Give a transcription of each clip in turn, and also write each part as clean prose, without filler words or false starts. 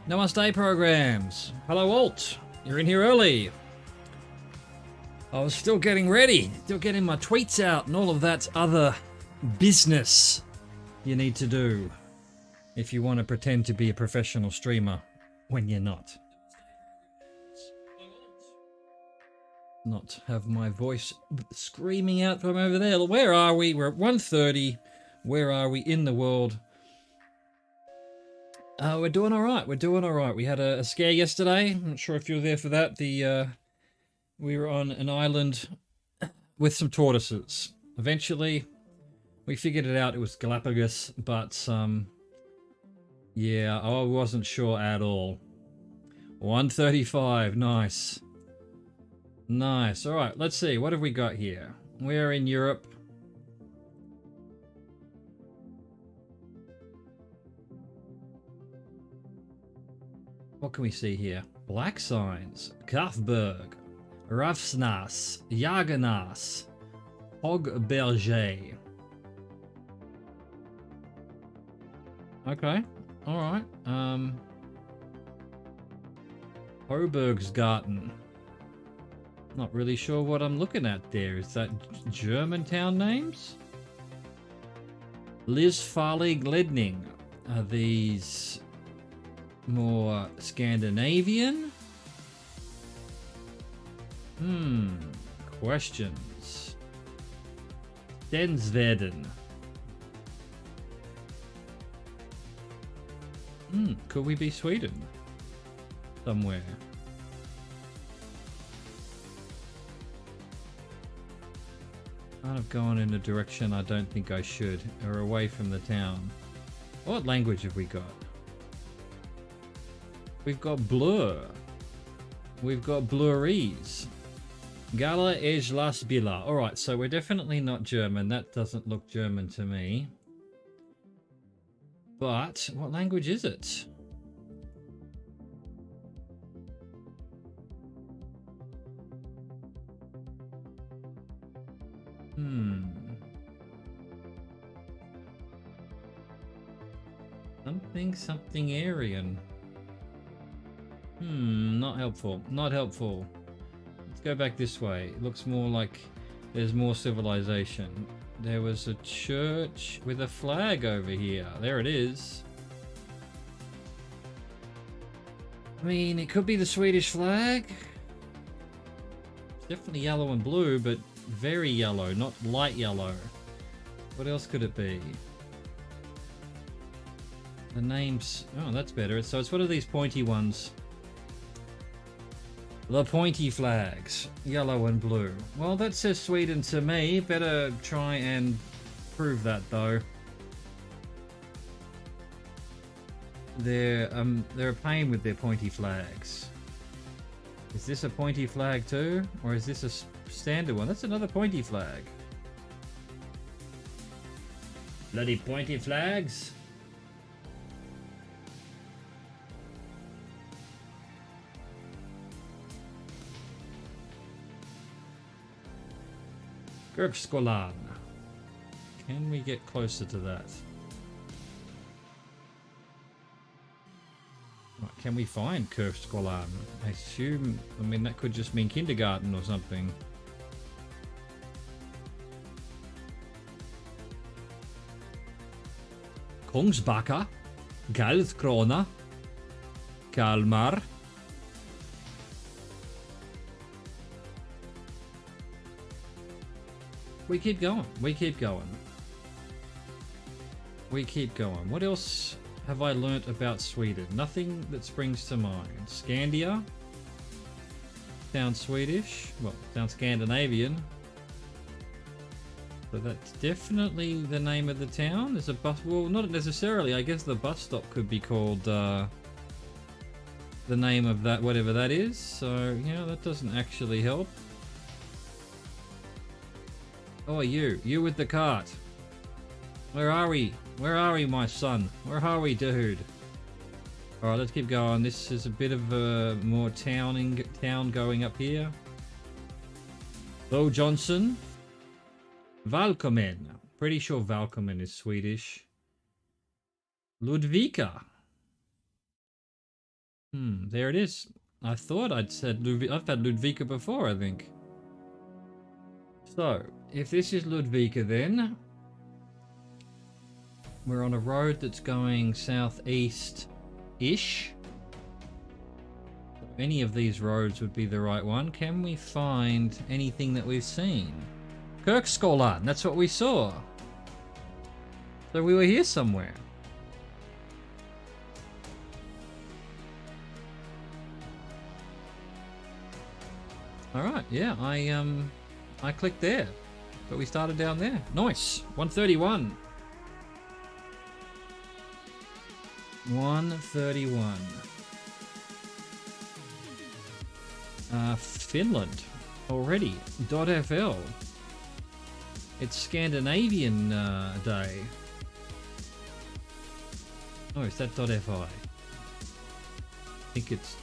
Namaste programs. Hello, Walt. You're in here early. I was still getting ready, still getting my tweets out and all of that other business you need to do if you want to pretend to be a professional streamer when you're not. Not have my voice screaming out from over there. Where are we? We're at 1:30. Where are we in the world? We're doing all right. We're doing all right. We had a scare yesterday. I'm not sure if you were there for that. We were on an island with some tortoises. Eventually, we figured it out. It was Galapagos, but yeah, I wasn't sure at all. 1:35. Nice. Nice. All right, let's see. What have we got here? We're in Europe. What can we see here? Black signs. Kaufberg. Rafsnas. Jagernas. Hogberger. Okay. All right. Hobergsgarten. Not really sure what I'm looking at there. Is that German town names? Lisfarlig Ledning. Are these more Scandinavian? Questions. Stensveden. Could we be Sweden? Somewhere. Kind of going in a direction I don't think I should, or away from the town. What language have we got? We've got Blur. We've got Blurese. Gala és las Bila. Alright, so we're definitely not German. That doesn't look German to me. But, what language is it? Something Aryan. Not helpful. Not helpful. Let's go back this way. It looks more like there's more civilization. There was a church with a flag over here. There it is. I mean, it could be the Swedish flag. It's definitely yellow and blue, but very yellow, not light yellow. What else could it be? The names... Oh, that's better. So it's one of these pointy ones. The pointy flags. Yellow and blue. Well, that says Sweden to me. Better try and prove that, though. They're a pain with their pointy flags. Is this a pointy flag too? Or is this a standard one? That's another pointy flag. Bloody pointy flags. Kerfskolan. Can we get closer to that? Right, can we find Kerfskolan? I assume, I mean, that could just mean kindergarten or something. Kungsbacka, Galthkrona, Kalmar. We keep going. We keep going. We keep going. What else have I learnt about Sweden? Nothing that springs to mind. Scandia. Sounds Swedish. Well, sounds Scandinavian. But that's definitely the name of the town. There's a bus... Well, not necessarily. I guess the bus stop could be called the name of that, whatever that is. So, yeah, that doesn't actually help. Oh, you with the cart. Where are we? Where are we, my son? Where are we, dude? Alright, let's keep going. This is a bit of a more town going up here. Bo Johnson. Valkomen. Pretty sure Valkomen is Swedish. Ludvika. There it is. I thought I'd said I've had Ludvika before, I think. So, if this is Ludvika then, we're on a road that's going southeast-ish. Any of these roads would be the right one. Can we find anything that we've seen? Kirkskolan, that's what we saw. So we were here somewhere. Alright, yeah, I clicked there. But we started down there. Nice. 131. 131. Finland already. .fl. It's Scandinavian day. Oh, is that .fi? I think it's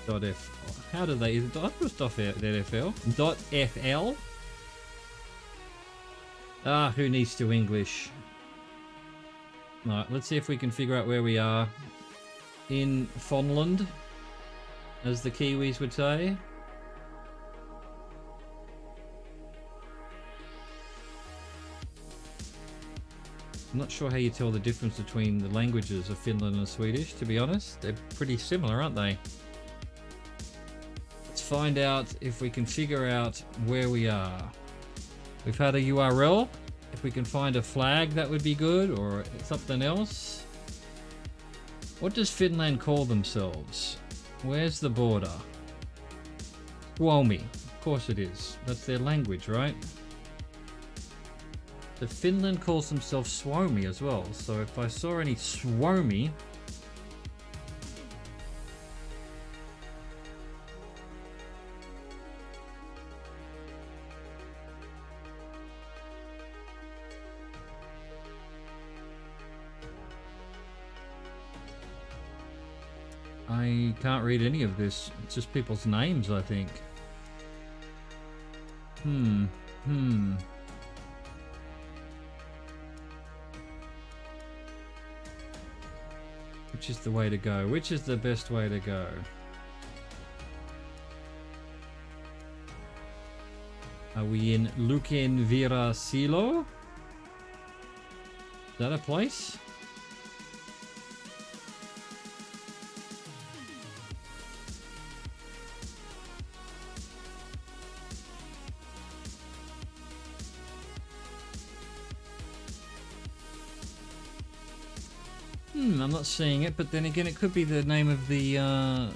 .f. How do they? That was .fl. .fl. Ah, who needs to English? Alright, let's see if we can figure out where we are in Fonland, as the Kiwis would say. I'm not sure how you tell the difference between the languages of Finland and Swedish, to be honest. They're pretty similar, aren't they? Let's find out if we can figure out where we are. We've had a URL. If we can find a flag, that would be good, or something else. What does Finland call themselves? Where's the border? Suomi. Of course it is. That's their language, right? So Finland calls themselves Suomi as well. So if I saw any Suomi, I can't read any of this. It's just people's names, I think. Which is the way to go? Which is the best way to go? Are we in Lukenvira Silo? Is that a place? I'm not seeing it, but then again, it could be the name of the, I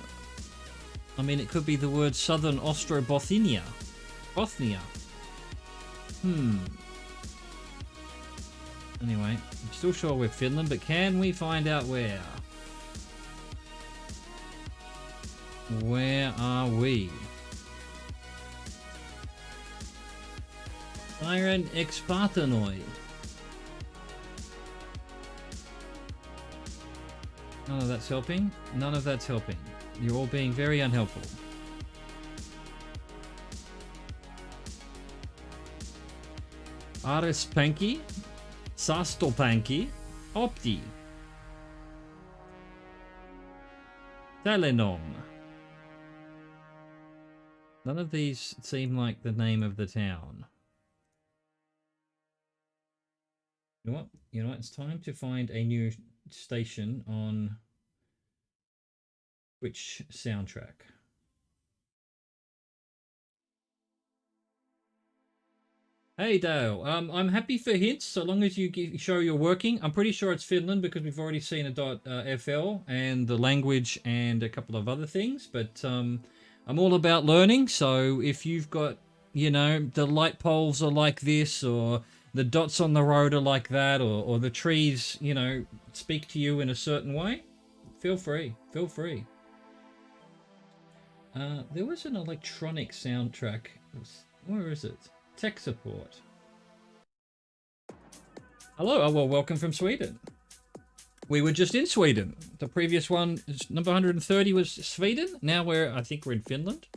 mean, it could be the word Southern Ostrobothnia. Bothnia. Anyway, I'm still sure we're Finland, but can we find out where? Where are we? Siren Expartanoi. None of that's helping. None of that's helping. You're all being very unhelpful. Arespanki, Sastopanki, Opti, Telenom. None of these seem like the name of the town. You know what? You know what? It's time to find a new station on Twitch soundtrack. Hey Dale, I'm happy for hints so long as you show you're working. I'm pretty sure it's Finland because we've already seen a .fl and the language and a couple of other things, but I'm all about learning, so if you've got, you know, the light poles are like this, or the dots on the road are like that, or the trees, you know, speak to you in a certain way, feel free, feel free. There was an electronic soundtrack. Where is it? Tech support. Hello, oh, well, welcome from Sweden. We were just in Sweden. The previous one, number 130, was Sweden. Now I think we're in Finland.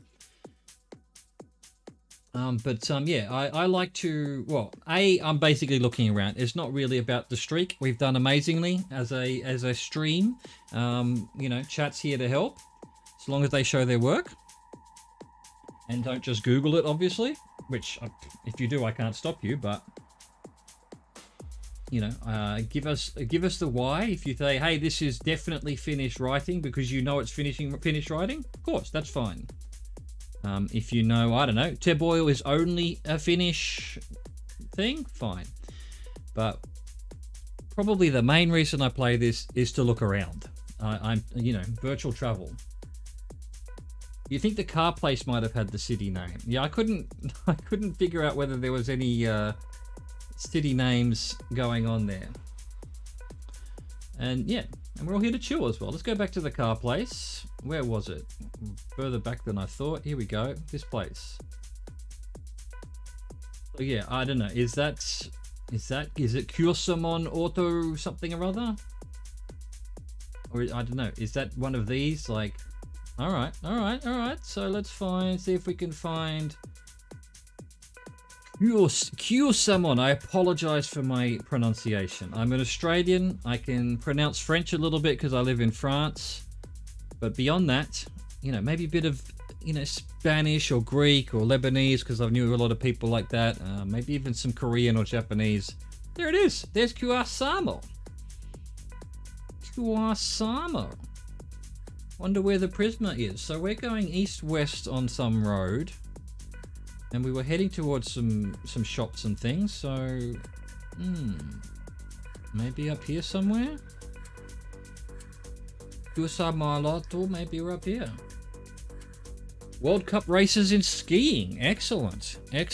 Yeah, I like to, well, I'm basically looking around. It's not really about the streak. We've done amazingly as a stream. Chat's here to help as long as they show their work and don't just Google it, obviously, which if you do, I can't stop you, but give us the why. If you say, hey, this is definitely finished writing because you know it's finished writing, of course, that's fine. If you know, I don't know, Teb Oil is only a finish thing, fine. But probably the main reason I play this is to look around. I'm virtual travel. You think the car place might have had the city name? Yeah, I couldn't figure out whether there was any city names going on there. And yeah, and we're all here to chill as well. Let's go back to the car place. Where was it? Further back than I thought. Here we go. This place. So yeah, I don't know. Is it Kyosamon Auto something or other? Or I don't know. Is that one of these? Like, all right. So let's see if we can find Kyosamon. I apologize for my pronunciation. I'm an Australian. I can pronounce French a little bit because I live in France. But beyond that, maybe a bit of, Spanish or Greek or Lebanese because I knew a lot of people like that. Maybe even some Korean or Japanese. There it is. There's Kuasamo. Wonder where the Prisma is. So we're going east-west on some road. And we were heading towards some shops and things. So, maybe up here somewhere? Maybe we're up here. World Cup races in skiing. Excellent. It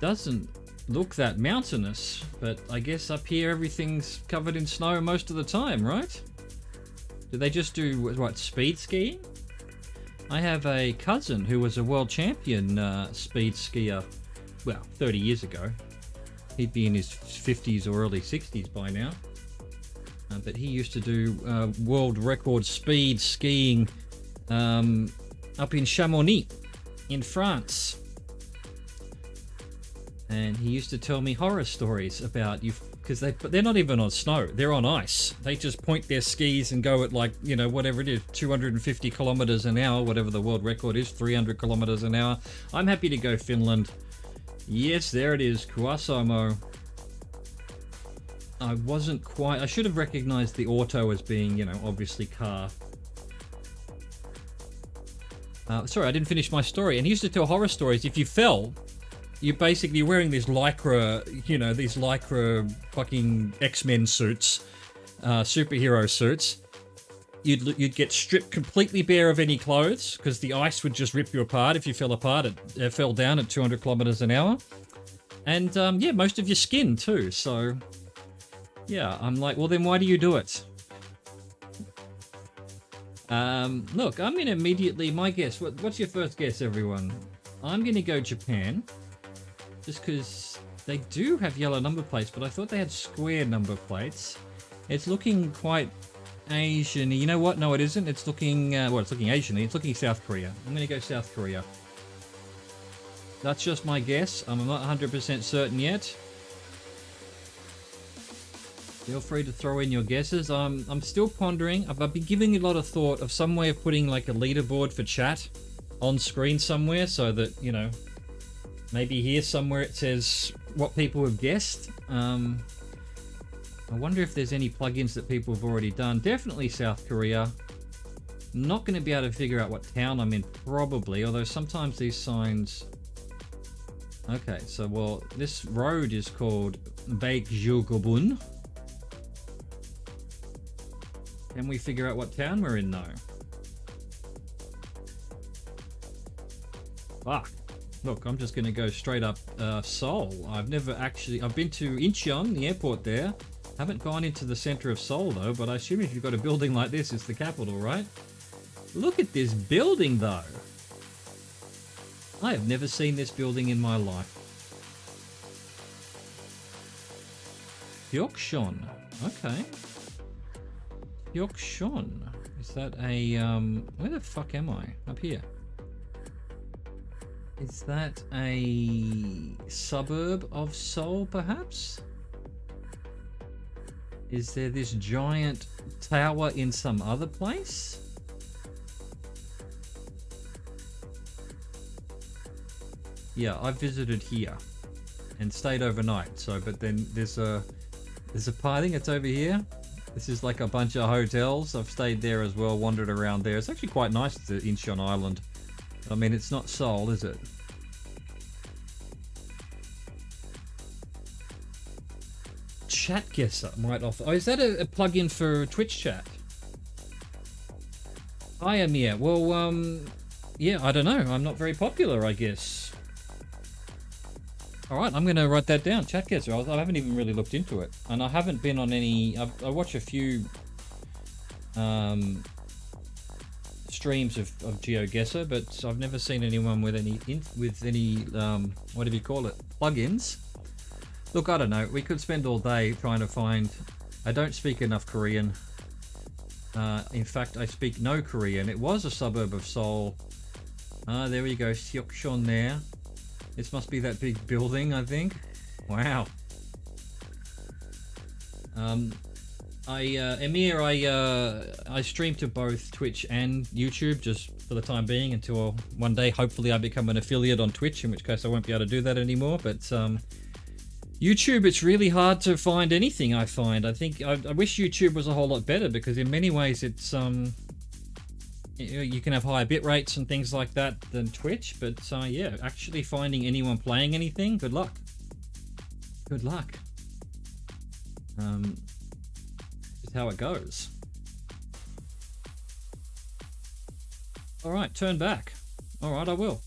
doesn't look that mountainous, but I guess up here everything's covered in snow most of the time, right? Do they just do, speed skiing? I have a cousin who was a world champion speed skier, 30 years ago. He'd be in his 50s or early 60s by now. But he used to do world record speed skiing up in Chamonix in France. And he used to tell me horror stories about you, because they're not even on snow, they're on ice. They just point their skis and go at whatever it is, 250 kilometers an hour, whatever the world record is, 300 kilometers an hour. I'm happy to go Finland. Yes, there it is, Kuasamo. I should have recognized the auto as being, obviously car. Sorry, I didn't finish my story. And he used to tell horror stories. If you fell, you're basically wearing these lycra, these lycra fucking X-Men suits, superhero suits. You'd get stripped completely bare of any clothes because the ice would just rip you apart if you fell apart. It fell down at 200 kilometers an hour. And, most of your skin too, so... Yeah, I'm like, well then why do you do it? Look, I'm gonna immediately, my guess, what's your first guess, everyone? I'm gonna go Japan, just because they do have yellow number plates, but I thought they had square number plates. It's looking quite Asian-y. You know what? No, it isn't. It's looking, it's looking Asian-y. It's looking South Korea. I'm gonna go South Korea. That's just my guess. I'm not 100% certain yet. Feel free to throw in your guesses. I'm still pondering. I've been giving a lot of thought of some way of putting like a leaderboard for chat on screen somewhere so that, maybe here somewhere it says what people have guessed. I wonder if there's any plugins that people have already done. Definitely South Korea. Not going to be able to figure out what town I'm in, probably, although sometimes these signs... Okay, so, this road is called Baekjugobun. Can we figure out what town we're in, though? Fuck. Look, I'm just going to go straight up Seoul. I've been to Incheon, the airport there. Haven't gone into the center of Seoul, though, but I assume if you've got a building like this, it's the capital, right? Look at this building, though. I have never seen this building in my life. Gyeokshon. Okay. Gyeokshon. Is that a, where the fuck am I? Up here. Is that a suburb of Seoul, perhaps? Is there this giant tower in some other place? Yeah, I visited here and stayed overnight. So, but then there's a I think it's over here. This is like a bunch of hotels. I've stayed there as well, wandered around there. It's actually quite nice to Incheon Island. I mean, it's not Seoul, is it? Chat guesser might offer. Oh, is that a plug-in for Twitch chat? Hi, Amir. Well, yeah, I don't know. I'm not very popular, I guess. All right, I'm going to write that down. Chat guesser. I haven't even really looked into it, and I haven't been on any. I watch a few streams of GeoGuessr, but I've never seen anyone with any whatever you call it, plugins. Look, I don't know. We could spend all day trying to find. I don't speak enough Korean. In fact, I speak no Korean. It was a suburb of Seoul. There we go. Seokcheon there. This must be that big building, I think. Wow. Emir, I stream to both Twitch and YouTube just for the time being until one day, hopefully, I become an affiliate on Twitch, in which case I won't be able to do that anymore. But YouTube, it's really hard to find anything, I find. I think I wish YouTube was a whole lot better, because in many ways it's you can have higher bit rates and things like that than Twitch, but yeah, actually finding anyone playing anything, good luck. Good luck. Is how it goes. All right, turn back. All right, I will.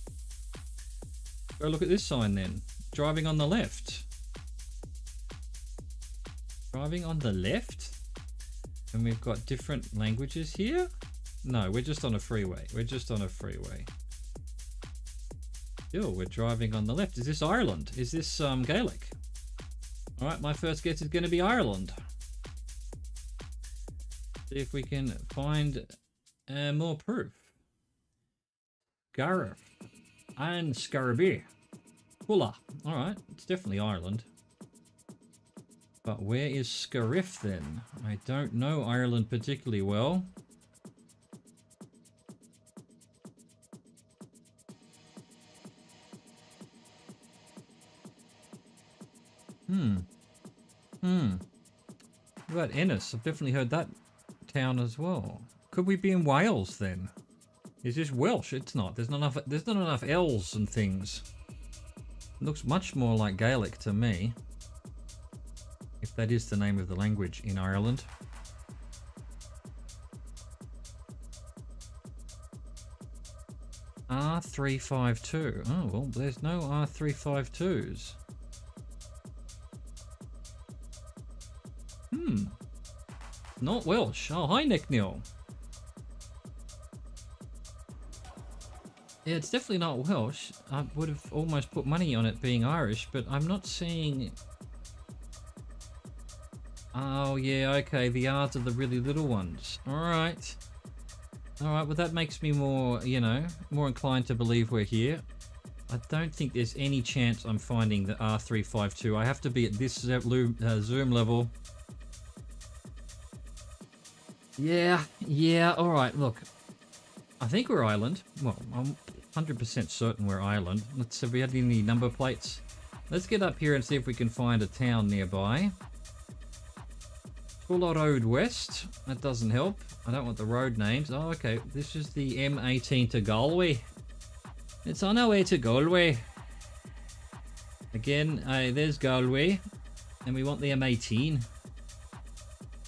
Go look at this sign then. Driving on the left. Driving on the left? And we've got different languages here? No, we're just on a freeway. We're just on a freeway. Still, we're driving on the left. Is this Ireland? Is this Gaelic? All right, my first guess is going to be Ireland. See if we can find more proof. Gareth and Scarabee. Fulla. All right, it's definitely Ireland. But where is Scariff then? I don't know Ireland particularly well. What about Ennis? I've definitely heard that town as well. Could we be in Wales then? Is this Welsh? It's not. There's not enough L's and things. It looks much more like Gaelic to me. If that is the name of the language in Ireland. R352. Oh, well, there's no R352s. Not Welsh. Oh, hi, Nick Neal. Yeah, it's definitely not Welsh. I would have almost put money on it being Irish, but I'm not seeing... Oh, yeah, okay. The R's are the really little ones. Alright. Alright, well, that makes me more, you know, more inclined to believe we're here. I don't think there's any chance I'm finding the R352. I have to be at this zoom level. Yeah, alright, look. I think we're Ireland. Well, I'm 100% certain we're Ireland. Let's see if we had any number plates. Let's get up here and see if we can find a town nearby. Fuller Road West. That doesn't help. I don't want the road names. Oh, okay. This is the M18 to Galway. It's on our way to Galway. Again, there's Galway. And we want the M18.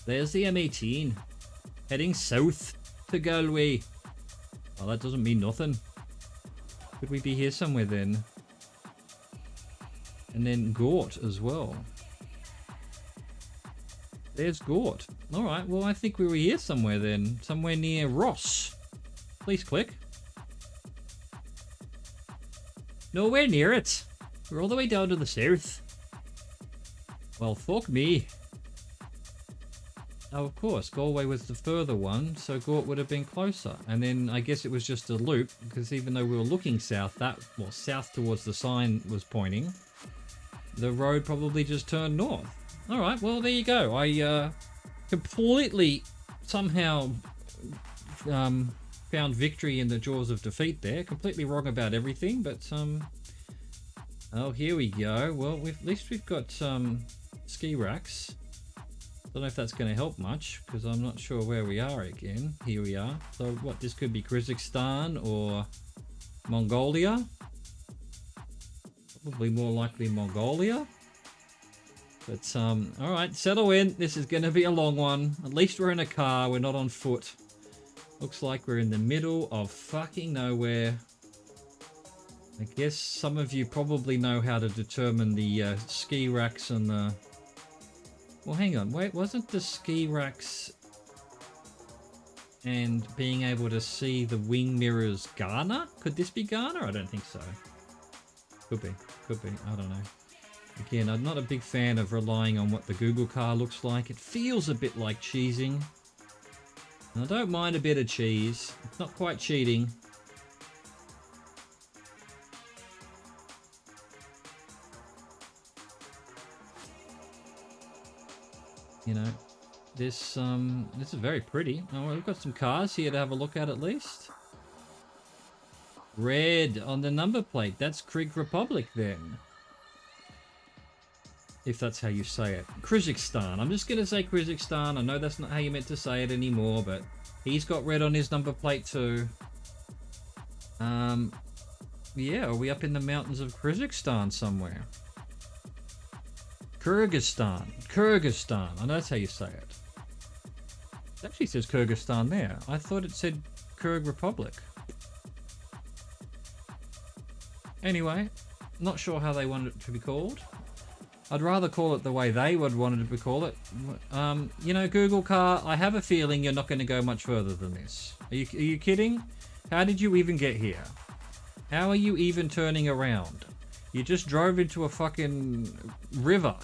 There's the M18. Heading south to Galway. Well, that doesn't mean nothing. Could we be here somewhere then? And then Gort as well. There's Gort. Alright, well I think we were here somewhere then. Somewhere near Ross. Please click. Nowhere near it. We're all the way down to the south. Well, fuck me. Oh, of course, Galway was the further one, so Gort would have been closer. And then I guess it was just a loop, because even though we were looking south, south towards the sign was pointing, the road probably just turned north. All right, well, there you go. I completely somehow found victory in the jaws of defeat there. Completely wrong about everything, but oh, here we go. Well, at least we've got ski racks. Don't know if that's going to help much, because I'm not sure where we are again. Here we are. So what, this could be Kazakhstan or Mongolia? Probably more likely Mongolia. But, alright, settle in. This is going to be a long one. At least we're in a car. We're not on foot. Looks like we're in the middle of fucking nowhere. I guess some of you probably know how to determine the ski racks and the... Well, hang on. Wait, wasn't the ski racks and being able to see the wing mirrors Ghana? Could this be Ghana? I don't think so. Could be. Could be. I don't know. Again, I'm not a big fan of relying on what the Google car looks like. It feels a bit like cheesing. And I don't mind a bit of cheese. It's not quite cheating. You know, this is very pretty. Oh, we've got some cars here to have a look at least. Red on the number plate. That's Krig Republic then. If that's how you say it. Kazakhstan. I'm just going to say Kazakhstan. I know that's not how you meant to say it anymore, but he's got red on his number plate too. Yeah, are we up in the mountains of Kazakhstan somewhere? Kyrgyzstan. Kyrgyzstan. I know that's how you say it. It actually says Kyrgyzstan there. I thought it said Kyrgyz Republic. Anyway, not sure how they wanted it to be called. I'd rather call it the way they would want it to be called it. You know, Google car, I have a feeling you're not going to go much further than this. Are you kidding? How did you even get here? How are you even turning around? You just drove into a fucking river.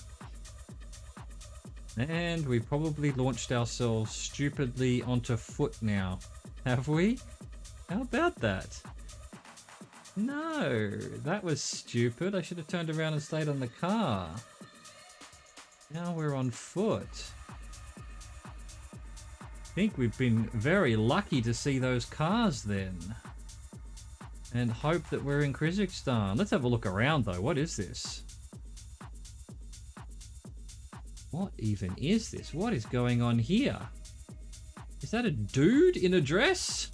And we probably launched ourselves stupidly onto foot now. Have we? How about that? No, that was stupid. I should have turned around and stayed on the car. Now we're on foot. I think we've been very lucky to see those cars then. And hope that we're in Kazakhstan. Let's have a look around though. What is this? What even is this? What is going on here? Is that a dude in a dress?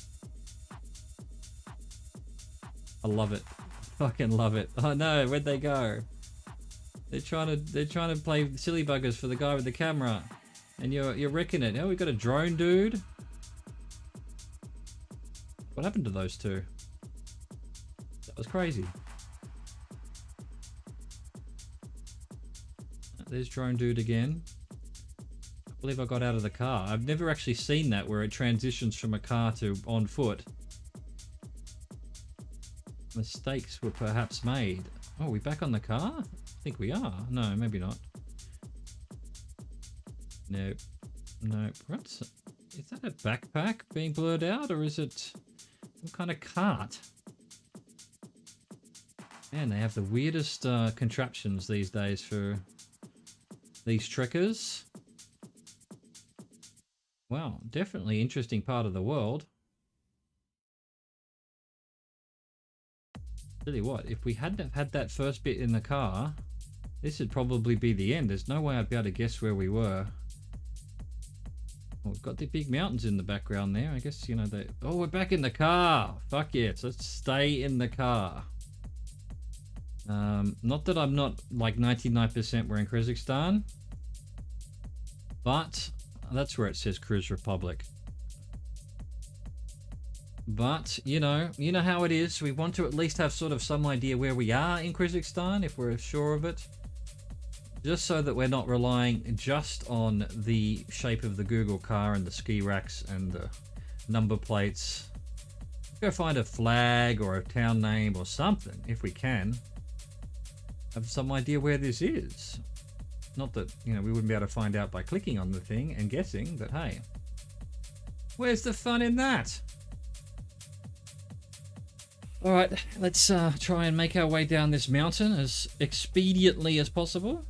I love it. Fucking love it. Oh no, where'd they go? They're trying to play silly buggers for the guy with the camera. And you're wrecking it. Oh, we got a drone dude. What happened to those two? That was crazy. There's drone dude again. I believe I got out of the car. I've never actually seen that where it transitions from a car to on foot. Mistakes were perhaps made. Oh, are we back on the car? I think we are. No, maybe not. Nope. Nope. Is that a backpack being blurred out, or is it some kind of cart? Man, they have the weirdest contraptions these days for these trekkers. Wow, definitely interesting part of the world. Tell you what, if we hadn't have had that first bit in the car, this would probably be the end. There's no way I'd be able to guess where we were. Well, we've got the big mountains in the background there. I guess, you know, they... Oh, we're back in the car! Fuck yes, let's stay in the car. Not that I'm not like 99% we're in Kazakhstan, but that's where it says Kyrgyz Republic. But, you know how it is. We want to at least have sort of some idea where we are in Kazakhstan, if we're sure of it. Just so that we're not relying just on the shape of the Google car and the ski racks and the number plates. Go find a flag or a town name or something, if we can. Have some idea where this is. Not that, you know, we wouldn't be able to find out by clicking on the thing and guessing, but hey. Where's the fun in that? Alright, let's try and make our way down this mountain as expediently as possible.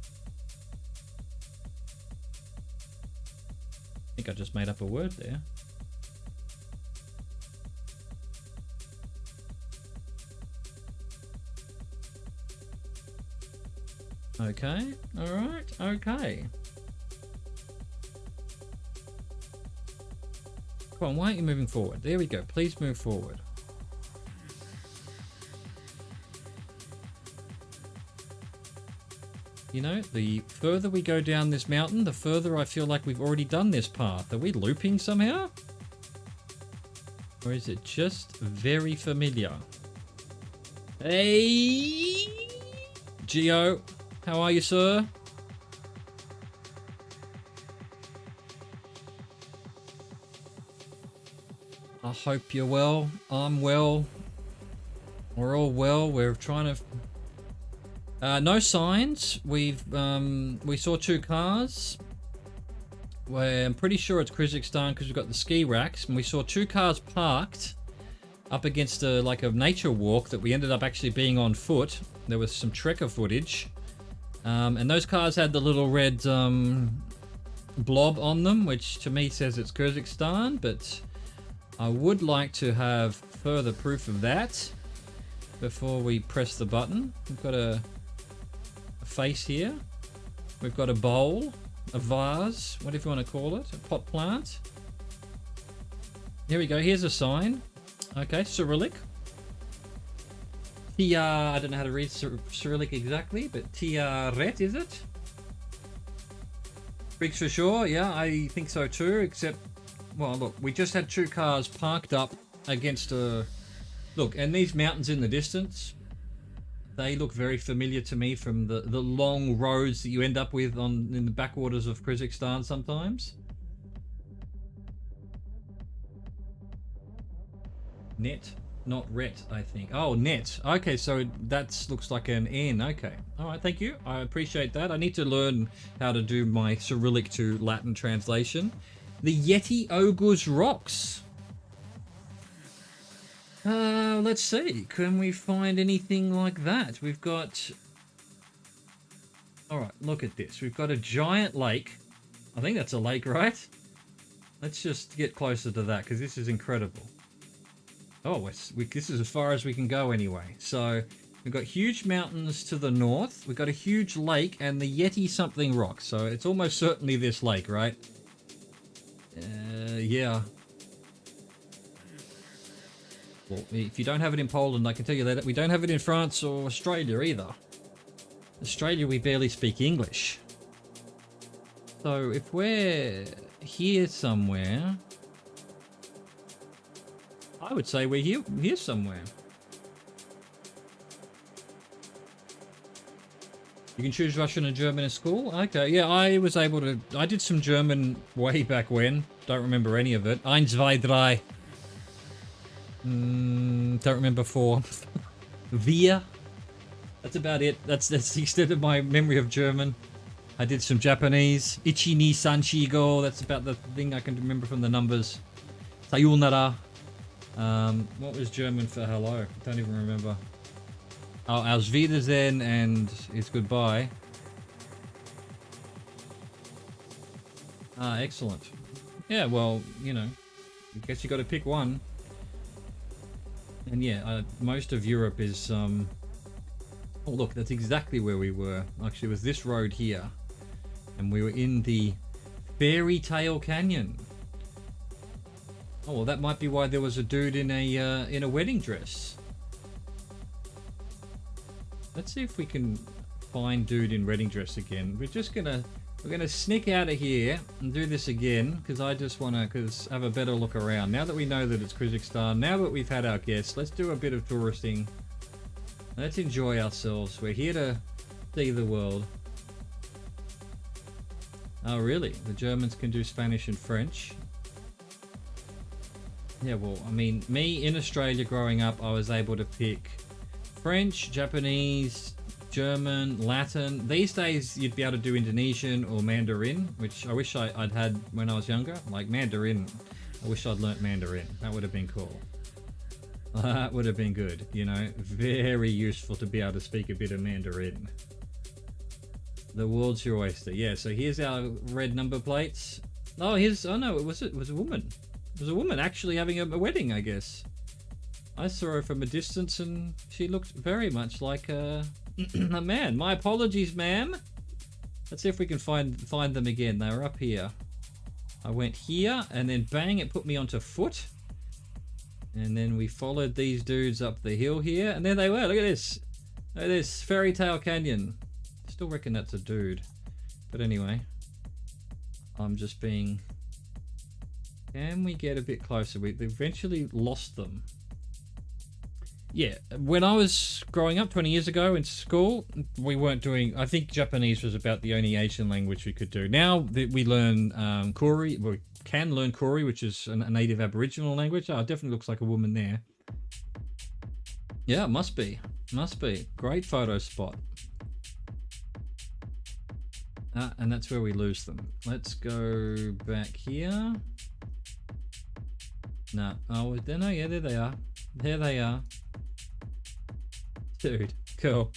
I think I just made up a word there. Okay, alright, okay. Come on, why aren't you moving forward? There we go, please move forward. You know, the further we go down this mountain, the further I feel like we've already done this path. Are we looping somehow? Or is it just very familiar? Hey! Geo, how are you, sir? I hope you're well. I'm well. We're all well. We're trying to... no signs. We saw 2 cars. I'm pretty sure it's Kyrgyzstan because we've got the ski racks, and we saw 2 cars parked up against a nature walk that we ended up actually being on foot. There was some trekker footage, and those cars had the little red blob on them, which to me says it's Kyrgyzstan, but I would like to have further proof of that before we press the button. We've got a face here. We've got a bowl, a vase, whatever you want to call it, a pot plant. Here we go. Here's a sign. Okay, Cyrillic. I don't know how to read Cyrillic exactly, but Tiaret, is it? Speaks for sure. Yeah, I think so too, except, well, look, we just had 2 cars parked up against a... Look, and these mountains in the distance, they look very familiar to me from the long roads that you end up with in the backwaters of Kyrgyzstan sometimes. Net, not ret, I think. Oh, net. Okay, so that looks like an N. Okay. All right, thank you. I appreciate that. I need to learn how to do my Cyrillic to Latin translation. The Yeti Oguz Rocks. Let's see. Can we find anything like that? We've got... Alright, look at this. We've got a giant lake. I think that's a lake, right? Let's just get closer to that, because this is incredible. Oh, this is as far as we can go anyway. So, we've got huge mountains to the north. We've got a huge lake and the Yeti something rock. So, it's almost certainly this lake, right? Yeah. Well, if you don't have it in Poland, I can tell you that we don't have it in France or Australia either. Australia, we barely speak English. So if we're here somewhere, I would say we're here somewhere. You can choose Russian and German in school? Okay, yeah, I was able to... I did some German way back when. Don't remember any of it. Eins, zwei, drei. Don't remember 4. Wir. That's about it. That's the extent of my memory of German. I did some Japanese. Ichi, ni, san, shi, go. That's about the thing I can remember from the numbers. Sayonara. What was German for hello? I don't even remember. Oh, Auf Wiedersehen and it's goodbye. Ah, excellent. Yeah, well, you know, I guess you got to pick one. And yeah, most of Europe is... Oh, look, that's exactly where we were. Actually, it was this road here. And we were in the Fairy Tale Canyon. Oh, well, that might be why there was a dude in a wedding dress. Let's see if we can find dude in wedding dress again. We're gonna sneak out of here and do this again because I just wanna have a better look around. Now that we know that it's Kyrgyzstan, now that we've had our guests, let's do a bit of touristing. Let's enjoy ourselves. We're here to see the world. Oh, really? The Germans can do Spanish and French. Yeah, well, I mean, me in Australia growing up, I was able to pick French, Japanese, German, Latin. These days, you'd be able to do Indonesian or Mandarin, which I wish I'd had when I was younger. Like Mandarin, I wish I'd learnt Mandarin. That would have been cool. That would have been good, you know. Very useful to be able to speak a bit of Mandarin. The world's your oyster. Yeah, so here's our red number plates. Oh, oh no, it was a woman. It was a woman actually having a wedding, I guess. I saw her from a distance and she looked very much like a man. My apologies, ma'am. Let's see if we can find them again. They were up here. I went here and then bang, it put me onto foot. And then we followed these dudes up the hill here. And there they were. Look at this. Look at this. Fairy Tale Canyon. Still reckon that's a dude. But anyway. I'm just being... Can we get a bit closer? We eventually lost them. Yeah, when I was growing up 20 years ago in school, we weren't doing... I think Japanese was about the only Asian language we could do. Now that we learn Koori, we can learn Koori, which is a native Aboriginal language. Oh, it definitely looks like a woman there. Yeah, it must be. Must be. Great photo spot. And that's where we lose them. Let's go back here. No. Oh, no, yeah, there they are. There they are. Dude, cool.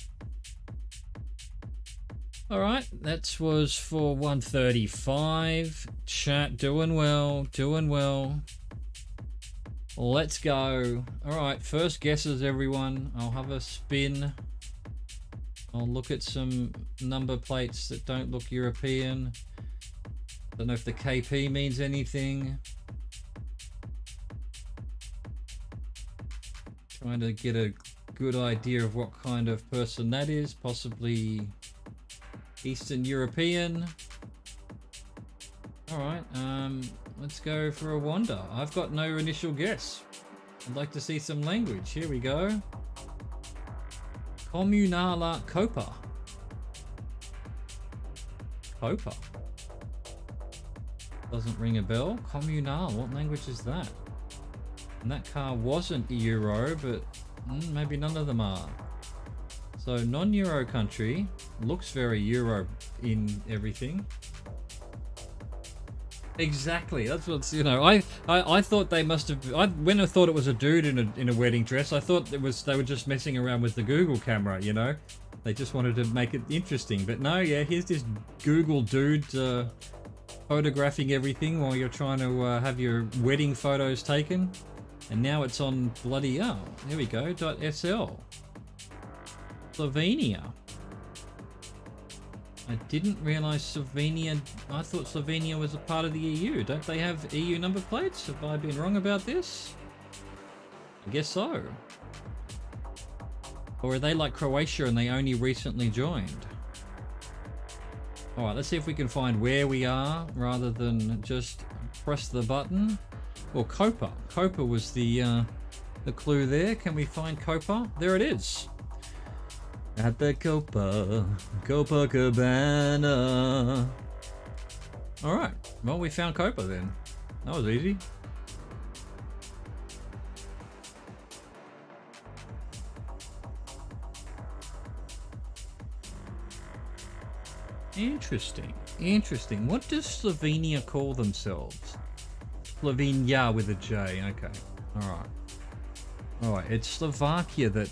Alright, that was for 135. Chat, doing well, doing well. Let's go. Alright, first guesses, everyone. I'll have a spin. I'll look at some number plates that don't look European. Don't know if the KP means anything. Trying to get a good idea of what kind of person that is. Possibly Eastern European. Alright, let's go for a wander. I've got no initial guess. I'd like to see some language. Here we go. Comunala Copa. Copa. Doesn't ring a bell. Communal, what language is that? And that car wasn't Euro, but maybe none of them are. So non-Euro country, looks very Euro in everything. Exactly, that's what's, you know, I thought they must have, when I thought it was a dude in a wedding dress, I thought it was, they were just messing around with the Google camera, you know? They just wanted to make it interesting, but no, yeah, here's this Google dude photographing everything while you're trying to have your wedding photos taken. And now it's on bloody, oh, here we go, .sl. Slovenia. I didn't realise Slovenia, I thought Slovenia was a part of the EU. Don't they have EU number plates? Have I been wrong about this? I guess so. Or are they like Croatia and they only recently joined? Alright, let's see if we can find where we are rather than just press the button. Well, Copa. Copa was the clue there. Can we find Copa? There it is. At the Copacabana. Alright, well we found Copa then. That was easy. Interesting, interesting. What does Slovenia call themselves? Slovenia with a J, okay. Alright. Alright, it's Slovakia that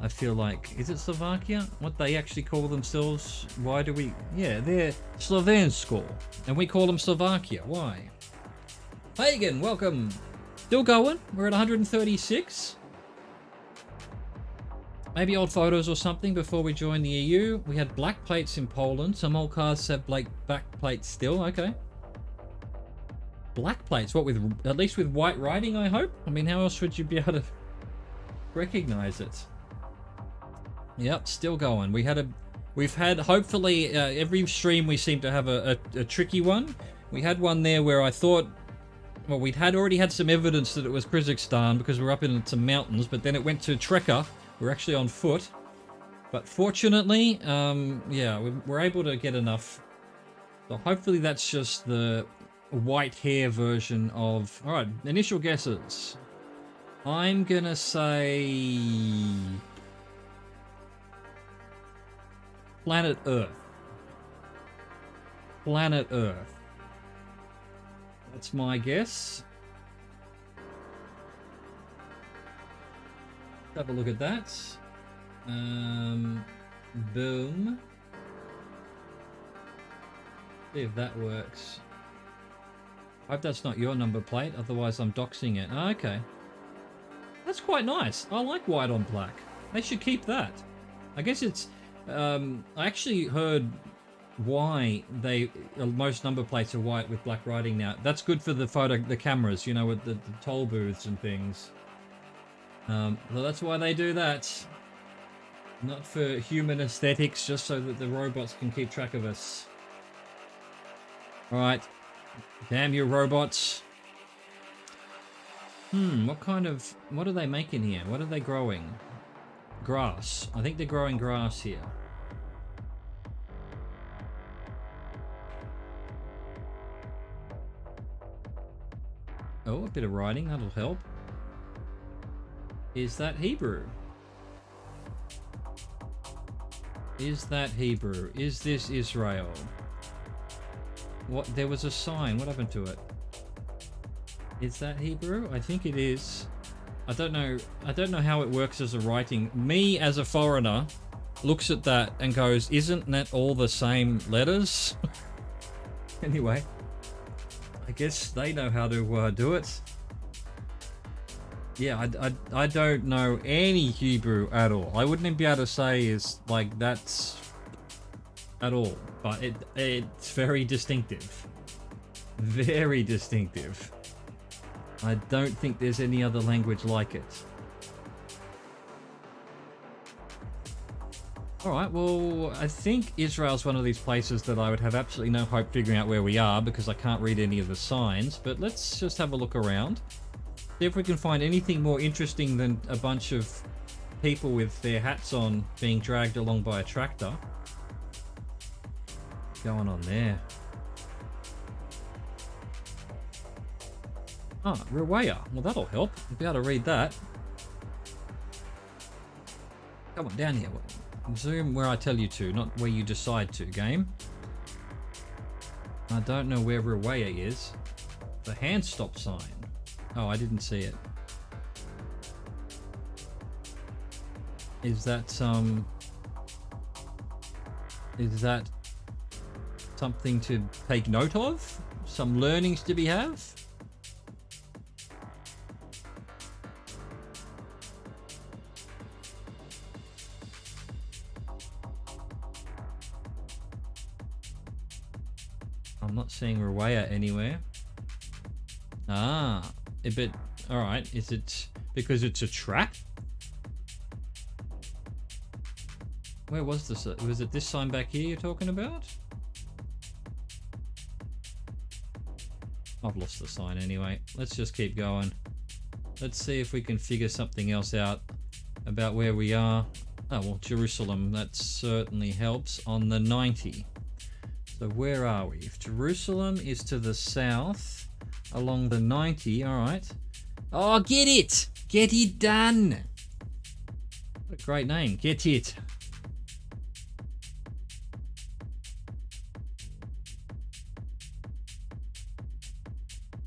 I feel like, is it Slovakia? What they actually call themselves? Why do we, yeah, they're Slovensko, and we call them Slovakia. Why? Pagan, welcome. Still going, we're at 136. Maybe old photos or something before we join the EU. We had black plates in Poland. Some old cars have black plates still, okay. Black plates, what, with at least with white writing, I hope? I mean, how else would you be able to recognize it? Yep, still going. We've had hopefully every stream we seem to have a tricky one. We had one there where I thought, well, we'd already had some evidence that it was Kazakhstan because we're up in some mountains, but then it went to Trekker. We're actually on foot, but fortunately, yeah, we're able to get enough. So hopefully that's just the white hair version of. All right, initial guesses. I'm gonna say Planet Earth. Planet Earth. That's my guess. Have a look at that. Boom. See if that works. I hope that's not your number plate, otherwise I'm doxing it. Oh, okay. That's quite nice. I like white on black. They should keep that. I guess it's... I actually heard why most number plates are white with black writing now. That's good for the cameras, you know, with the toll booths and things. So that's why they do that. Not for human aesthetics, just so that the robots can keep track of us. Alright. Damn you robots. What are they making here? What are they growing? Grass. I think they're growing grass here. Oh, a bit of writing, that'll help. Is that Hebrew? Is that Hebrew? Is this Israel? What? There was a sign. What happened to it? Is that Hebrew? I think it is. I don't know. I don't know how it works as a writing. Me as a foreigner looks at that and goes, "Isn't that all the same letters?" Anyway, I guess they know how to do it. Yeah, I don't know any Hebrew at all. I wouldn't even be able to say is like that's at all, but it's very distinctive. Very distinctive. I don't think there's any other language like it. Alright, well, I think Israel's one of these places that I would have absolutely no hope figuring out where we are because I can't read any of the signs, but let's just have a look around. See if we can find anything more interesting than a bunch of people with their hats on being dragged along by a tractor. What's going on there? Ah, Rewaya. Well, that'll help. We'll be able to read that. Come on, down here. Zoom where I tell you to, not where you decide to, game. I don't know where Rewaya is. The hand stop sign. Oh, I didn't see it. Is that something to take note of? Some learnings to be have? I'm not seeing Rewaya anywhere. Ah, but all right. Is it because it's a trap? Where was this? Was it this sign back here you're talking about? I've lost the sign anyway. Let's just keep going. Let's see if we can figure something else out about where we are. Oh, well, Jerusalem. That certainly helps on the 90. So where are we? If Jerusalem is to the south along the 90, all right. Oh, get it! Get it done! What a great name. Get it.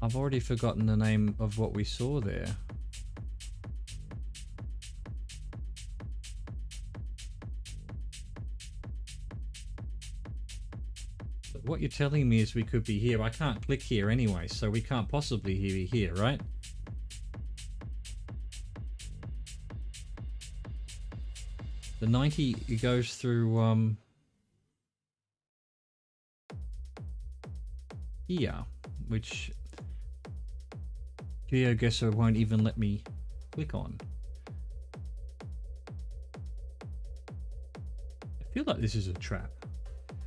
I've already forgotten the name of what we saw there. But what you're telling me is we could be here. I can't click here anyway, so we can't possibly be here, right? The 90 goes through here, which GeoGuessr won't even let me click on. I feel like this is a trap.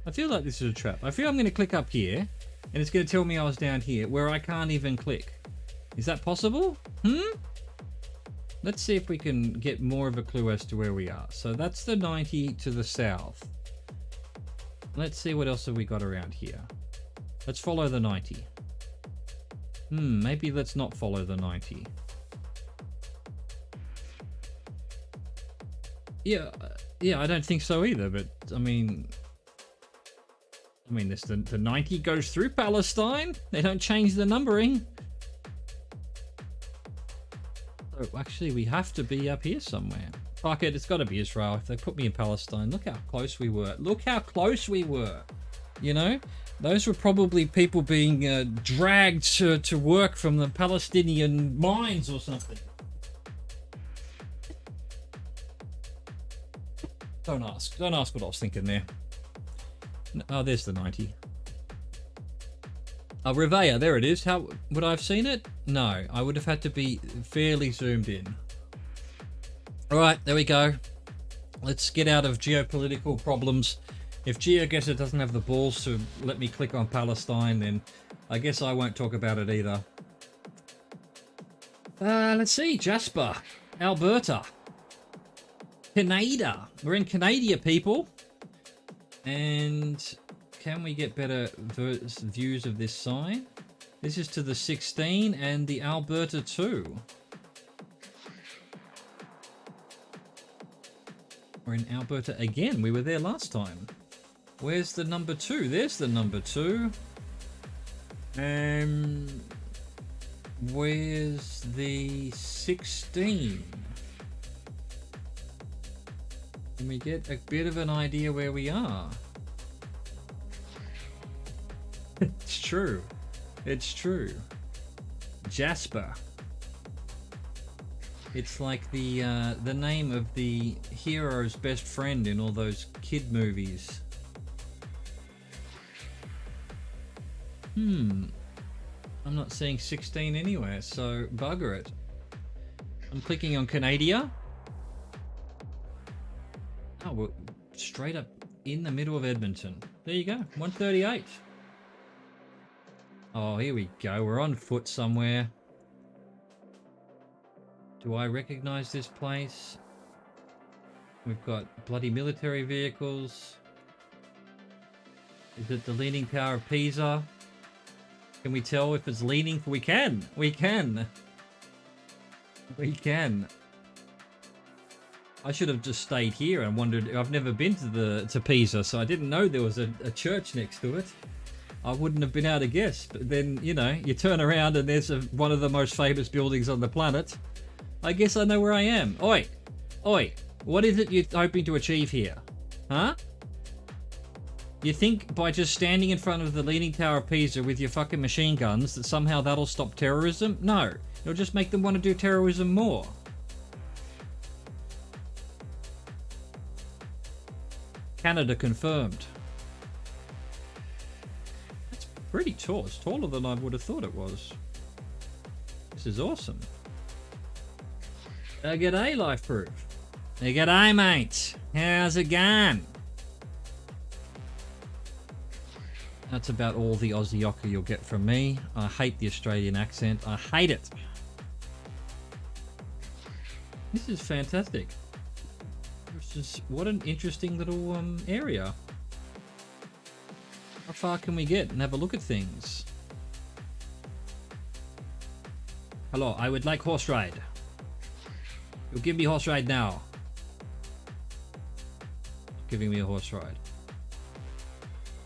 I feel I'm going to click up here and it's going to tell me I was down here where I can't even click. Is that possible? Let's see if we can get more of a clue as to where we are. So that's the 90 to the south. Let's see what else have we got around here. Let's follow the 90. Maybe let's not follow the 90. Yeah, Yeah, I don't think so either, but I mean, this the 90 goes through Palestine. They don't change the numbering. So actually, we have to be up here somewhere. Fuck it, it's got to be Israel. If they put me in Palestine, look how close we were. Look how close we were. You know, those were probably people being dragged to work from the Palestinian mines or something. Don't ask. Don't ask what I was thinking there. Oh, there's the 90. Oh, Revea, there it is. How would I have seen it? No, I would have had to be fairly zoomed in. All right, there we go. Let's get out of geopolitical problems. If GeoGuessr doesn't have the balls to let me click on Palestine, then I guess I won't talk about it either. Let's see. Jasper, Alberta, Canada. We're in Canada, people. And can we get better views of this sign? This is to the 16 and the Alberta 2. We're in Alberta again. We were there last time. Where's the number 2? There's the number 2. Where's the 16? Can we get a bit of an idea where we are? It's true. It's true. Jasper. It's like the name of the hero's best friend in all those kid movies. I'm not seeing 16 anywhere, so bugger it. I'm clicking on Canada. Oh, we're straight up in the middle of Edmonton. There you go, 138. Oh, here we go. We're on foot somewhere. Do I recognize this place? We've got bloody military vehicles. Is it the Leaning Tower of Pisa? Can we tell if it's leaning? We can. We can. We can. I should have just stayed here and wondered. I've never been to Pisa, so I didn't know there was a church next to it. I wouldn't have been able to guess. But then, you know, you turn around and there's one of the most famous buildings on the planet. I guess I know where I am. Oi! Oi! What is it you're hoping to achieve here? Huh? You think by just standing in front of the Leaning Tower of Pisa with your fucking machine guns that somehow that'll stop terrorism? No. It'll just make them want to do terrorism more. Canada confirmed. That's pretty tall. It's taller than I would have thought it was. This is awesome. G'day, Life Proof. G'day, mate. How's it going? That's about all the Aussie you'll get from me. I hate the Australian accent. I hate it. This is fantastic. This is, what an interesting little area. How far can we get and have a look at things? Hello, I would like horse ride. You'll give me horse ride now. Giving me a horse ride.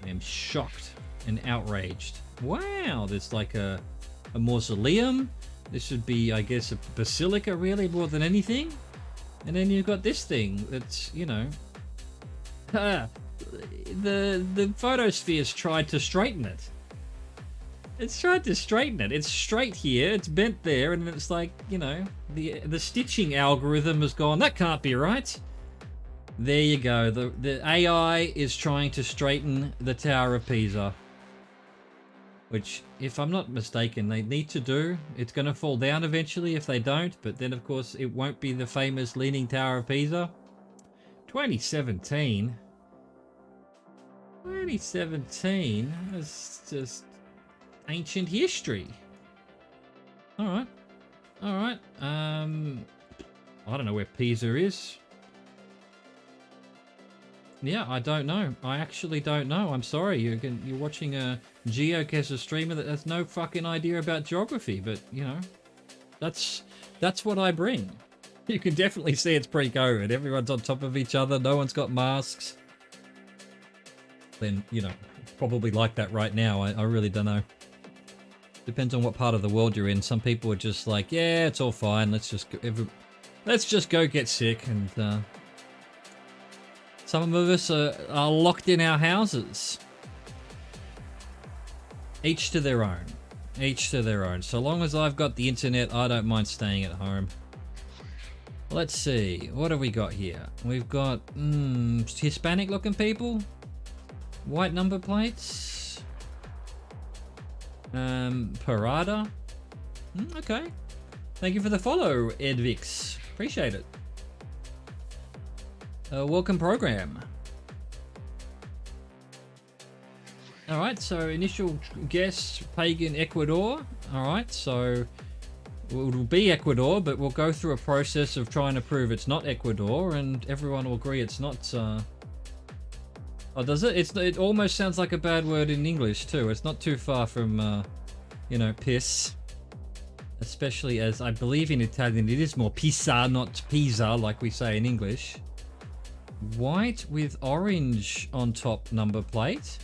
I am shocked and outraged. Wow, there's like a mausoleum. This should be, I guess, a basilica really more than anything. And then you've got this thing that's, you know, the photosphere's tried to straighten it. It's tried to straighten it. It's straight here, it's bent there, and it's like, you know, the stitching algorithm has gone, that can't be right. There you go. The AI is trying to straighten the Tower of Pisa. Which, if I'm not mistaken, they need to do. It's going to fall down eventually if they don't, but then of course it won't be the famous Leaning Tower of Pisa. 2017? 2017? That's just ancient history. Alright. Alright. I don't know where Pisa is. Yeah, I don't know. I actually don't know. I'm sorry. You're watching a GeoGuessr streamer that has no fucking idea about geography, but you know, that's what I bring. You can definitely see it's pre-COVID. Everyone's on top of each other. No one's got masks. Then, you know, probably like that right now. I really don't know. Depends on what part of the world you're in. Some people are just like, yeah, it's all fine. Let's just go get sick. And some of us are locked in our houses. Each to their own. Each to their own. So long as I've got the internet, I don't mind staying at home. Let's see. What have we got here? We've got Hispanic looking people. White number plates. Parada. Okay. Thank you for the follow, Edvix. Appreciate it. Welcome program. Alright, so initial guess, Pagan Ecuador. Alright, so it'll be Ecuador, but we'll go through a process of trying to prove it's not Ecuador, and everyone will agree it's not... Oh, does it? It almost sounds like a bad word in English, too. It's not too far from, you know, piss. Especially as I believe in Italian it is more pizza, not pizza, like we say in English. White with orange on top number plate.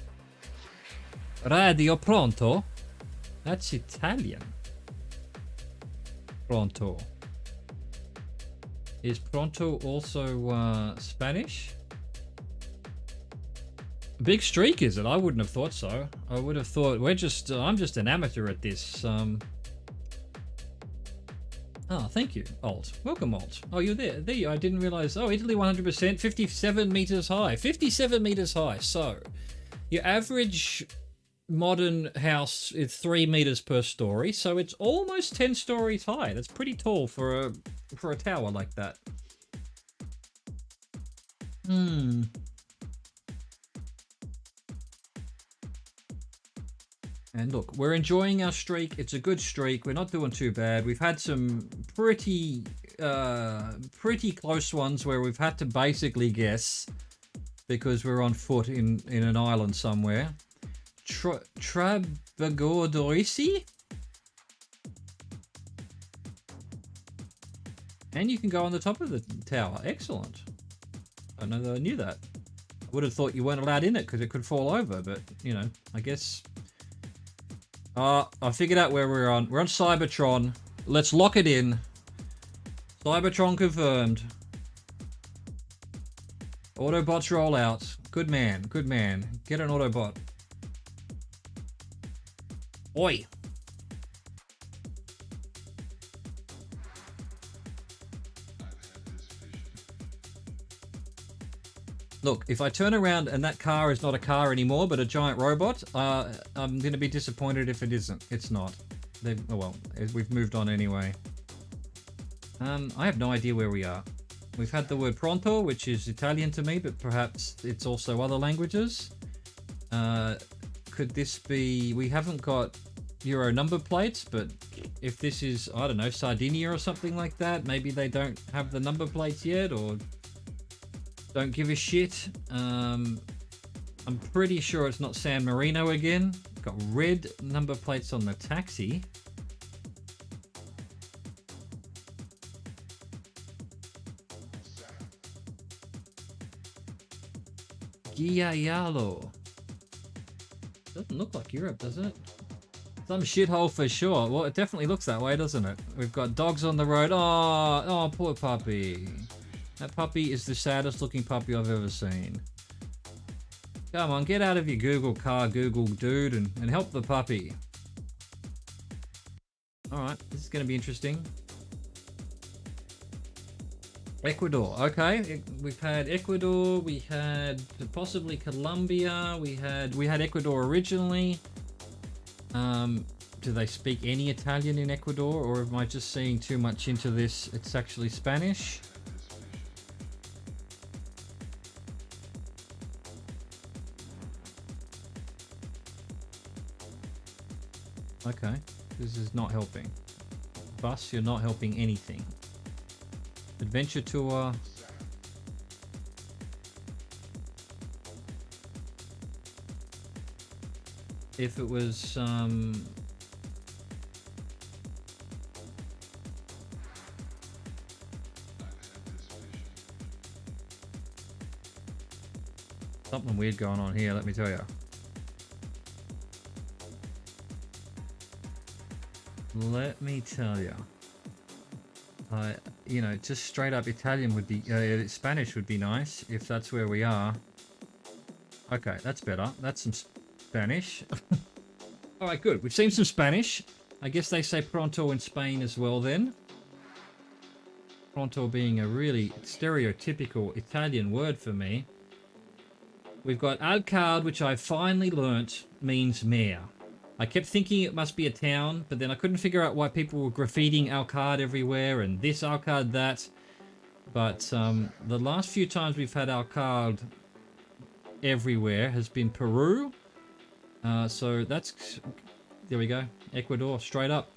Radio Pronto. That's Italian. Pronto. Is Pronto also Spanish? Big streak, is it? I wouldn't have thought so. I would have thought I'm just an amateur at this. Oh, thank you, Alt. Welcome, Alt. Oh, you're there. There you are. I didn't realize. Oh, Italy 100%, 57 meters high. 57 meters high. So, your average modern house is 3 meters per story, so it's almost 10 stories high. That's pretty tall for a tower like that. And look, we're enjoying our streak. It's a good streak. We're not doing too bad. We've had some pretty close ones where we've had to basically guess because we're on foot in an island somewhere. Trabagordorisi? And you can go on the top of the tower. Excellent. I know that I knew that. I would have thought you weren't allowed in it because it could fall over, but, you know, I guess... I figured out where we're on. We're on Cybertron. Let's lock it in. Cybertron confirmed. Autobots roll out. Good man, good man. Get an Autobot. Oi! Look, if I turn around and that car is not a car anymore, but a giant robot, I'm going to be disappointed if it isn't. It's not. Oh well, we've moved on anyway. I have no idea where we are. We've had the word pronto, which is Italian to me, but perhaps it's also other languages. Could this be... We haven't got Euro number plates, but if this is, I don't know, Sardinia or something like that, maybe they don't have the number plates yet, or... Don't give a shit. I'm pretty sure it's not San Marino again. Got red number plates on the taxi. Giaialo. Doesn't look like Europe, does it? Some shithole for sure. Well, it definitely looks that way, doesn't it? We've got dogs on the road. Oh, poor puppy. That puppy is the saddest looking puppy I've ever seen. Come on, get out of your Google car, Google dude, and help the puppy. Alright, this is going to be interesting. Ecuador, okay. We've had Ecuador, we had possibly Colombia, we had Ecuador originally. Do they speak any Italian in Ecuador, or am I just seeing too much into this? It's actually Spanish. Okay, this is not helping. Bus, you're not helping anything. Adventure tour. If it was, Something weird going on here, let me tell you. Let me tell you. You know, just straight up Italian would be, Spanish would be nice if that's where we are. Okay, that's better. That's some Spanish. All right, good. We've seen some Spanish. I guess they say pronto in Spain as well then. Pronto being a really stereotypical Italian word for me. We've got Alcard, which I finally learnt means mayor. I kept thinking it must be a town, but then I couldn't figure out why people were graffitiing Alcard everywhere and this Alcard, that. But the last few times we've had Alcard everywhere has been Peru. So that's... There we go. Ecuador, straight up.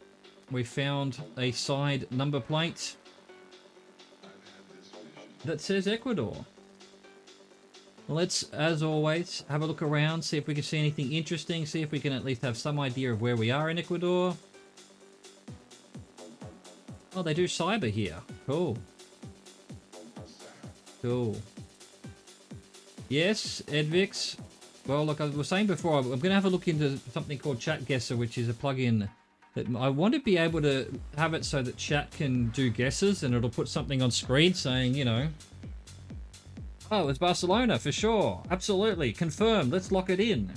We found a side number plate that says Ecuador. Let's, as always, have a look around, see if we can see anything interesting, see if we can at least have some idea of where we are in Ecuador. Oh, they do cyber here. Cool. Cool. Yes, Edvix. Well, look, I was saying before, I'm going to have a look into something called Chat Guesser, which is a plugin that I want to be able to have it so that chat can do guesses, and it'll put something on screen saying, you know, oh, it's Barcelona for sure. Absolutely. Confirmed. Let's lock it in.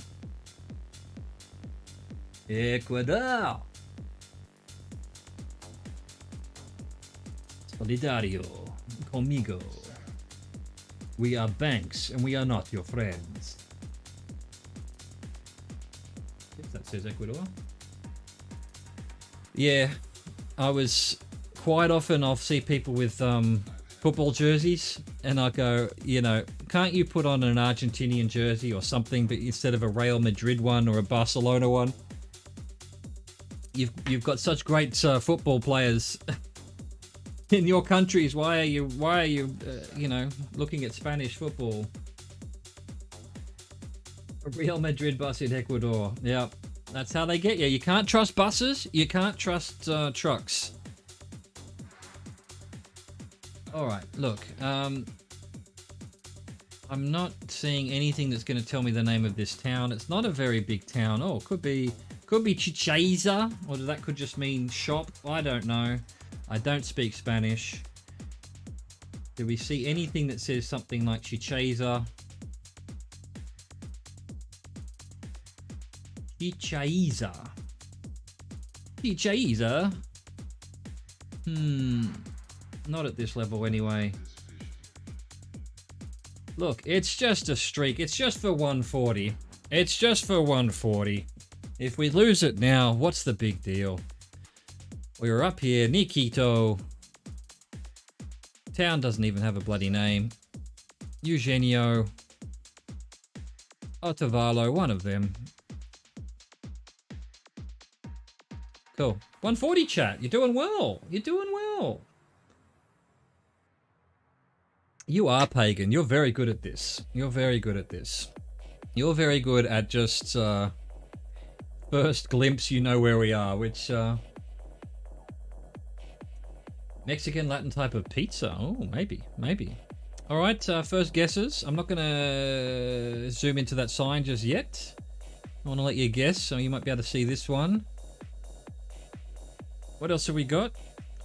Ecuador. Solidario. Conmigo. We are banks and we are not your friends. If that says Ecuador. Yeah. I was quite often, I'll see people with football jerseys, and I go, you know, can't you put on an Argentinian jersey or something, but instead of a Real Madrid one or a Barcelona one? You've got such great football players in your countries. Why are you you know, looking at Spanish football? Real Madrid bus in Ecuador. Yeah, that's how they get you. You can't trust buses. You can't trust trucks. All right, look, I'm not seeing anything that's going to tell me the name of this town. It's not a very big town. Oh, could be Chichaiza, or that could just mean shop. I don't know. I don't speak Spanish. Do we see anything that says something like Chichaiza? Chichaiza. Chichaiza? Not at this level anyway. Look, it's just a streak. It's just for 140. It's just for 140. If we lose it now, what's the big deal? We were up here, Nikito. Town doesn't even have a bloody name. Eugenio. Otavalo, one of them. Cool. 140 chat. You're doing well. You're doing well. You are pagan. You're very good at this. You're very good at this. You're very good at just first glimpse, you know where we are, which Mexican Latin type of pizza. Oh, maybe. All right, first guesses. I'm not going to zoom into that sign just yet. I want to let you guess, so you might be able to see this one. What else have we got?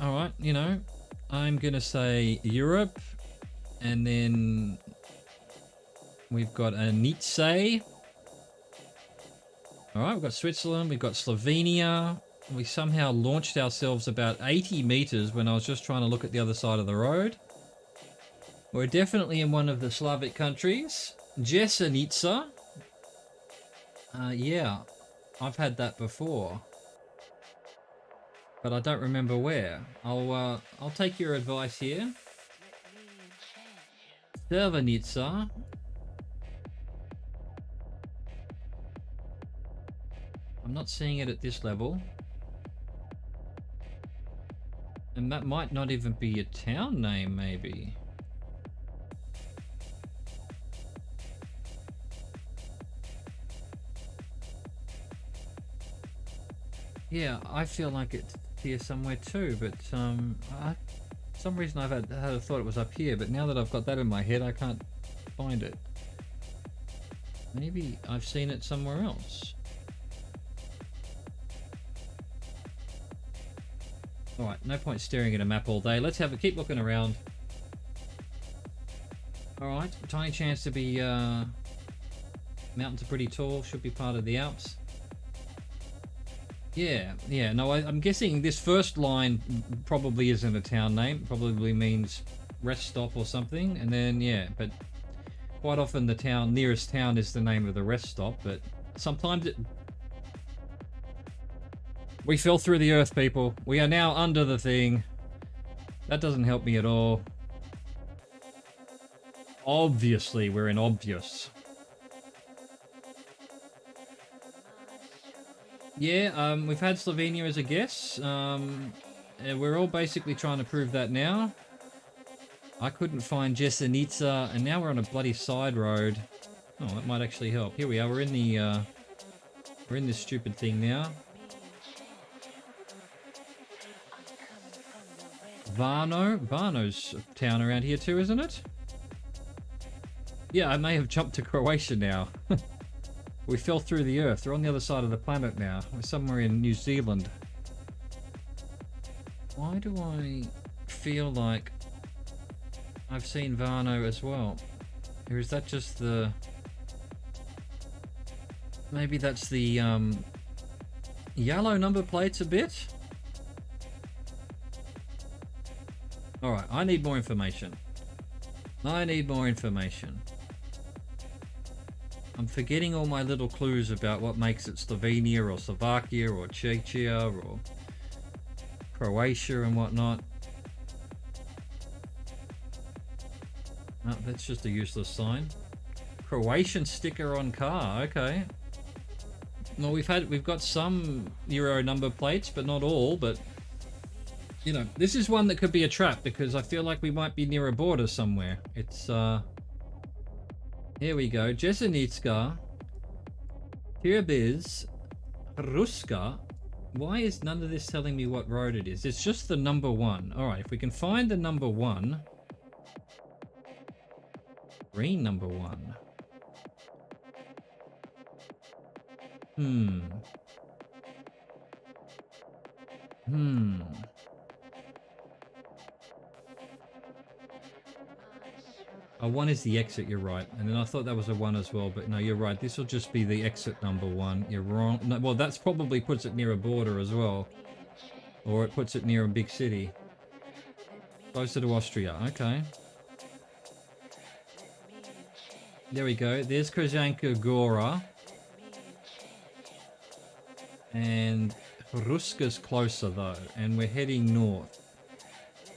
All right, you know, I'm going to say Europe. And then we've got a Nietzsche. All right, we've got Switzerland. We've got Slovenia. We somehow launched ourselves about 80 meters when I was just trying to look at the other side of the road. We're definitely in one of the Slavic countries. Jesenice. Yeah, I've had that before, but I don't remember where. I'll take your advice here. Cervanica. I'm not seeing it at this level. And that might not even be a town name, maybe. Yeah, I feel like it's here somewhere too, but for some reason I've had a thought it was up here, but now that I've got that in my head, I can't find it. Maybe I've seen it somewhere else. Alright, no point staring at a map all day. Let's keep looking around. Alright, tiny chance to be, mountains are pretty tall, should be part of the Alps. Yeah, no, I'm guessing this first line probably isn't a town name. Probably means rest stop or something. And then, yeah, but quite often the nearest town is the name of the rest stop, but sometimes it... We fell through the earth, people. We are now under the thing. That doesn't help me at all. Obviously, we're in obvious. Yeah, we've had Slovenia as a guess. And we're all basically trying to prove that now. I couldn't find Jesenice, and now we're on a bloody side road. Oh, that might actually help. Here we are. We're in the we're in this stupid thing now. Varno's a town around here too, isn't it? Yeah, I may have jumped to Croatia now. We fell through the earth. We're on the other side of the planet now. We're somewhere in New Zealand. Why do I feel like I've seen Varno as well? Or is that just the... Maybe that's the yellow number plates a bit? Alright, I need more information. I'm forgetting all my little clues about what makes it Slovenia or Slovakia or Czechia or Croatia and whatnot. Oh, that's just a useless sign. Croatian sticker on car, okay. Well, we've got some Euro number plates, but not all, but you know, this is one that could be a trap because I feel like we might be near a border somewhere. It's, here we go. Jesenitska, Kirbiz, Ruska. Why is none of this telling me what road it is? It's just the number one. Alright, if we can find the number one. Green number one. Oh, one is the exit, you're right. And then I thought that was a one as well, but no, you're right. This will just be the exit number one. You're wrong. No, well, that's probably puts it near a border as well. Or it puts it near a big city. Closer to Austria, okay. There we go. There's Kozanka Gora. And Ruska's closer though, and we're heading north.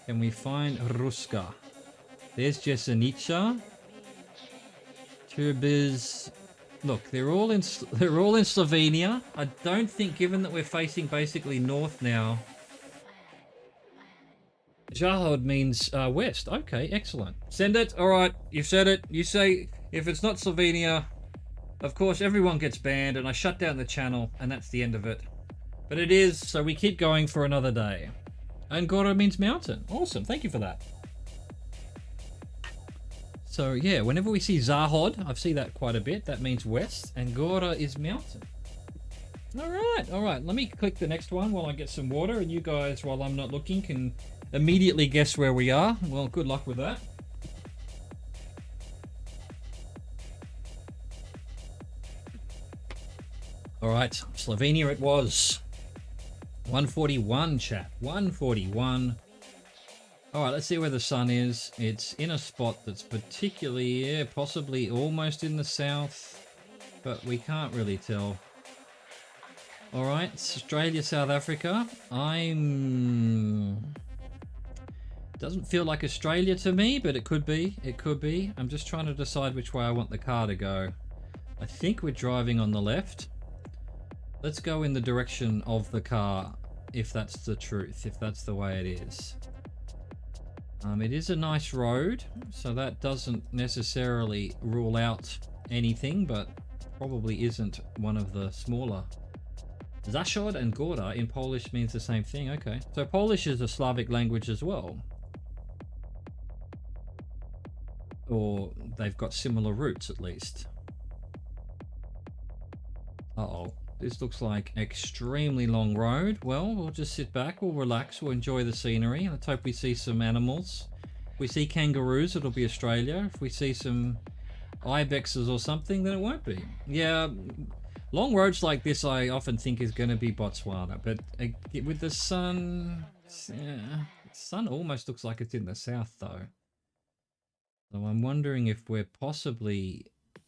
Can we find Ruska? There's Jesenica. Turbiz. Look, they're all in Slovenia. I don't think, given that we're facing basically north now. Zahod means west. Okay, excellent. Send it. All right, you've said it. You say if it's not Slovenia, of course everyone gets banned, and I shut down the channel, and that's the end of it. But it is, so we keep going for another day. And Gora means mountain. Awesome. Thank you for that. So yeah, whenever we see Zahod, I see that quite a bit. That means west, and Gora is mountain. All right. Let me click the next one while I get some water, and you guys, while I'm not looking, can immediately guess where we are. Well, good luck with that. All right, Slovenia it was. 141, chat. 141. All right, let's see where the sun is. It's in a spot that's particularly, yeah, possibly almost in the south, but we can't really tell. All right, Australia, South Africa. Doesn't feel like Australia to me, but it could be. It could be. I'm just trying to decide which way I want the car to go. I think we're driving on the left. Let's go in the direction of the car, if that's the truth, if that's the way it is. It is a nice road, so that doesn't necessarily rule out anything, but probably isn't one of the smaller. Zashod and Gora in Polish means the same thing. Okay, so Polish is a Slavic language as well. Or they've got similar roots at least. Uh-oh. This looks like extremely long road. Well, we'll just sit back, we'll relax, we'll enjoy the scenery. Let's hope we see some animals. If we see kangaroos, it'll be Australia. If we see some ibexes or something, then it won't be. Yeah, long roads like this I often think is going to be Botswana, but with the sun... Yeah, the sun almost looks like it's in the south though. So I'm wondering if we're possibly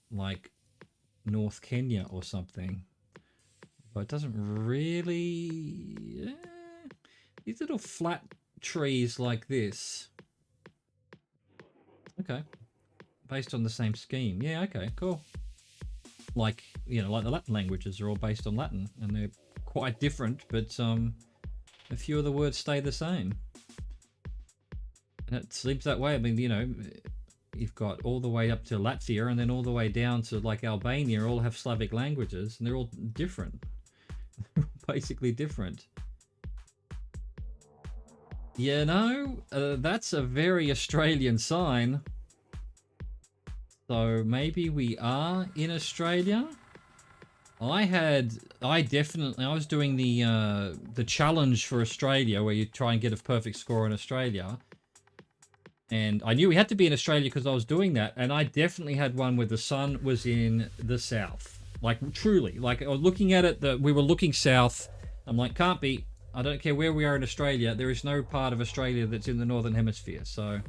like North Kenya or something. But it doesn't really... These little flat trees like this. Okay. Based on the same scheme. Yeah, okay, cool. Like, you know, like the Latin languages are all based on Latin. And they're quite different, but a few of the words stay the same. And it seems that way. I mean, you know, you've got all the way up to Latvia and then all the way down to like Albania all have Slavic languages. And they're all different. Basically different. Yeah, no, that's a very Australian sign. So maybe we are in Australia. I was doing the challenge for Australia where you try and get a perfect score in Australia. And I knew we had to be in Australia because I was doing that. And I definitely had one where the sun was in the south. Like, truly. Like, I was looking at it, we were looking south. I'm like, can't be. I don't care where we are in Australia. There is no part of Australia that's in the Northern Hemisphere. So,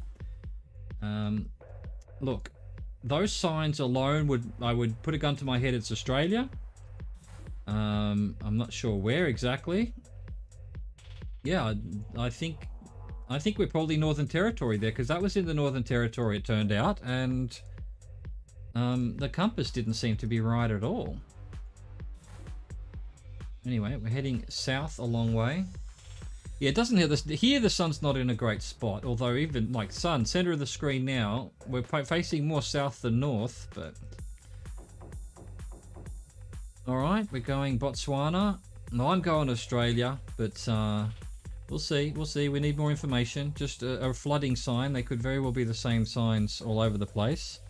look, those signs alone I would put a gun to my head. It's Australia. I'm not sure where exactly. Yeah, I think we're probably Northern Territory there because that was in the Northern Territory, it turned out. And... the compass didn't seem to be right at all. Anyway, we're heading south a long way. Yeah, it doesn't here the sun's not in a great spot, although even like sun, center of the screen now, we're facing more south than north, but... Alright, we're going Botswana. No, I'm going Australia, but we'll see, we need more information. Just a flooding sign, they could very well be the same signs all over the place.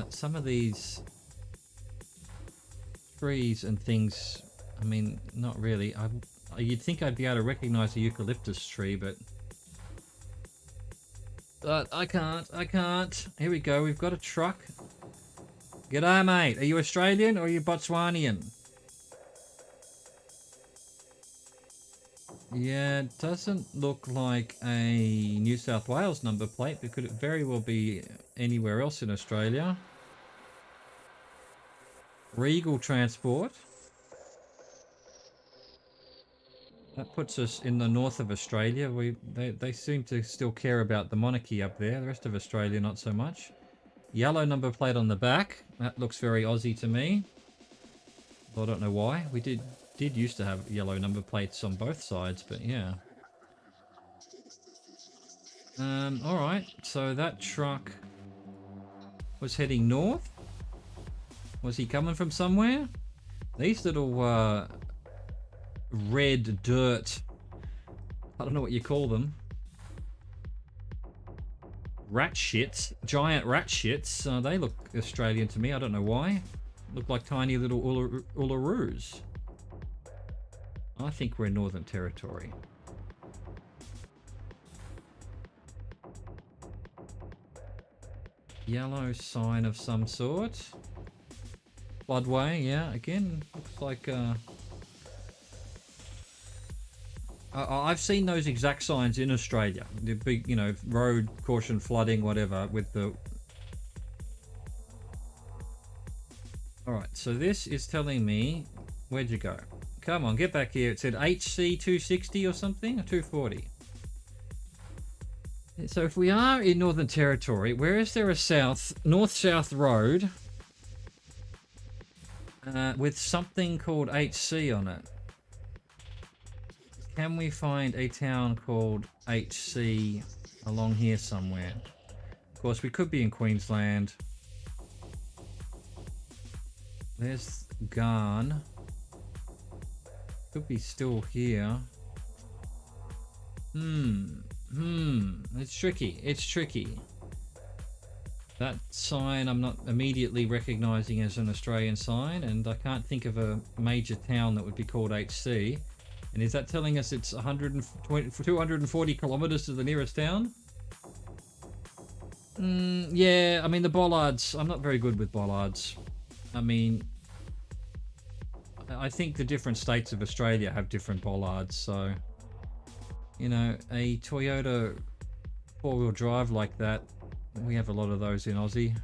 Some of these trees and things, I mean, not really. You'd think I'd be able to recognize a eucalyptus tree, but I can't. Here we go, we've got a truck. G'day, mate. Are you Australian or are you Botswanian? Yeah, it doesn't look like a New South Wales number plate, but could it very well be anywhere else in Australia. Regal Transport. That puts us in the north of Australia. They seem to still care about the monarchy up there. The rest of Australia, not so much. Yellow number plate on the back. That looks very Aussie to me. I don't know why. We did used to have yellow number plates on both sides, but yeah. Alright, so that truck was heading north. Was he coming from somewhere? These little red dirt, I don't know what you call them. Rat shits, giant rat shits. They look Australian to me, I don't know why. Look like tiny little ullaroos. I think we're in Northern Territory. Yellow sign of some sort. Floodway, yeah, again, looks like... I've seen those exact signs in Australia. The big, you know, road, caution, flooding, whatever, with the... Alright, so this is telling me... Where'd you go? Come on, get back here. It said HC 260 or something? Or 240? So if we are in Northern Territory, where is there a north-south road with something called HC on it? Can we find a town called HC along here somewhere? Of course, we could be in Queensland. There's Garn. Could be still here. It's tricky. It's tricky. That sign I'm not immediately recognizing as an Australian sign, and I can't think of a major town that would be called HC. And is that telling us it's 240 kilometers to the nearest town? Yeah, I mean, the bollards, I'm not very good with bollards. I mean, I think the different states of Australia have different bollards, so, you know, a Toyota four-wheel drive like that, we have a lot of those in Aussie.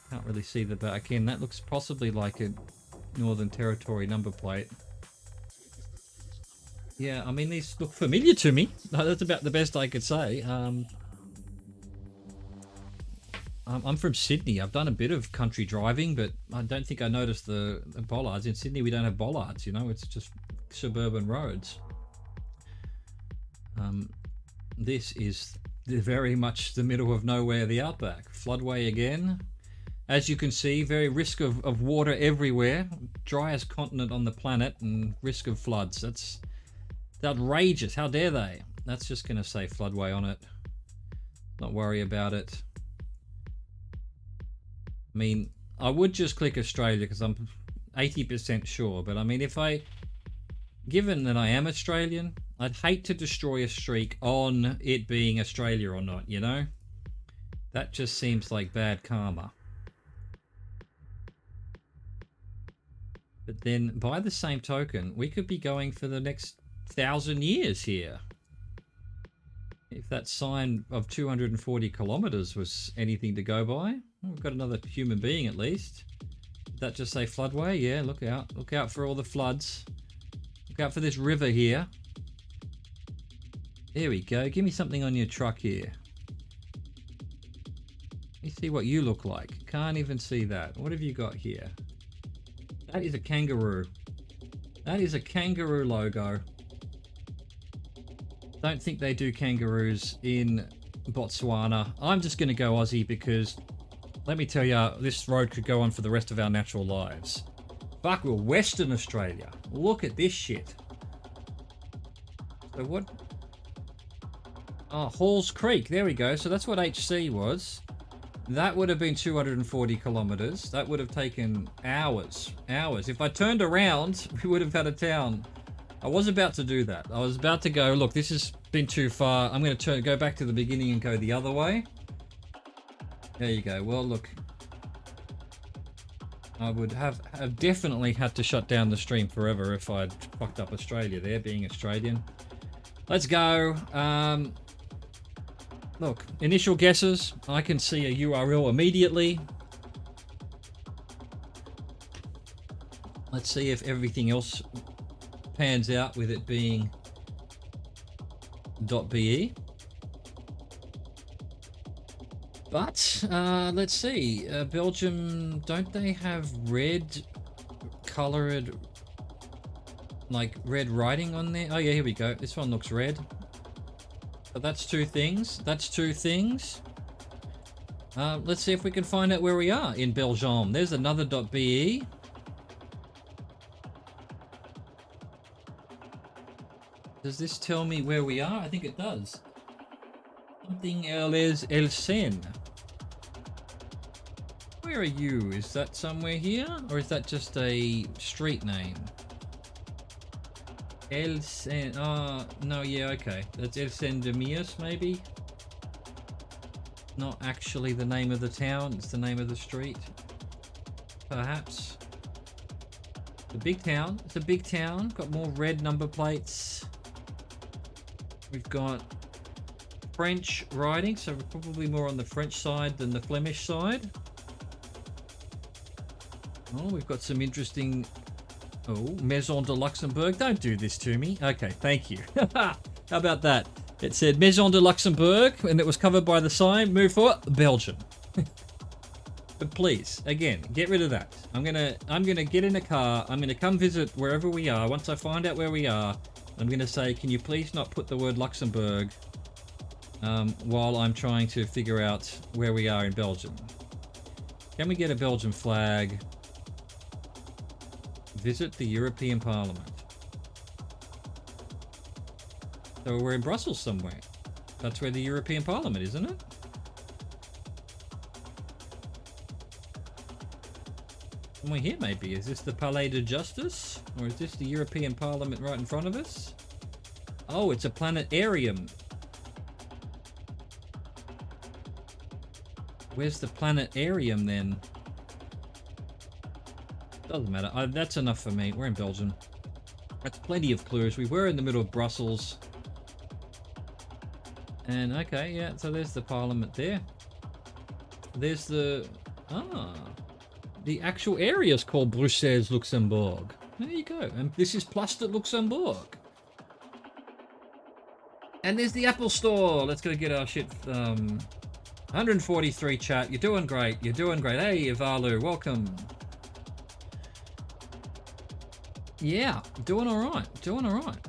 Can't really see the back end. That looks possibly like a Northern Territory number plate. Yeah, I mean, these look familiar to me. That's about the best I could say. I'm from Sydney. I've done a bit of country driving, but I don't think I noticed the bollards. In Sydney, we don't have bollards, you know, it's just suburban roads. This is very much the middle of nowhere, the outback. Floodway again. As you can see, very risk of water everywhere. Driest continent on the planet and risk of floods. That's outrageous. How dare they? That's just going to say floodway on it. Not worry about it. I mean, I would just click Australia because I'm 80% sure. But I mean, given that I am Australian, I'd hate to destroy a streak on it being Australia or not, you know? That just seems like bad karma. But then, by the same token, we could be going for the next 1,000 years here. If that sign of 240 kilometers was anything to go by. We've got another human being at least. Did that just say floodway? Yeah, look out. Look out for all the floods. Look out for this river here. There we go. Give me something on your truck here. Let me see what you look like. Can't even see that. What have you got here? That is a kangaroo. That is a kangaroo logo. Don't think they do kangaroos in Botswana. I'm just going to go Aussie because, let me tell you, this road could go on for the rest of our natural lives. Fuck, we're Western Australia. Look at this shit. So what? Oh, Halls Creek. There we go. So that's what HC was. That would have been 240 kilometers. That would have taken hours. Hours. If I turned around, we would have had a town. I was about to do that. I was about to go, look, this has been too far. I'm going to go back to the beginning and go the other way. There you go. Well, look. I would have definitely had to shut down the stream forever if I'd fucked up Australia there, being Australian. Let's go. Look, initial guesses. I can see a URL immediately. Let's see if everything else pans out with it being .be. But let's see. Belgium, don't they have red colored, like red writing on there? Oh yeah, here we go. This one looks red. So that's two things. That's two things. Let's see if we can find out where we are in Belgium. There's another .be. Does this tell me where we are? I think it does. Something else Elsen. Where are you? Is that somewhere here? Or is that just a street name? Elsen. No, yeah, okay. That's Elsen de Mias, maybe? Not actually the name of the town, it's the name of the street. Perhaps. It's a big town. It's a big town. Got more red number plates. We've got French writing, so we're probably more on the French side than the Flemish side. Oh, we've got some interesting... Oh, Maison de Luxembourg. Don't do this to me. Okay, thank you. How about that? It said Maison de Luxembourg, and it was covered by the sign. Move forward, Belgium. But please, again, get rid of that. I'm gonna get in a car. I'm gonna come visit wherever we are. Once I find out where we are, I'm gonna say, can you please not put the word Luxembourg while I'm trying to figure out where we are in Belgium. Can we get a Belgian flag? Visit the European Parliament. So we're in Brussels somewhere. That's where the European Parliament, isn't it? Somewhere here, maybe. Is this the Palais de Justice? Or is this the European Parliament right in front of us? Oh, it's a planetarium. Where's the planetarium, then? Doesn't matter. That's enough for me. We're in Belgium. That's plenty of clues. We were in the middle of Brussels. And, okay, yeah, so there's the Parliament there. There's the... the actual area is called Bruxelles, Luxembourg. There you go. And this is Place de Luxembourg. And there's the Apple Store. Let's go get our shit. 143 chat. You're doing great. You're doing great. Hey, Ivalu, welcome. Yeah, doing all right. Doing all right.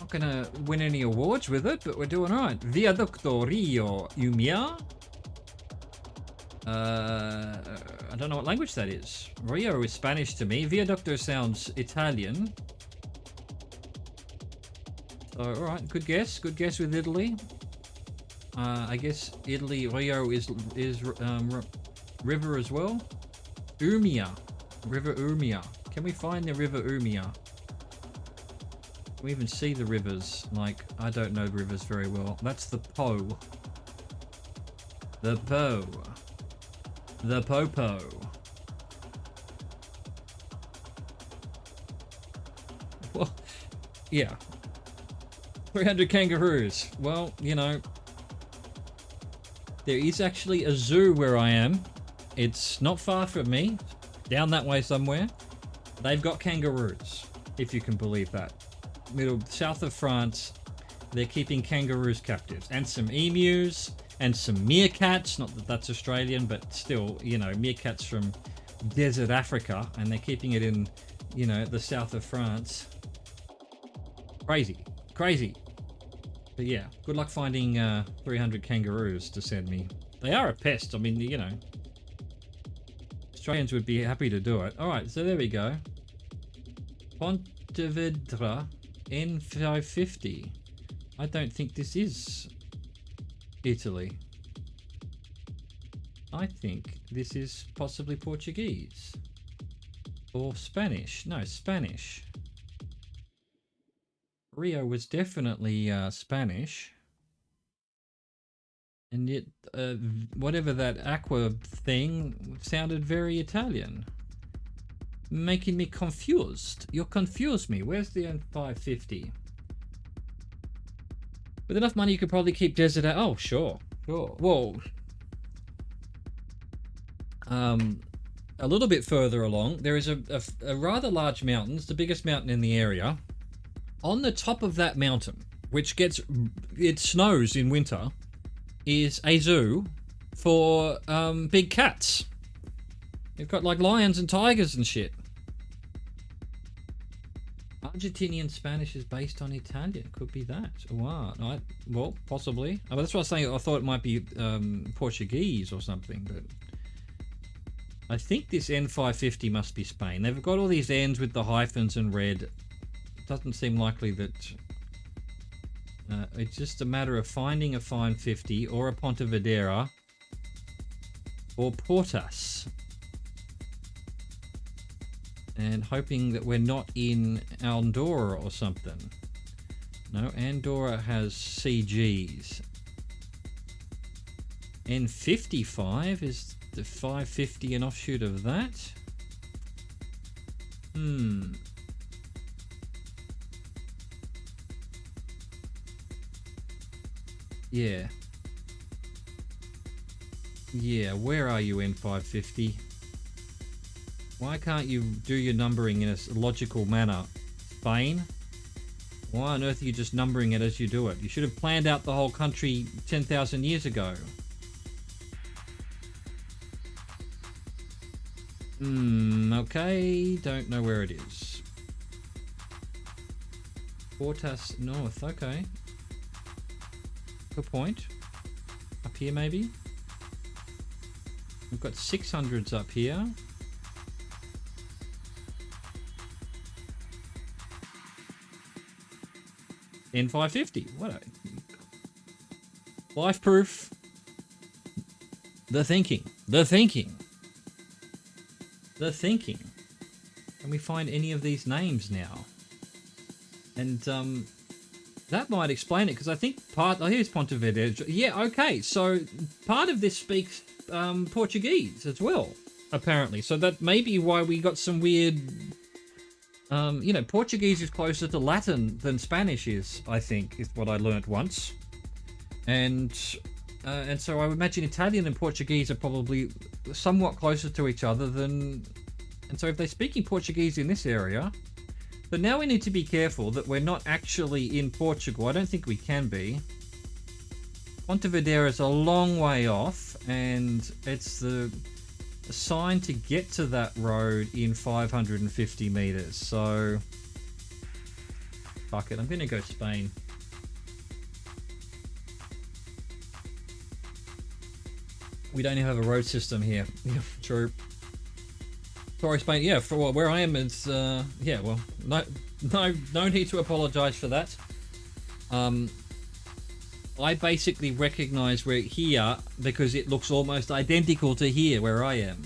Not gonna win any awards with it, but we're doing all right. Viaducto Rio Umia. I don't know what language that is. Rio is Spanish to me. Viaducto sounds Italian. So, alright, good guess. Good guess with Italy. I guess Italy, Rio is river as well. Urmia. River Urmia. Can we find the River Urmia? Can we even see the rivers? Like, I don't know rivers very well. That's the Po. The Po. The Popo. Well, yeah. 300 kangaroos. Well, you know, there is actually a zoo where I am. It's not far from me. Down that way somewhere. They've got kangaroos, if you can believe that. South of France, they're keeping kangaroos captives. And some emus. And some meerkats, not that that's Australian, but still, you know, meerkats from desert Africa, and they're keeping it in, you know, the south of France. Crazy. Crazy. But yeah, good luck finding 300 kangaroos to send me. They are a pest, I mean, you know. Australians would be happy to do it. Alright, so there we go. Pontevedra N550. I don't think this is Italy. I think this is possibly Portuguese. Or Spanish. No, Spanish. Rio was definitely Spanish. And yet, whatever that aqua thing sounded very Italian. Making me confused. You confuse me. Where's the N550? With enough money, you could probably keep desert out. Oh, sure. Sure. Whoa. A little bit further along, there is a rather large mountain. It's the biggest mountain in the area. On the top of that mountain, which it snows in winter, is a zoo for big cats. You've got like lions and tigers and shit. Argentinian Spanish is based on Italian. Could be that. Wow. Well, possibly. Oh, that's what I was saying. I thought it might be Portuguese or something, but I think this N550 must be Spain. They've got all these N's with the hyphens and red. It doesn't seem likely that it's just a matter of finding a 550 or a Pontevedra or Portas. And hoping that we're not in Andorra or something. No, Andorra has CGs. N55 is the 550 an offshoot of that? Yeah. Yeah, where are you, N550? Why can't you do your numbering in a logical manner? Spain? Why on earth are you just numbering it as you do it? You should have planned out the whole country 10,000 years ago. Okay. Don't know where it is. Portas North, okay. Good point. Up here, maybe? We've got 600s up here. N550. What a... Life proof. The thinking. The thinking. the thinking. Can we find any of these names now? And that might explain it, because I think part... Oh, here's Pontevedra. Yeah, okay, so part of this speaks Portuguese as well, apparently. So that may be why we got some weird... you know, Portuguese is closer to Latin than Spanish is, I think, is what I learnt once. And so I would imagine Italian and Portuguese are probably somewhat closer to each other than... And so if they're speaking Portuguese in this area... But now we need to be careful that we're not actually in Portugal. I don't think we can be. Pontevedra is a long way off, and it's the sign to get to that road in 550 meters. So, fuck it. I'm going to go Spain. We don't even have a road system here. Yeah, true. Sorry, Spain. Yeah, for where I am, it's yeah. Well, no need to apologise for that. I basically recognise we're here because it looks almost identical to here where I am.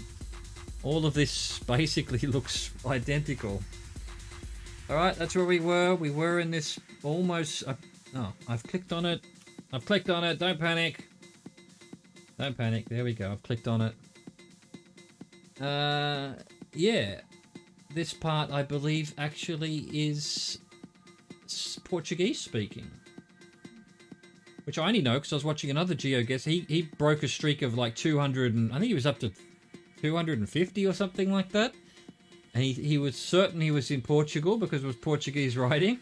All of this basically looks identical. All right, that's where we were. We were in this almost. Oh, I've clicked on it. I've clicked on it. Don't panic. Don't panic. There we go. I've clicked on it. Yeah, this part I believe actually is Portuguese speaking, which I only know because I was watching another GeoGuess. He broke a streak of like 200, and I think he was up to 250 or something like that. And he was certain he was in Portugal because it was Portuguese writing.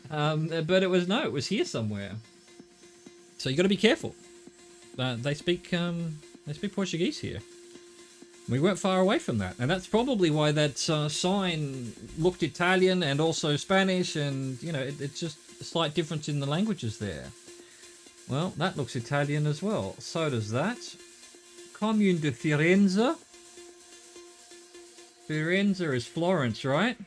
But it was here somewhere. So you got to be careful. They speak Portuguese here. We weren't far away from that, and that's probably why that sign looked Italian and also Spanish, and you know, it's just a slight difference in the languages there. Well, that looks Italian as well. So does that. Commune de Firenze. Firenze is Florence, right?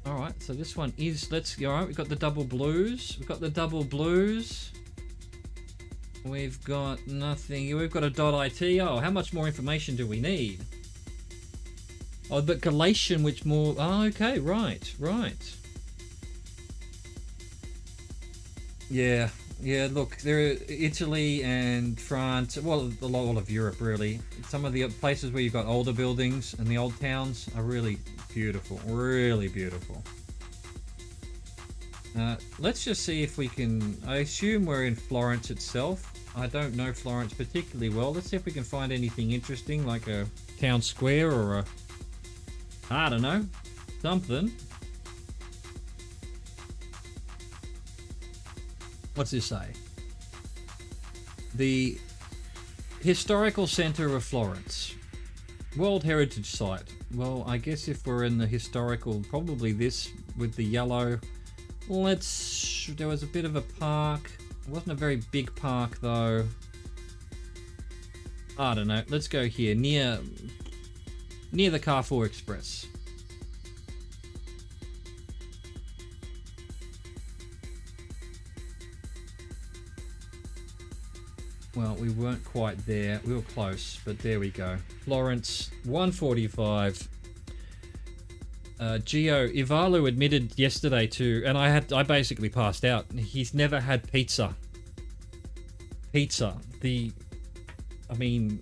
Alright, so this one is, let's go, alright, we've got the double blues. We've got the double blues. We've got nothing. We've got a .it. Oh, how much more information do we need? Oh, but Galatian, which more... Oh, okay, right. Yeah, look, there are Italy and France, well, all of Europe, really. Some of the places where you've got older buildings and the old towns are really beautiful, really beautiful. Let's just see if we can... I assume we're in Florence itself. I don't know Florence particularly well. Let's see if we can find anything interesting, like a town square or a... I don't know. Something. What's this say? The Historical Centre of Florence. World Heritage Site. Well, I guess if we're in the historical, probably this with the yellow. There was a bit of a park. It wasn't a very big park though. I don't know. Let's go here, near the Carrefour Express. Well, we weren't quite there. We were close, but there we go. Florence, 145. Ivalu admitted yesterday to, and I basically passed out. He's never had pizza. I mean,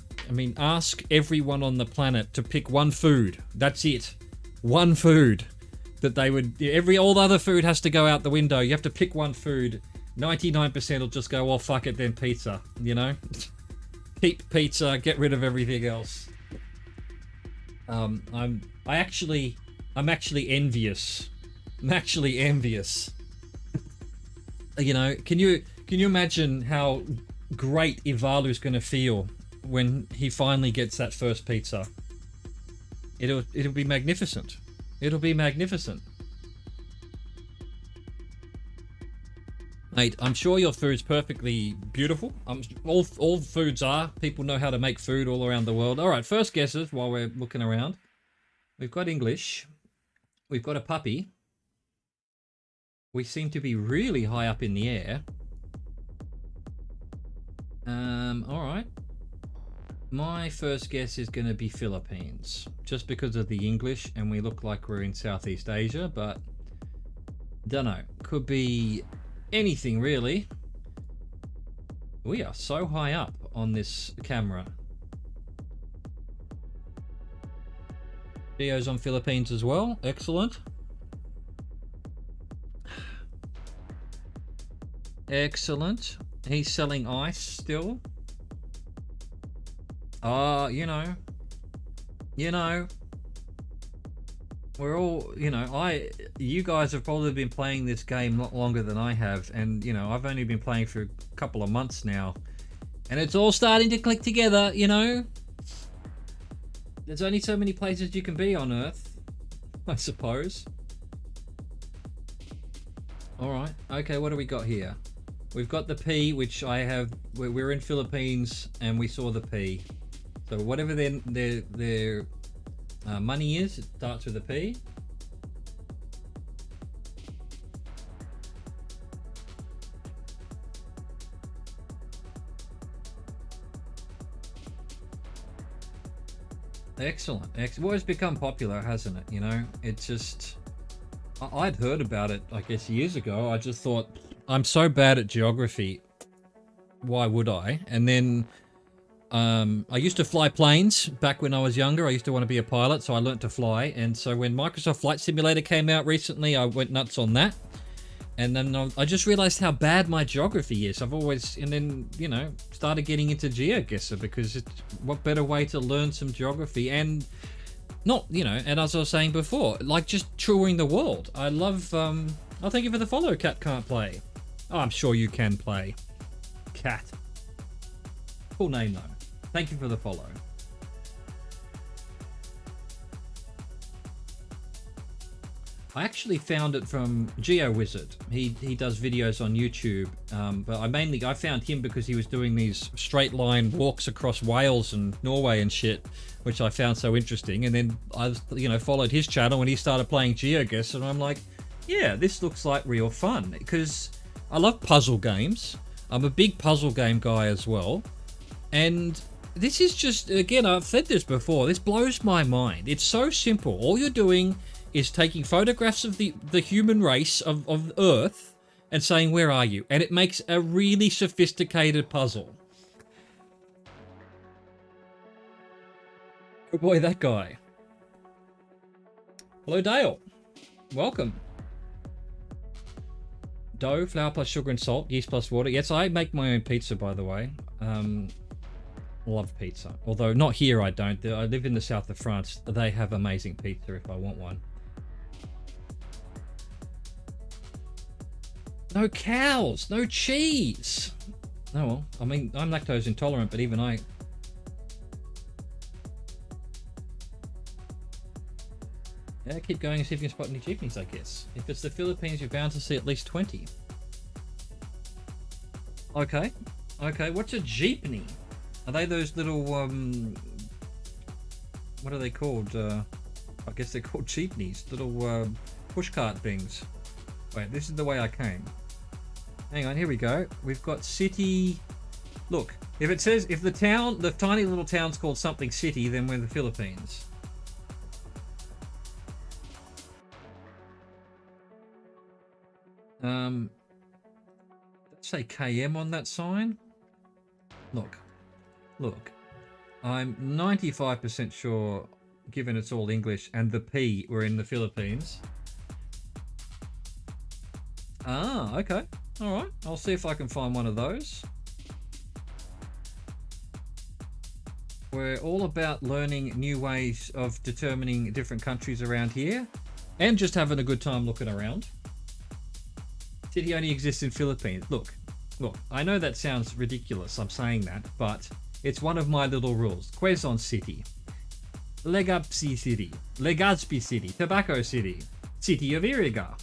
ask everyone on the planet to pick one food. That's it. One food that they would. All the other food has to go out the window. You have to pick one food. 99% will just go, well, fuck it, then pizza, you know? Keep pizza, get rid of everything else. I'm actually envious. I'm actually envious. You know, can you imagine how great Ivalu's going to feel when he finally gets that first pizza? It'll be magnificent. It'll be magnificent. Mate, I'm sure your food's perfectly beautiful. All foods are. People know how to make food all around the world. All right, first guesses while we're looking around. We've got English. We've got a puppy. We seem to be really high up in the air. Alright. My first guess is going to be Philippines, just because of the English and we look like we're in Southeast Asia, but don't know. Could be anything really. We are so high up on this camera. Videos on Philippines as well. Excellent. Excellent. He's selling ice still. You know, we're all, you guys have probably been playing this game a lot longer than I have, and I've only been playing for a couple of months now, and it's all starting to click together. There's only so many places you can be on Earth, I suppose. Alright, okay, what do we got here? We've got the P, which I have. We're in Philippines and we saw the P. So whatever their money is, it starts with a P. Excellent. Well, it's become popular, hasn't it? It's just, I'd heard about it, I guess, years ago. I just thought, I'm so bad at geography. Why would I? And then I used to fly planes back when I was younger. I used to want to be a pilot, so I learnt to fly. And so when Microsoft Flight Simulator came out recently, I went nuts on that. And then I just realized how bad my geography is. I've always, and then, started getting into GeoGuessr because what better way to learn some geography and not, and as I was saying before, like just touring the world. I love, oh, thank you for the follow, Cat Can't Play. Oh, I'm sure you can play. Cat. Cool name though. Thank you for the follow. I actually found it from GeoWizard. He does videos on YouTube, but I found him because he was doing these straight line walks across Wales and Norway and shit, which I found so interesting. And then I, followed his channel when he started playing GeoGuessr, and I'm like, yeah, this looks like real fun because I love puzzle games. I'm a big puzzle game guy as well, and this is just, again, I've said this before, this blows my mind. It's so simple. All you're doing is taking photographs of the human race of Earth and saying, where are you? And it makes a really sophisticated puzzle. Oh boy, that guy. Hello, Dale. Welcome. Dough, flour plus sugar and salt, yeast plus water. Yes, I make my own pizza, by the way. Love pizza. Although not here, I don't. I live in the south of France. They have amazing pizza if I want one. No cows, no cheese. Oh well, I mean, I'm lactose intolerant, but even I... Yeah, keep going and see if you can spot any jeepneys, I guess. If it's the Philippines, you're bound to see at least 20. Okay, what's a jeepney? Are they those little, what are they called? I guess they're called jeepneys, little pushcart things. Wait, this is the way I came. Hang on, here we go. We've got city. Look, if it says, if the tiny little town's called something city, then we're the Philippines. Let's say KM on that sign. Look, I'm 95% sure, given it's all English and the P, we're in the Philippines. Ah, okay. All right. I'll see if I can find one of those. We're all about learning new ways of determining different countries around here and just having a good time looking around. City only exists in Philippines. Look, I know that sounds ridiculous, I'm saying that, but it's one of my little rules. Quezon City, Legazpi City, Tobacco City, City of Iriga,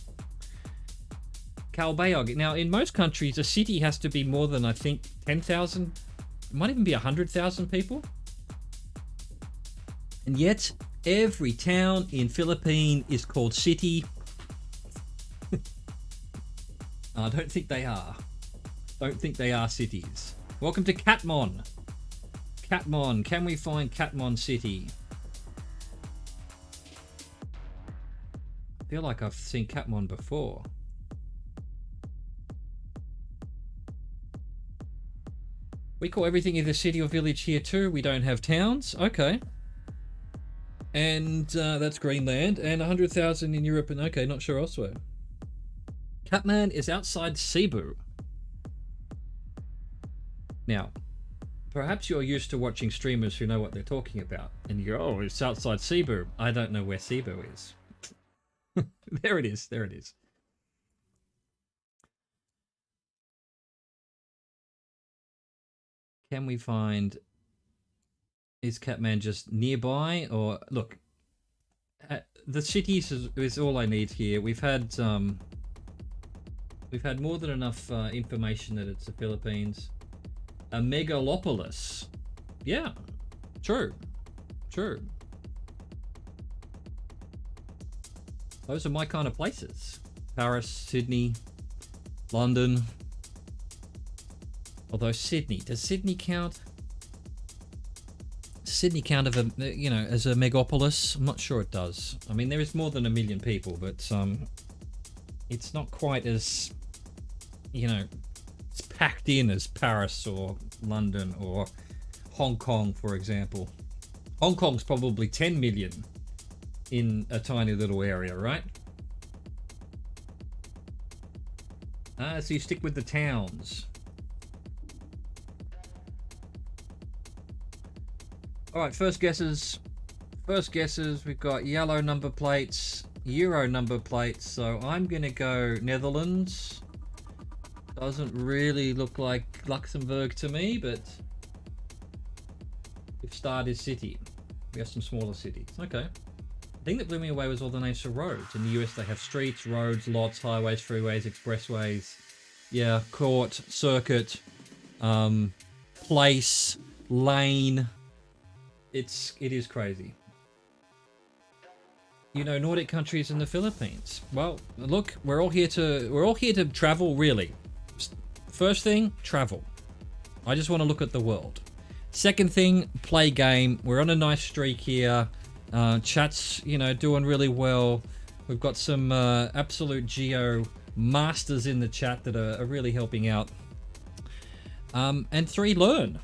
Calbayog. Now, in most countries, a city has to be more than, I think, 10,000, it might even be 100,000 people. And yet, every town in Philippines is called city. I don't think they are. Don't think they are cities. Welcome to Catmon. Catmon. Can we find Catmon City? I feel like I've seen Catmon before. We call everything either city or village here too. We don't have towns. Okay. And that's Greenland. And 100,000 in Europe. And okay, not sure elsewhere. Catman is outside Cebu. Now, perhaps you're used to watching streamers who know what they're talking about. And you go, oh, it's outside Cebu. I don't know where Cebu is. There it is. There it is. Can we find... Is Catman just nearby? Or, look, the cities is all I need here. We've had more than enough information that it's the Philippines. A megalopolis. Yeah, true. True. Those are my kind of places. Paris, Sydney, London. Although Sydney, does Sydney count? Sydney count of a, you know, as a megapolis? I'm not sure it does. I mean, there is more than 1 million people, but it's not quite as, you know, it's packed in as Paris or London or Hong Kong, for example. Hong Kong's probably 10 million in a tiny little area, right? So you stick with the towns. Alright, first guesses. First guesses, we've got yellow number plates, Euro number plates, so I'm gonna go Netherlands. Doesn't really look like Luxembourg to me, but if Start is city. We have some smaller cities. Okay. The thing that blew me away was all the names for roads. In the US they have streets, roads, lots, highways, freeways, expressways. Yeah, court, circuit, place, lane. It is crazy. You know, Nordic countries in the Philippines. Well, look, we're all here to travel, really. First thing, travel. I just want to look at the world. Second thing, play game. We're on a nice streak here. Chat's, you know, doing really well. We've got some absolute geo masters in the chat that are really helping out. And three, learn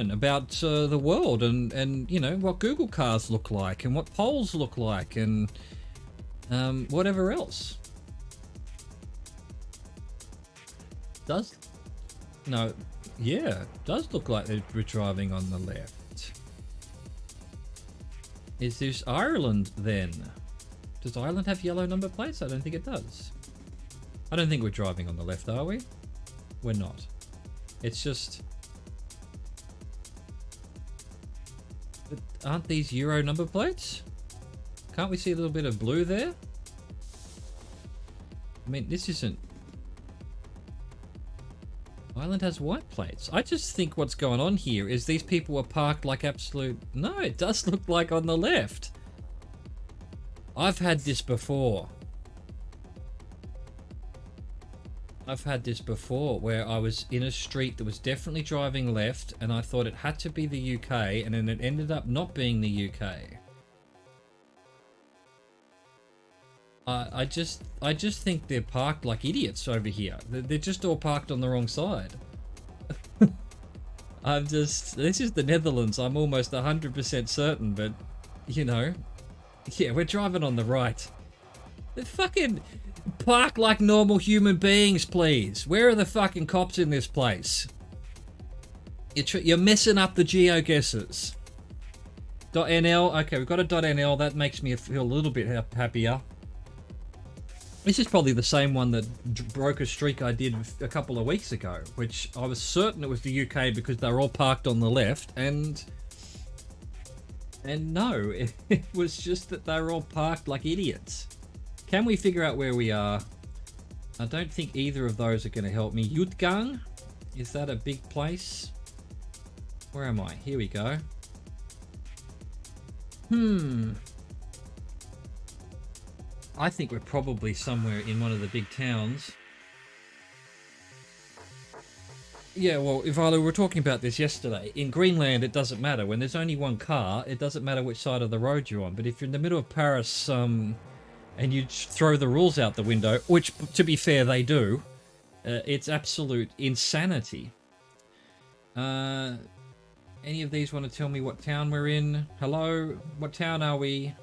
about the world and you know what Google cars look like and what polls look like and whatever else. Does look like we're driving on the left. Is this Ireland then? Does Ireland have yellow number plates? I don't think it does. I don't think we're driving on the left, are we? We're not. It's just... But aren't these Euro number plates? Can't we see a little bit of blue there? I mean, this isn't... Ireland has white plates. I just think what's going on here is these people are parked like absolute... No, it does look like on the left. I've had this before. I've had this before where I was in a street that was definitely driving left and I thought it had to be the UK and then it ended up not being the UK. I just think they're parked like idiots over here. They're just all parked on the wrong side. This is the Netherlands. I'm almost 100% certain, but you know, yeah, we're driving on the right. They're fucking park like normal human beings, please. Where are the fucking cops in this place? You're messing up the geo guesses. .nl, okay, we've got a .nl. That makes me feel a little bit happier. This is probably the same one that broke a streak I did a couple of weeks ago, which I was certain it was the UK because they were all parked on the left, and no, it was just that they were all parked like idiots. Can we figure out where we are? I don't think either of those are going to help me. Yutgang? Is that a big place? Where am I? Here we go. I think we're probably somewhere in one of the big towns. Yeah, well, Ivalo, we were talking about this yesterday. In Greenland, it doesn't matter. When there's only one car, it doesn't matter which side of the road you're on. But if you're in the middle of Paris, and you throw the rules out the window, which, to be fair, they do, it's absolute insanity. Any of these want to tell me what town we're in? Hello? What town are we?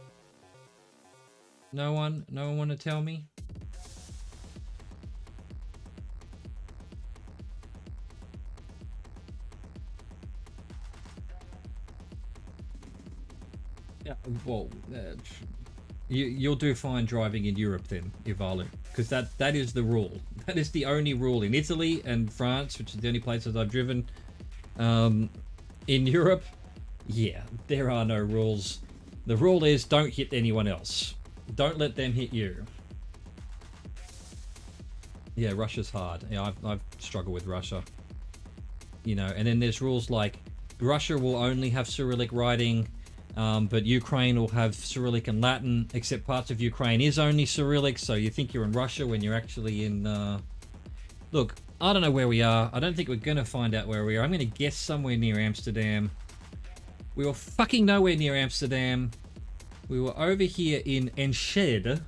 No one? No one want to tell me? Yeah, well, you'll do fine driving in Europe then, Ivalu, because that is the rule. That is the only rule in Italy and France, which is the only places I've driven. In Europe, yeah, there are no rules. The rule is don't hit anyone else. Don't let them hit you. Yeah, Russia's hard. Yeah, I've struggled with Russia. You know, and then there's rules like Russia will only have Cyrillic writing, but Ukraine will have Cyrillic and Latin, except parts of Ukraine is only Cyrillic, so you think you're in Russia when you're actually in... Look, I don't know where we are. I don't think we're going to find out where we are. I'm going to guess somewhere near Amsterdam. We were fucking nowhere near Amsterdam. We were over here in Enschede.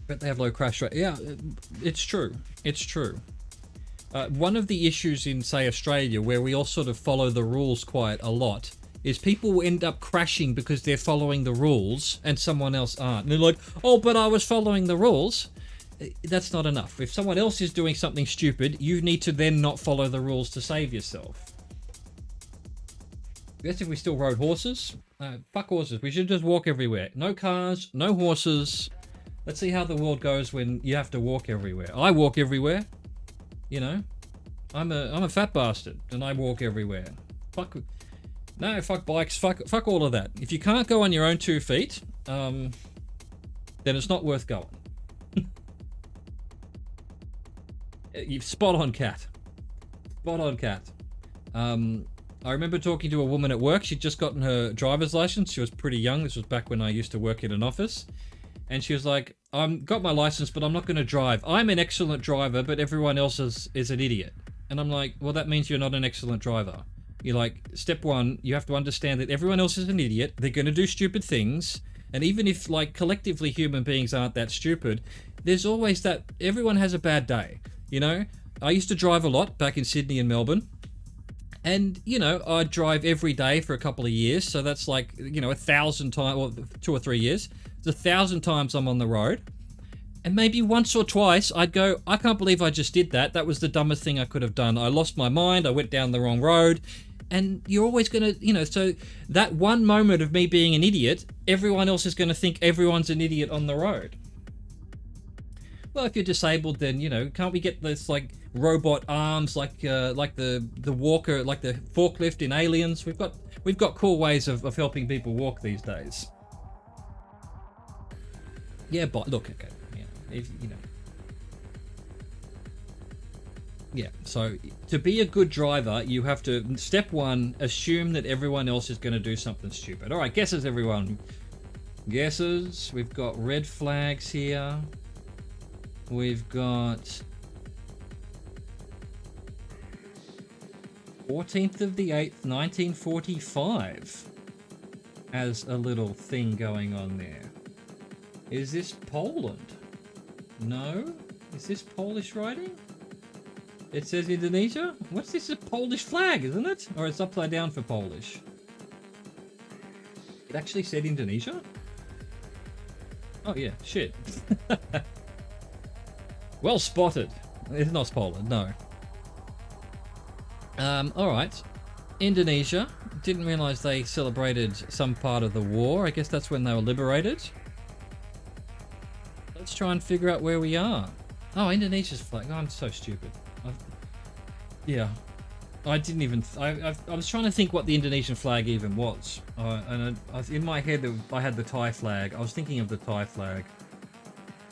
But they have low crash rate. Yeah, it's true. It's true. One of the issues in, say, Australia, where we all sort of follow the rules quite a lot, is people will end up crashing because they're following the rules and someone else aren't. And they're like, oh, but I was following the rules. That's not enough. If someone else is doing something stupid, you need to then not follow the rules to save yourself. I guess if we still rode horses, fuck horses. We should just walk everywhere. No cars, no horses. Let's see how the world goes when you have to walk everywhere. I walk everywhere. You know, I'm a fat bastard and I walk everywhere. Fuck bikes. Fuck all of that. If you can't go on your own 2 feet, then it's not worth going. You've spot on, cat. Spot on, cat. I remember talking to a woman at work. She'd just gotten her driver's license. She was pretty young. This was back when I used to work in an office. And she was like, I've got my license, but I'm not going to drive. I'm an excellent driver, but everyone else is an idiot. And I'm like, well, that means you're not an excellent driver. You're like, step one, you have to understand that everyone else is an idiot. They're going to do stupid things. And even if, like, collectively human beings aren't that stupid, there's always that, everyone has a bad day. You know, I used to drive a lot back in Sydney and Melbourne. And, you know, I'd drive every day for a couple of years. So that's like, you know, 1,000 times, or 2 or 3 years. It's 1,000 times I'm on the road. And maybe once or twice I'd go, I can't believe I just did that. That was the dumbest thing I could have done. I lost my mind. I went down the wrong road. And you're always going to, you know, so that one moment of me being an idiot, everyone else is going to think everyone's an idiot on the road. Well, if you're disabled, then, you know, can't we get this, like, robot arms, like the walker, like the forklift in Aliens? We've got cool ways of helping people walk these days. Yeah, but look, okay, yeah, if you know, yeah. So to be a good driver, you have to, step one, assume that everyone else is going to do something stupid. All right, guesses, everyone. Guesses. We've got red flags here. We've got 14th of the 8th, 1945 as a little thing going on there. Is this Poland? No? Is this Polish writing? It says Indonesia? What's this? A Polish flag, isn't it? Or it's upside down for Polish. It actually said Indonesia? Oh yeah, shit. Well spotted. It's not Poland, no. Alright. Indonesia. Didn't realise they celebrated some part of the war. I guess that's when they were liberated. Let's try and figure out where we are. Oh, Indonesia's flag. Oh, I'm so stupid. Yeah. I didn't even... I was trying to think what the Indonesian flag even was. And in my head, I had the Thai flag. I was thinking of the Thai flag.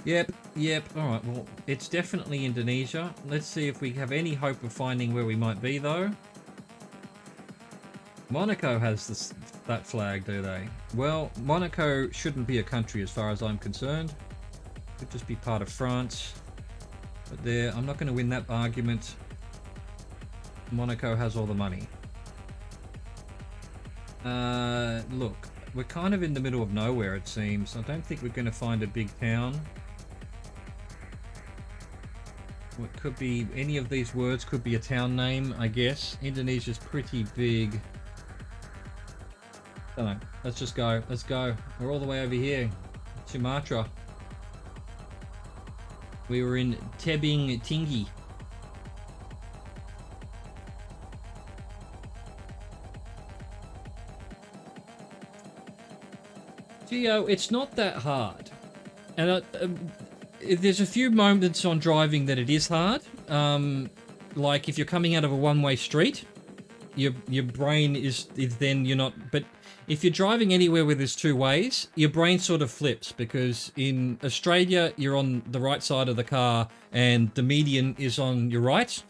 Yep. Alright, well, it's definitely Indonesia. Let's see if we have any hope of finding where we might be, though. Monaco has that flag, do they? Well, Monaco shouldn't be a country as far as I'm concerned. Could just be part of France. But there, I'm not going to win that argument. Monaco has all the money. Look, we're kind of in the middle of nowhere, it seems. I don't think we're going to find a big town. What could be, any of these words could be a town name, I guess. Indonesia's pretty big. Don't know. Let's just go. Let's go. We're all the way over here. Sumatra. We were in Tebing Tinggi. Geo, it's not that hard. And there's a few moments on driving that it is hard. Like if you're coming out of a one-way street, your brain is then you're not. But if you're driving anywhere where there's two ways, your brain sort of flips, because in Australia you're on the right side of the car and the median is on your right,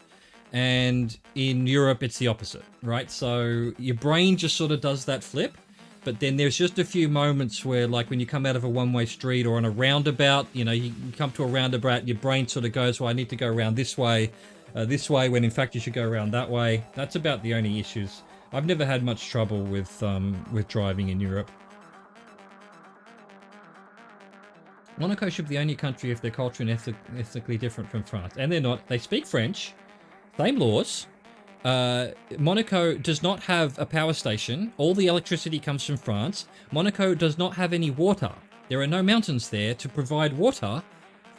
and in Europe it's the opposite, right? So your brain just sort of does that flip. But then there's just a few moments where, like when you come out of a one-way street or on a roundabout, you know, you come to a roundabout, your brain sort of goes, well, I need to go around this way, when in fact you should go around that way. That's about the only issues. I've never had much trouble with driving in Europe. Monaco should be the only country if their culture and ethnically different from France. And they're not. They speak French, same laws. Monaco does not have a power station. All the electricity comes from France. Monaco does not have any water. There are no mountains there to provide water.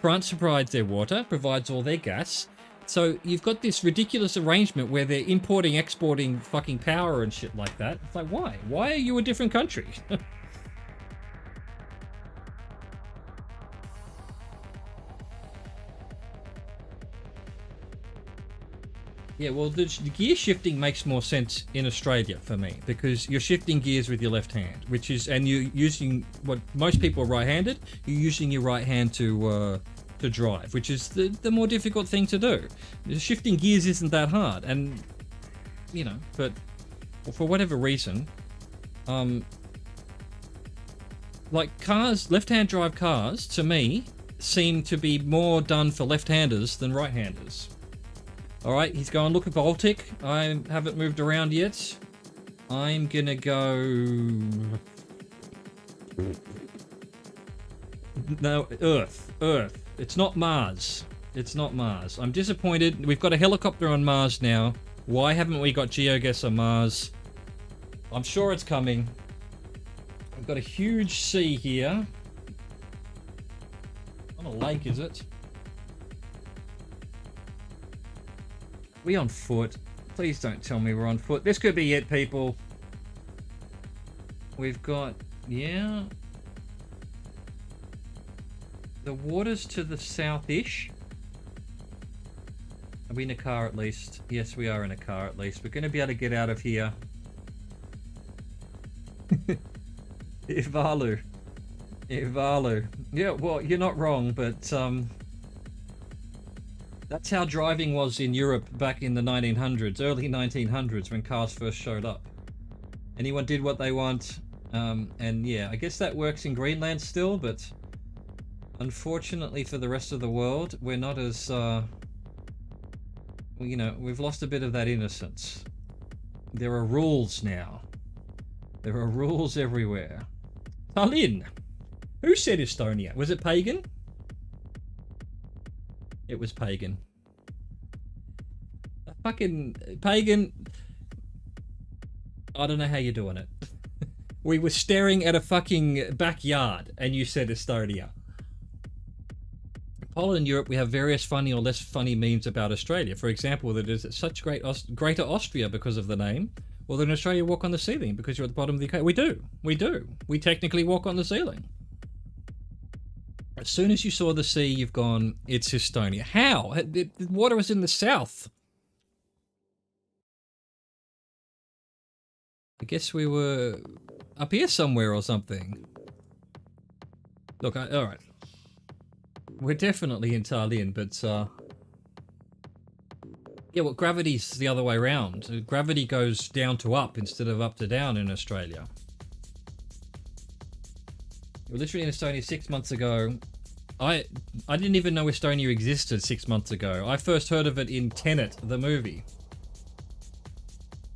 France provides their water, provides all their gas. So you've got this ridiculous arrangement where they're importing, exporting fucking power and shit like that. It's like, why? Why are you a different country? Yeah, well, the gear shifting makes more sense in Australia for me, because you're shifting gears with your left hand, which is, and you're using what most people are right-handed. You're using your right hand to drive, which is the more difficult thing to do. Shifting gears isn't that hard, and you know, but for whatever reason, like cars, left-hand drive cars, to me, seem to be more done for left-handers than right-handers. Alright, he's going, look at Baltic. I haven't moved around yet. I'm gonna go... No, Earth. Earth. It's not Mars. It's not Mars. I'm disappointed. We've got a helicopter on Mars now. Why haven't we got GeoGuess on Mars? I'm sure it's coming. We've got a huge sea here. Not a lake, is it? We on foot? Please don't tell me we're on foot. This could be it, people. We've got, yeah. The water's to the south-ish. Are we in a car at least? Yes, we are in a car at least. We're going to be able to get out of here. Ivalu. Ivalu. Yeah, well, you're not wrong, but that's how driving was in Europe back in the 1900s, early 1900s, when cars first showed up. Anyone did what they want, and yeah, I guess that works in Greenland still, but unfortunately for the rest of the world, we're not as, you know, we've lost a bit of that innocence. There are rules now. There are rules everywhere. Tallinn! Who said Estonia? Was it pagan? It was pagan. A fucking pagan. I don't know how you're doing it. We were staring at a fucking backyard and you said Estonia. Poland and Europe, we have various funny or less funny memes about Australia. For example, that is such greater Austria because of the name. Well, then Australia walk on the ceiling because you're at the bottom of the equation. We do. We do. We technically walk on the ceiling. As soon as you saw the sea, you've gone, it's Estonia. How? The water was in the south. I guess we were up here somewhere or something. Look, alright. We're definitely in Tallinn, but, yeah, well, gravity's the other way around. Gravity goes down to up instead of up to down in Australia. We were literally in Estonia 6 months ago. I didn't even know Estonia existed 6 months ago. I first heard of it in Tenet, the movie.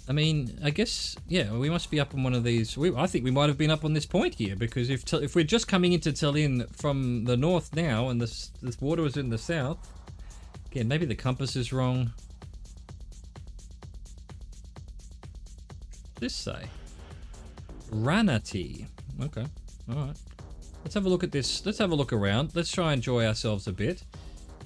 I mean, I guess, yeah, we must be up on one of these. I think we might have been up on this point here, because if we're just coming into Tallinn from the north now, and this water was in the south, again, maybe the compass is wrong. What's this say? Ranati. Okay, all right. Let's have a look at this. Let's have a look around. Let's try and enjoy ourselves a bit.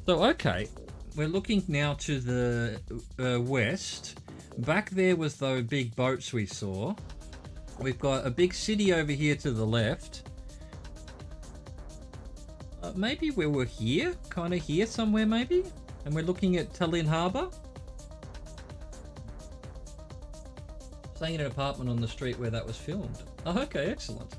So, okay, we're looking now to the west. Back there was those big boats we saw. We've got a big city over here to the left. Maybe we were here, kind of here somewhere maybe? And we're looking at Tallinn Harbour. Staying in an apartment on the street where that was filmed. Oh, okay, excellent.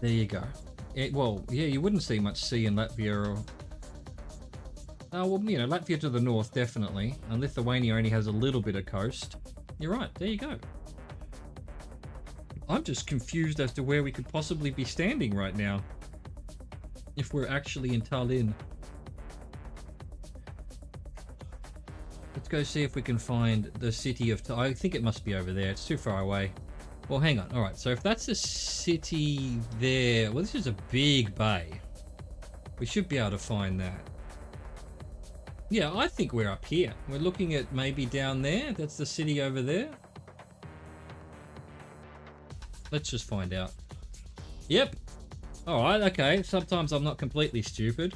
There you go. Well, yeah, you wouldn't see much sea in Latvia or... Oh, well, you know, Latvia to the north, definitely. And Lithuania only has a little bit of coast. You're right, there you go. I'm just confused as to where we could possibly be standing right now. If we're actually in Tallinn. Let's go see if we can find the city of... I think it must be over there. It's too far away. Well, hang on. Alright, so if that's a city there... Well, this is a big bay. We should be able to find that. Yeah, I think we're up here. We're looking at maybe down there. That's the city over there. Let's just find out. Yep. Alright, okay. Sometimes I'm not completely stupid.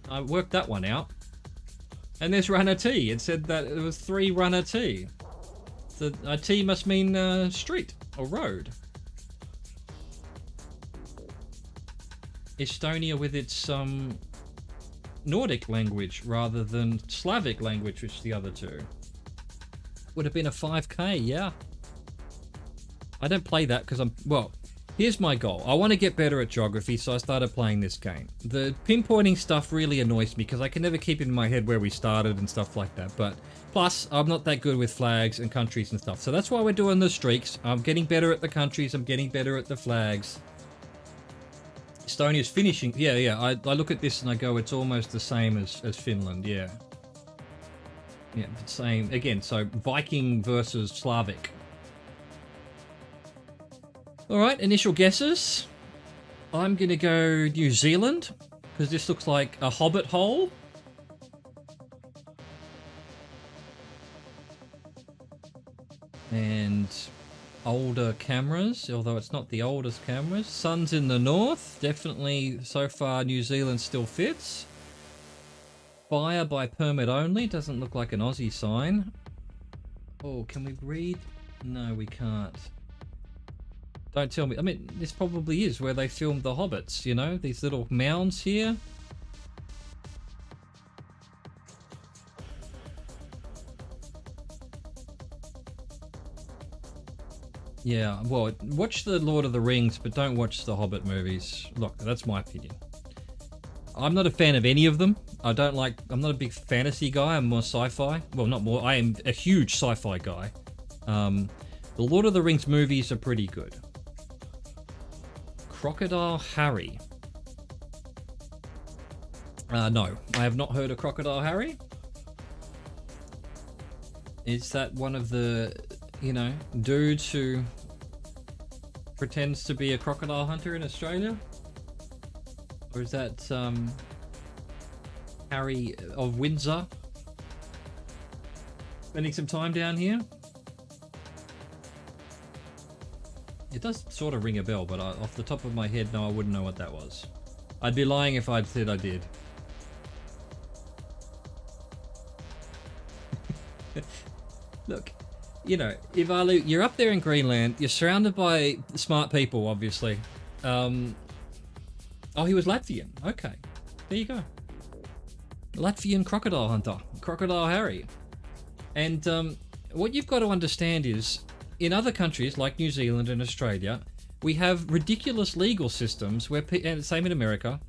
I worked that one out. And there's runner T. It said that it was 3 runner T. So a T must mean street or road. Estonia with its Nordic language rather than Slavic language, which the other two. Would have been a 5k, yeah. I don't play that because well, here's my goal. I want to get better at geography, so I started playing this game. The pinpointing stuff really annoys me because I can never keep in my head where we started and stuff like that. But plus, I'm not that good with flags and countries and stuff. So that's why we're doing the streaks. I'm getting better at the countries. I'm getting better at the flags. Estonia's finishing. Yeah. I look at this and I go, it's almost the same as Finland. Yeah. Yeah, same. Again, so Viking versus Slavic. All right, initial guesses. I'm going to go New Zealand, because this looks like a hobbit hole. And older cameras, although it's not the oldest cameras. Sun's in the north. Definitely, so far, New Zealand still fits. Fire by permit only. Doesn't look like an Aussie sign. Oh, can we read? No, we can't. Don't tell me. I mean, this probably is where they filmed the hobbits, you know? These little mounds here. Yeah, well, watch the Lord of the Rings, but don't watch the Hobbit movies. Look, that's my opinion. I'm not a fan of any of them. I'm not a big fantasy guy. I'm more sci-fi. Well, not more. I am a huge sci-fi guy. The Lord of the Rings movies are pretty good. Crocodile Harry. No, I have not heard of Crocodile Harry. Is that one of the, you know, dudes who pretends to be a crocodile hunter in Australia? Or is that Harry of Windsor spending some time down here? It does sort of ring a bell, but off the top of my head, no, I wouldn't know what that was. I'd be lying if I'd said I did. Look, you know, Ivalu, you're up there in Greenland. You're surrounded by smart people, obviously. Oh, he was Latvian. Okay, there you go. Latvian crocodile hunter, Crocodile Harry. And what you've got to understand is, in other countries like New Zealand and Australia, we have ridiculous legal systems where, and same in America,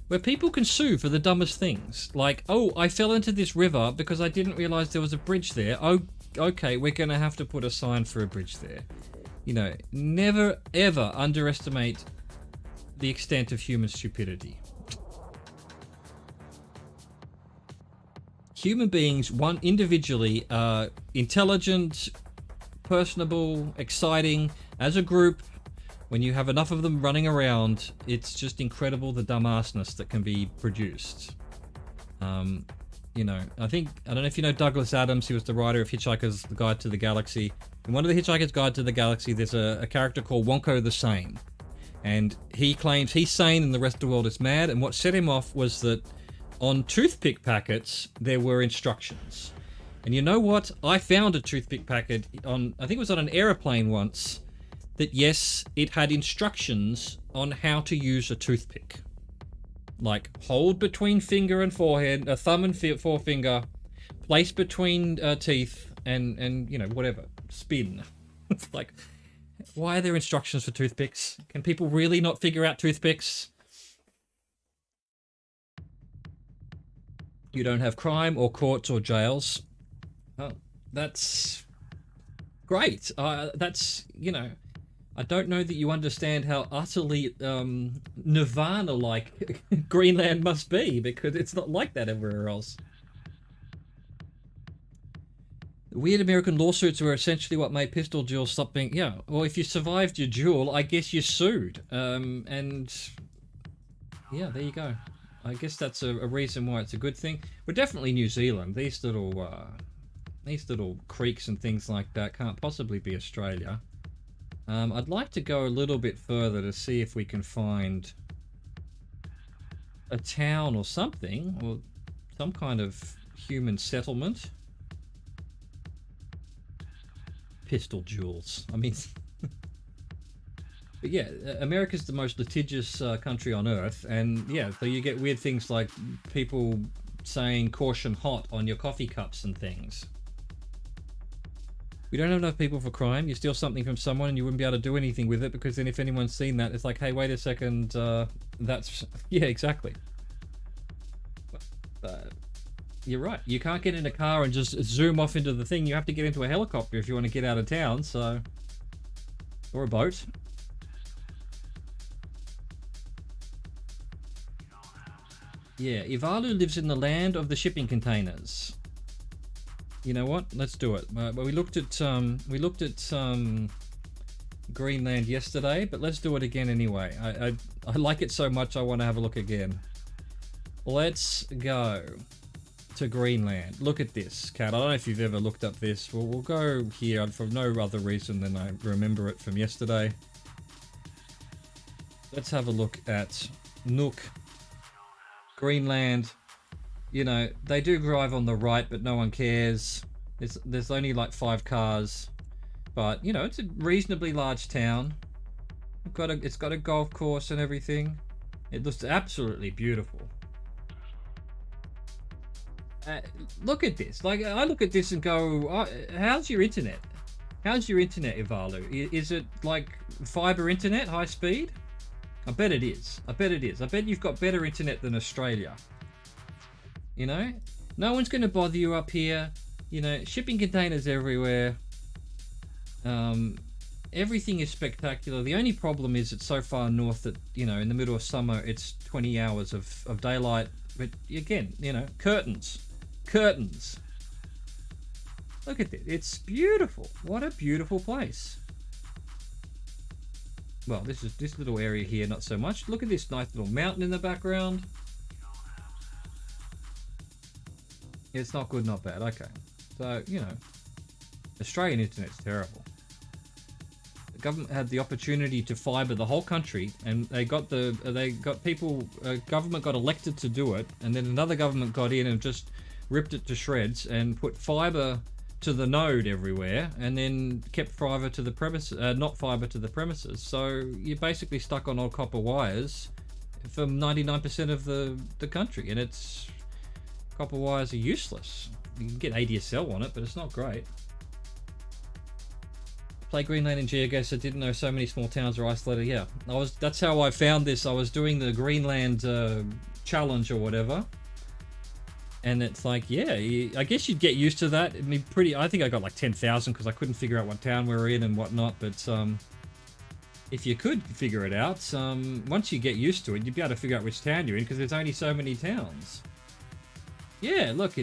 where people can sue for the dumbest things. Like, oh, I fell into this river because I didn't realize there was a bridge there. Oh, okay, we're going to have to put a sign for a bridge there. You know, never ever underestimate the extent of human stupidity. Human beings, one individually, are intelligent, personable, exciting. As a group, when you have enough of them running around, it's just incredible the dumbassness that can be produced. You know, I don't know if you know Douglas Adams. He was the writer of Hitchhiker's Guide to the Galaxy. In one of the Hitchhiker's Guide to the Galaxy, there's a character called Wonko the Sane. And he claims he's sane and the rest of the world is mad. And what set him off was that on toothpick packets, there were instructions. And you know what? I found a toothpick packet on, I think it was on an aeroplane once, that yes, it had instructions on how to use a toothpick. Like, hold between finger and forehead, thumb and forefinger, place between teeth, and you know, whatever, spin. It's like, why are there instructions for toothpicks? Can people really not figure out toothpicks? You don't have crime or courts or jails. Oh, that's great. That's, you know, I don't know that you understand how utterly Nirvana-like Greenland must be, because it's not like that everywhere else. Weird American lawsuits were essentially what made pistol duels stop being... Yeah, well, if you survived your duel, I guess you sued. And yeah, there you go. I guess that's a reason why it's a good thing. We're definitely New Zealand. These little creeks and things like that can't possibly be Australia. I'd like to go a little bit further to see if we can find a town or something, or some kind of human settlement. Pistol duels. I mean... But yeah, America's the most litigious country on Earth, and yeah, so you get weird things like people saying caution hot on your coffee cups and things. We don't have enough people for crime. You steal something from someone and you wouldn't be able to do anything with it, because then if anyone's seen that, it's like, hey, wait a second, that's... Yeah, exactly. You're right. You can't get in a car and just zoom off into the thing. You have to get into a helicopter if you want to get out of town, so... Or a boat. Yeah, Ivalu lives in the land of the shipping containers. You know what? Let's do it. We looked at Greenland yesterday, but let's do it again anyway. I like it so much I want to have a look again. Let's go to Greenland. Look at this, Kat. I don't know if you've ever looked up this. We'll go here for no other reason than I remember it from yesterday. Let's have a look at Nuuk, Greenland. You know, they do drive on the right, but no one cares. There's only like 5 cars, but you know, it's a reasonably large town. It's got a golf course and everything. It looks absolutely beautiful. Look at this. Like, I look at this and go, oh, how's your internet? How's your internet, Ivalu? Is it like fiber internet, high speed? I bet it is. I bet it is. I bet you've got better internet than Australia. You know, no one's going to bother you up here. You know, shipping containers everywhere. Everything is spectacular. The only problem is it's so far north that, you know, in the middle of summer, it's 20 hours of daylight. But again, you know, curtains. Curtains. Look at this. It's beautiful. What a beautiful place. Well, this little area here, not so much. Look at this nice little mountain in the background. It's not good, not bad. Okay. So, you know, Australian internet's terrible. The government had the opportunity to fibre the whole country, and government got elected to do it, and then another government got in and just ripped it to shreds and put fibre to the node everywhere, and then kept fibre to the premises, not fibre to the premises. So you're basically stuck on old copper wires for 99% of the country, and it's... Copper wires are useless. You can get ADSL on it, but it's not great. Play Greenland in GeoGuessr. I didn't know so many small towns are isolated. Yeah, that's how I found this. I was doing the Greenland challenge or whatever, And it's like, yeah, I guess you'd get used to that. I mean, I think I got like 10,000 because I couldn't figure out what town we were in and whatnot. But if you could figure it out, once you get used to it, you'd be able to figure out which town you're in because there's only so many towns. Yeah, look,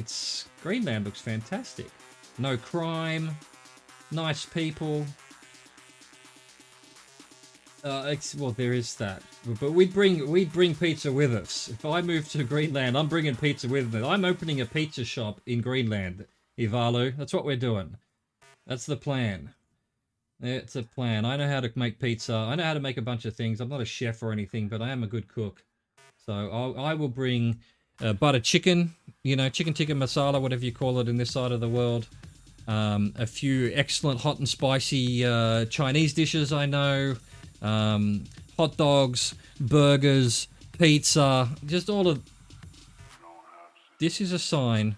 Greenland looks fantastic. No crime, nice people. Well, there is that, but we'd bring pizza with us. If I move to Greenland, I'm bringing pizza with me. I'm opening a pizza shop in Greenland, Ivalu. That's what we're doing. That's the plan. It's a plan. I know how to make pizza. I know how to make a bunch of things. I'm not a chef or anything, but I am a good cook. So I will bring butter chicken, chicken tikka masala, whatever you call it in this side of the world. A few excellent hot and spicy Chinese dishes I know. Hot dogs, burgers, pizza, just all of... This is a sign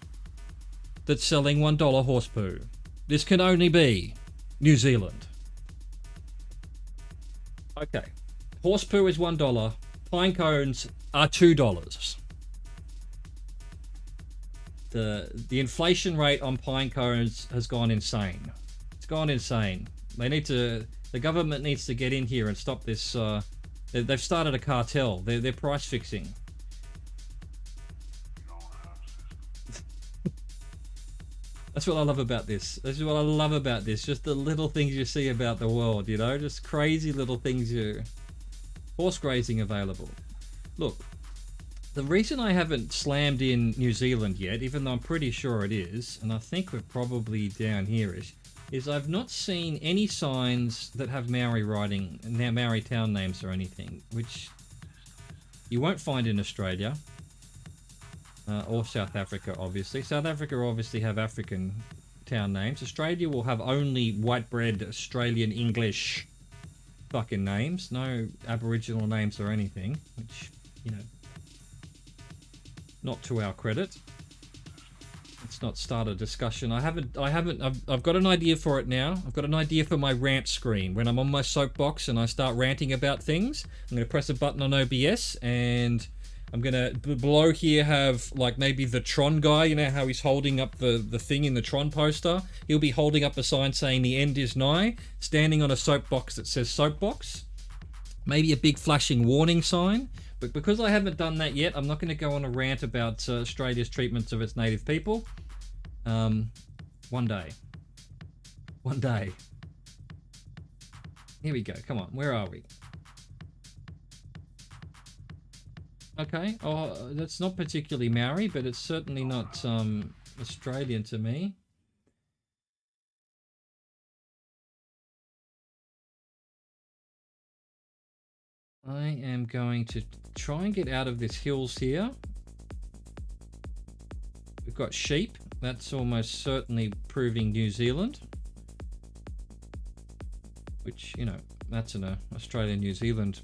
that's selling $1 horse poo. This can only be New Zealand. Okay. Horse poo is $1. Pine cones are $2. The inflation rate on pine cones has gone insane. It's gone insane. The government needs to get in here and stop this. They've started a cartel. They're price fixing. That's what I love about this. This is what I love about this. Just the little things you see about the world, just crazy little things. Horse grazing available. Look, the reason I haven't slammed in New Zealand yet, even though I'm pretty sure it is, and I think we're probably down here-ish, is I've not seen any signs that have Maori writing, Maori town names or anything, which you won't find in Australia or South Africa, obviously. South Africa obviously have African town names. Australia will have only white-bread Australian English fucking names, no Aboriginal names or anything, which, not to our credit. Let's not start a discussion. I've got an idea for it now. I've got an idea for my rant screen. When I'm on my soapbox and I start ranting about things, I'm going to press a button on OBS and I'm going to below here have like maybe the Tron guy, how he's holding up the thing in the Tron poster. He'll be holding up a sign saying the end is nigh, standing on a soapbox that says soapbox. Maybe a big flashing warning sign. But because I haven't done that yet, I'm not going to go on a rant about Australia's treatment of its native people. One day. One day. Here we go. Come on. Where are we? Okay. Oh, that's not particularly Maori, but it's certainly not Australian to me. I am going to try and get out of this hills here. We've got sheep. That's almost certainly proving New Zealand. Which, that's an Australia-New Zealand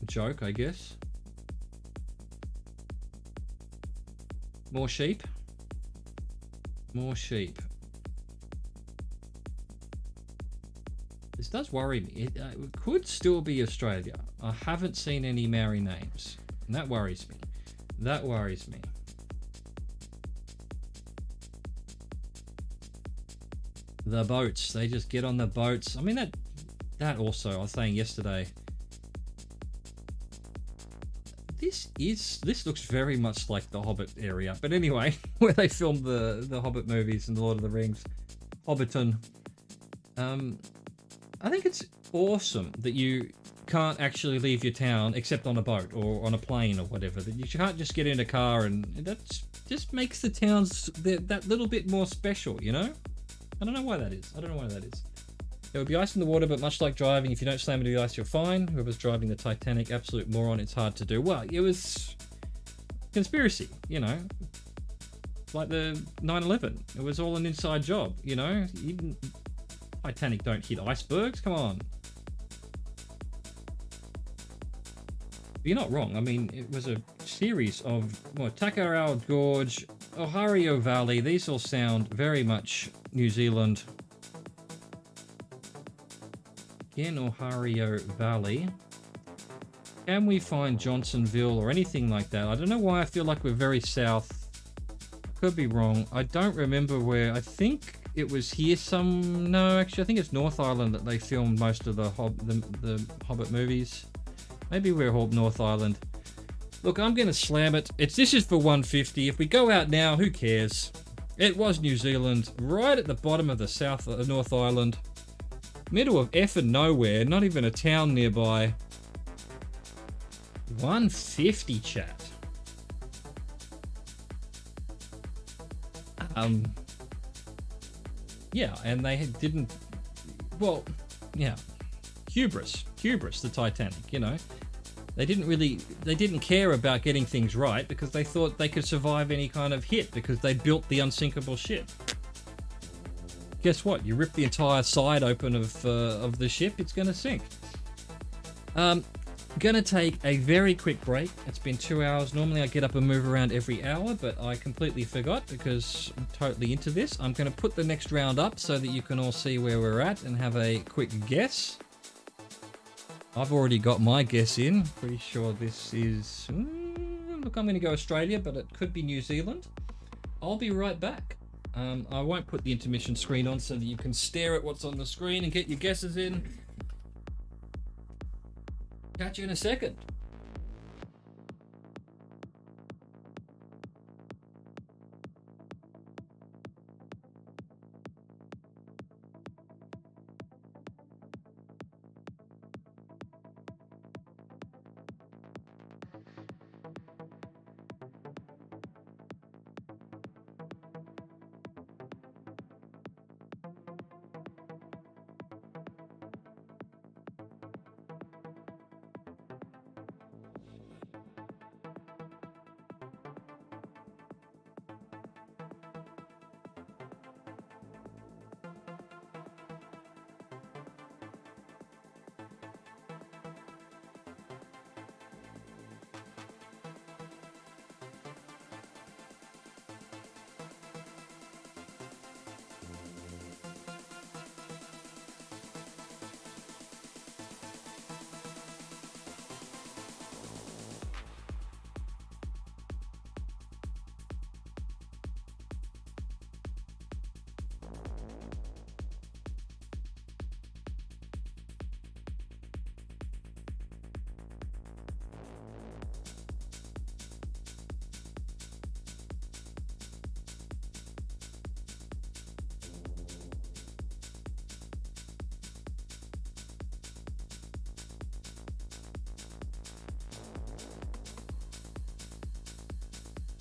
joke, I guess. More sheep. More sheep. This does worry me. It could still be Australia. I haven't seen any Maori names. And that worries me. That worries me. The boats. They just get on the boats. I mean, that also, I was saying yesterday. This looks very much like the Hobbit area. But anyway, where they filmed the Hobbit movies and the Lord of the Rings. Hobbiton. I think it's awesome that you can't actually leave your town except on a boat or on a plane or whatever. That you can't just get in a car, and that just makes the towns that little bit more special, I don't know why that is. There would be ice in the water, but much like driving, if you don't slam into the ice, you're fine. Whoever's driving the Titanic, absolute moron, it's hard to do. Well, it was conspiracy, like the 9/11. It was all an inside job, Even Titanic don't hit icebergs, come on. But you're not wrong. I mean, it was a series of Takarau Gorge, Ohio Valley. These all sound very much New Zealand. Again, Ohio Valley. Can we find Johnsonville or anything like that? I don't know why I feel like we're very south Could be wrong. I don't remember where. I think it was here no, actually I think it's North Island that they filmed most of the Hobbit movies. Maybe we're North Island. Look, I'm gonna slam it. This is for 150. If we go out now, who cares? It was New Zealand, right at the bottom of the North Island. Middle of effing nowhere, not even a town nearby. 150, chat. Yeah, and they didn't, well, yeah, hubris, the Titanic, you know. They didn't care about getting things right because they thought they could survive any kind of hit because they built the unsinkable ship. Guess what? You rip the entire side open of the ship, it's going to sink. Gonna take a very quick break. It's been 2 hours. Normally I get up and move around every hour, but I completely forgot because I'm totally into this. I'm going to put the next round up so that you can all see where we're at and have a quick guess. I've already got my guess in. Pretty sure this is... look, I'm going to go Australia, but it could be New Zealand. I'll be right back. I won't put the intermission screen on so that you can stare at what's on the screen and get your guesses in. Catch you in a second.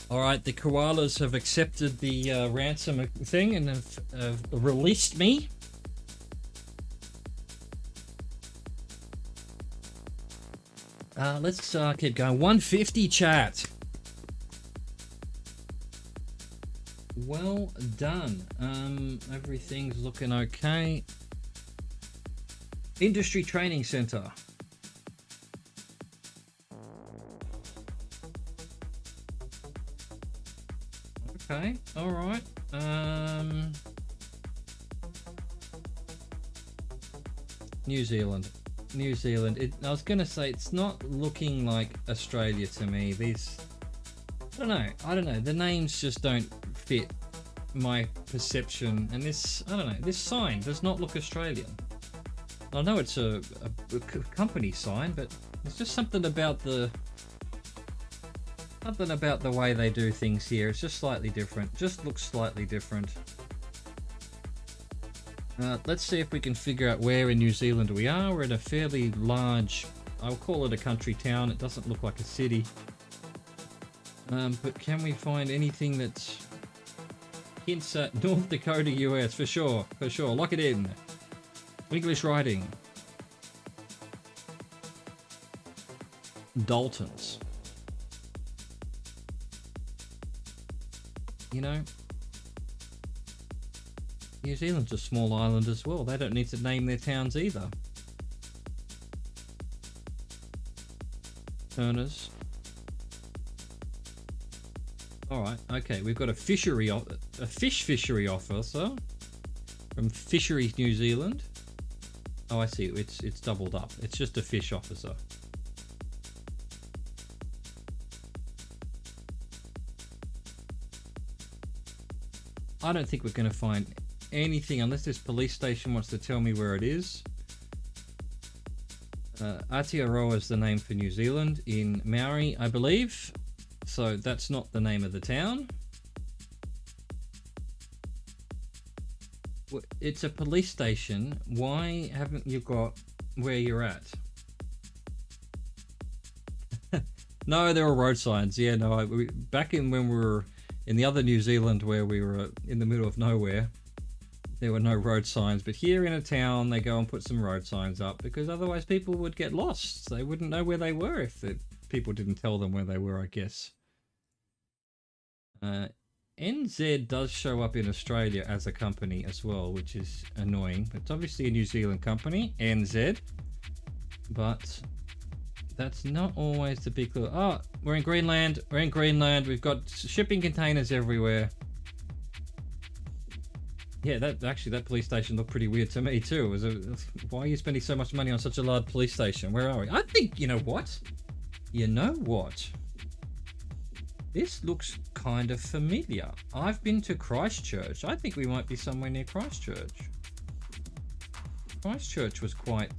All right, the koalas have accepted the ransom thing and have released me. Let's keep going. 150, chat. Well done. Everything's looking okay. Industry Training Center. Okay, all right. New Zealand. I was gonna say it's not looking like Australia to me. I don't know. The names just don't fit my perception, and this sign does not look Australian. I know it's a company sign, but there's just something about the way they do things here. It's just slightly different. Just looks slightly different. Let's see if we can figure out where in New Zealand we are. We're in a fairly large, I'll call it a country town. It doesn't look like a city. But can we find anything that hints at North Dakota, US? For sure. Lock it in. English writing. Daltons. You know, New Zealand's a small island as well. They don't need to name their towns either. Turners. Alright, okay, we've got a fish fishery officer from Fisheries New Zealand. Oh, I see, it's doubled up. It's just a fish officer. I don't think we're going to find anything unless this police station wants to tell me where it is. Aotearoa is the name for New Zealand in Maori, I believe. So that's not the name of the town. It's a police station. Why haven't you got where you're at? No, there are road signs. Yeah, no. Back in when we were in the other New Zealand where we were in the middle of nowhere, there were no road signs. But here in a town, they go and put some road signs up because otherwise people would get lost. They wouldn't know where they were if people didn't tell them where they were, I guess. NZ does show up in Australia as a company as well, which is annoying. It's obviously a New Zealand company, NZ, but that's not always the big clue. Oh, we're in Greenland. We're in Greenland. We've got shipping containers everywhere. Yeah, that police station looked pretty weird to me too. Why are you spending so much money on such a large police station? Where are we? I think, you know what? You know what? This looks kind of familiar. I've been to Christchurch. I think we might be somewhere near Christchurch. Christchurch was quite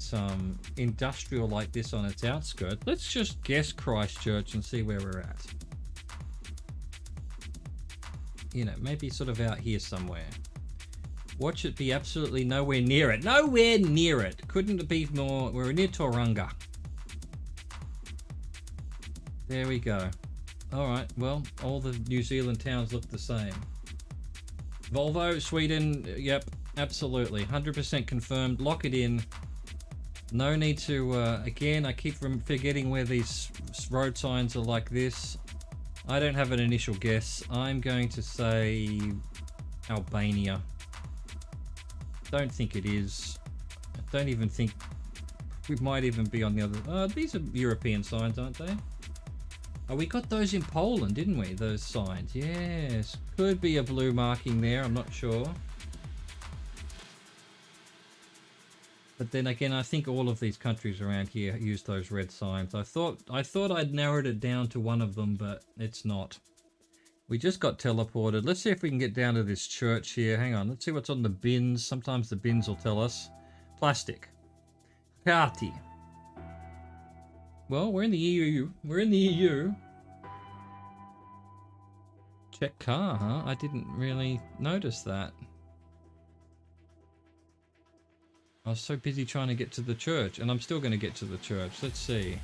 industrial like this on its outskirts. Let's just guess Christchurch and see where we're at. You know, maybe sort of out here somewhere. Watch it be absolutely nowhere near it. Nowhere near it. Couldn't it be more? We're near Tauranga. There we go. Alright, well, all the New Zealand towns look the same. Volvo, Sweden, yep, absolutely. 100% confirmed. Lock it in. No need to, again, I keep forgetting where these road signs are like this. I don't have an initial guess. I'm going to say Albania. Don't think it is. Don't even think... We might even be on the other... these are European signs, aren't they? Oh, we got those in Poland, didn't we? Those signs. Yes. Could be a blue marking there. I'm not sure. But then again, I think all of these countries around here use those red signs. I thought I'd narrowed it down to one of them, but it's not. We just got teleported. Let's see if we can get down to this church here. Hang on. Let's see what's on the bins. Sometimes the bins will tell us. Plastic. Kaati. Well, we're in the EU. We're in the EU. Check car, huh? I didn't really notice that. I was so busy trying to get to the church, and I'm still going to get to the church. Let's see.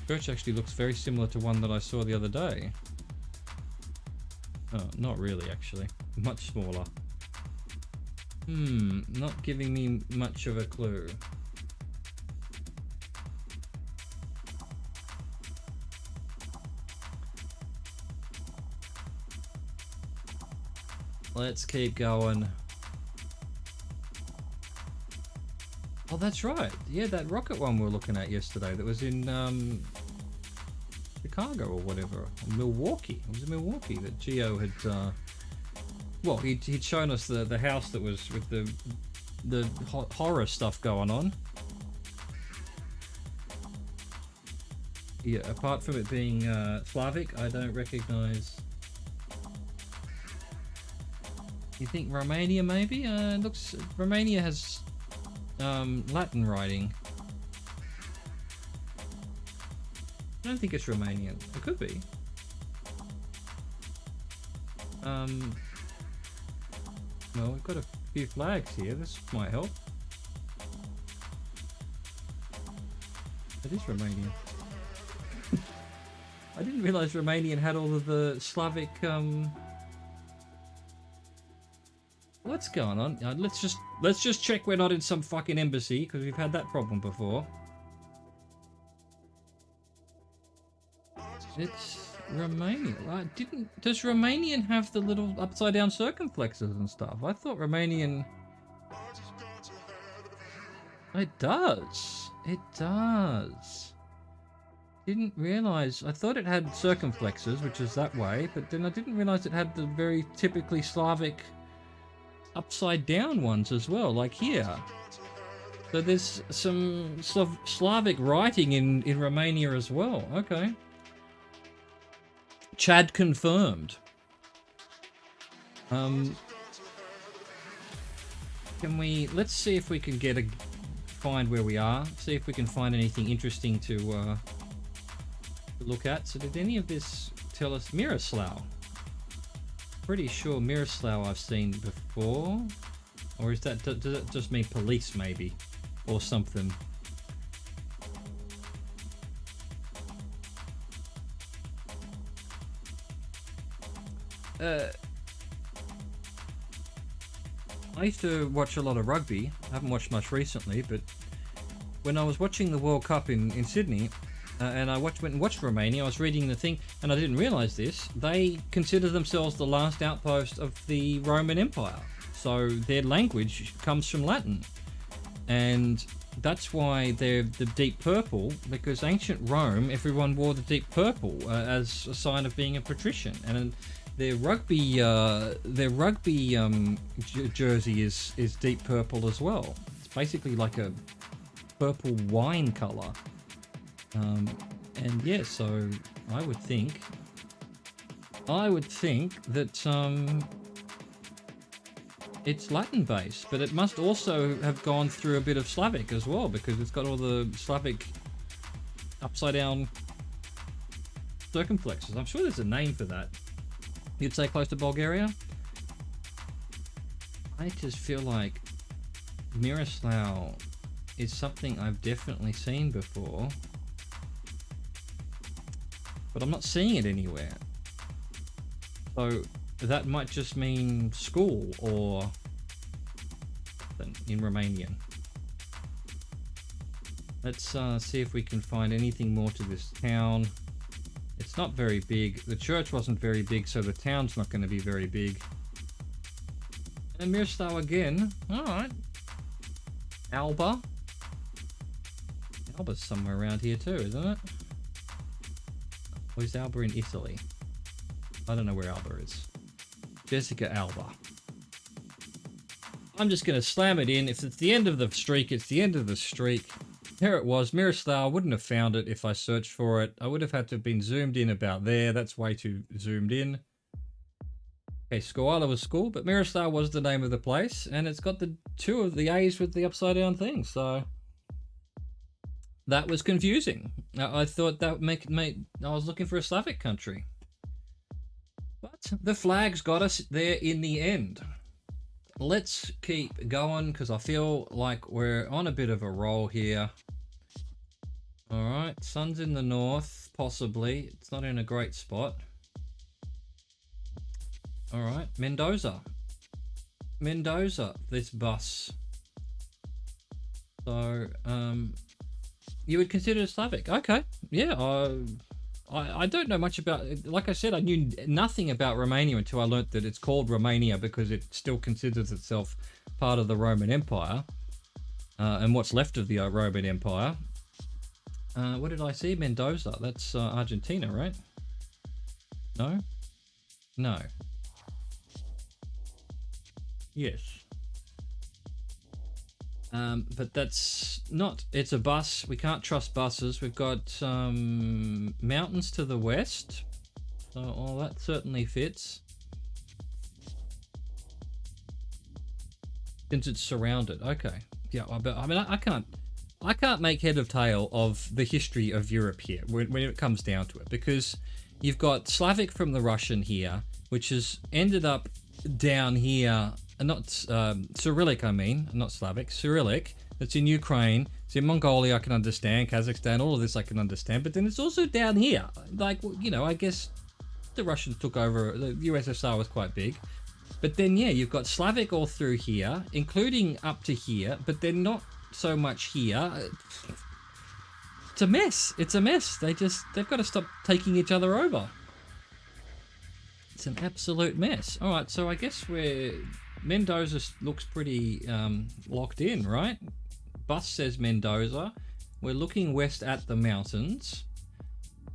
Church actually looks very similar to one that I saw the other day. Oh, not really, actually. Much smaller. Not giving me much of a clue. Let's keep going. Oh, that's right. Yeah, that rocket one we were looking at yesterday that was in Chicago or whatever. Milwaukee. It was in Milwaukee that Geo had... well, he'd shown us the house that was with the horror stuff going on. Yeah, apart from it being Slavic, I don't recognize... You think Romania maybe? Looks Romania has Latin writing. I don't think it's Romanian. It could be. Well, we've got a few flags here. This might help. It is Romanian. I didn't realize Romanian had all of the Slavic What's going on? Let's just check we're not in some fucking embassy, because we've had that problem before. It's Romania. Does Romanian have the little upside down circumflexes and stuff? I thought Romanian... It does. It does. Didn't realize. I thought it had circumflexes, which is that way, but then I didn't realize it had the very typically Slavic upside down ones as well, like here. So there's some Slavic writing in Romania as well. Okay. Chad confirmed. Um, let's see if we can find where we are. See if we can find anything interesting to look at. So did any of this tell us Miroslav? Pretty sure Miroslav I've seen before. Or is that, does that just mean police maybe? Or something? I used to watch a lot of rugby. I haven't watched much recently, but when I was watching the World Cup in Sydney, and I went and watched Romania, I was reading the thing, and I didn't realise this. They consider themselves the last outpost of the Roman Empire. So their language comes from Latin. And that's why they're the deep purple, because ancient Rome, everyone wore the deep purple as a sign of being a patrician. And their rugby jersey is deep purple as well. It's basically like a purple wine color. And yeah, so I would think that it's Latin based, but it must also have gone through a bit of Slavic as well, because it's got all the Slavic upside down circumflexes. I'm sure there's a name for that. You'd say close to Bulgaria? I just feel like Miroslav is something I've definitely seen before, but I'm not seeing it anywhere. So that might just mean school or something in Romanian. Let's see if we can find anything more to this town. It's not very big. The church wasn't very big, so the town's not going to be very big. And Miroslav again. Alright. Alba. Alba's somewhere around here too, isn't it? Or is Alba in Italy? I don't know where Alba is. Jessica Alba. I'm just going to slam it in. If it's the end of the streak, it's the end of the streak. Here it was. Miroslav. I wouldn't have found it if I searched for it. I would have had to have been zoomed in about there. That's way too zoomed in. Okay, Skoala was school, but Miroslav was the name of the place, and it's got the two of the A's with the upside down thing, so that was confusing. I thought that would make I was looking for a Slavic country. But the flags got us there in the end. Let's keep going, because I feel like we're on a bit of a roll here. Alright, sun's in the north, possibly. It's not in a great spot. Alright, Mendoza. Mendoza, this bus. So, you would consider it Slavic. Okay, yeah, I don't know much about, like I said, I knew nothing about Romania until I learnt that it's called Romania because it still considers itself part of the Roman Empire, and what's left of the Roman Empire. What did I see? Mendoza. That's Argentina, right? No? No. Yes. But that's not, it's a bus. We can't trust buses. We've got mountains to the west. So all that certainly fits. Since it's surrounded. Okay. Yeah, but I mean, I can't make head or tail of the history of Europe here when it comes down to it, because you've got Slavic from the Russian here, which has ended up down here. Not Cyrillic, I mean, not Slavic, Cyrillic. That's in Ukraine. It's in Mongolia, I can understand. Kazakhstan, all of this I can understand. But then it's also down here. Like, you know, I guess the Russians took over. The USSR was quite big. But then, yeah, you've got Slavic all through here, including up to here. But then not so much here. It's a mess. It's a mess. They've got to stop taking each other over. It's an absolute mess. All right, so I guess Mendoza looks pretty locked in, right? Bus says Mendoza. We're looking west at the mountains.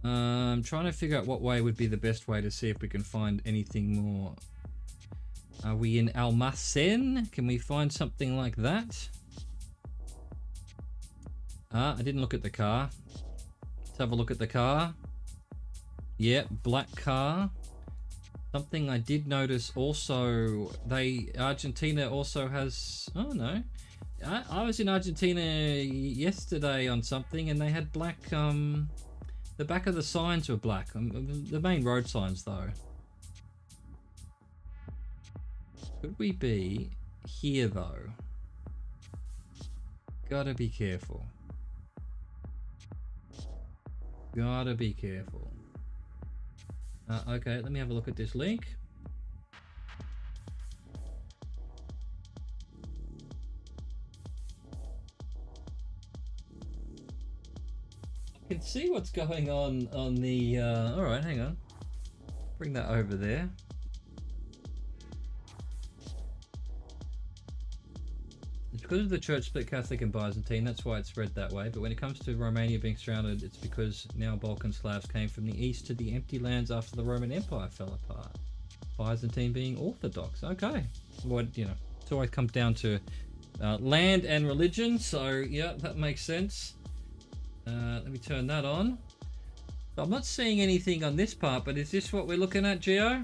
I'm trying to figure out what way would be the best way to see if we can find anything more. Are we in Almacen? Can we find something like that? I didn't look at the car. Let's have a look at the car. Yep, black car. Something I did notice also, Argentina also has, oh no, I was in Argentina yesterday on something and they had black, the back of the signs were black, the main road signs though. Could we be here though? Gotta be careful. Gotta be careful. Okay, let me have a look at this link. I can see what's going on the... Alright, hang on. Bring that over there. It's because of the church split Catholic and Byzantine, that's why it's spread that way. But when it comes to Romania being surrounded, it's because now Balkan Slavs came from the east to the empty lands after the Roman Empire fell apart. Byzantine being Orthodox. Okay. Well, you know, it always comes down to land and religion, so yeah, that makes sense. Let me turn that on. I'm not seeing anything on this part, but is this what we're looking at, Geo?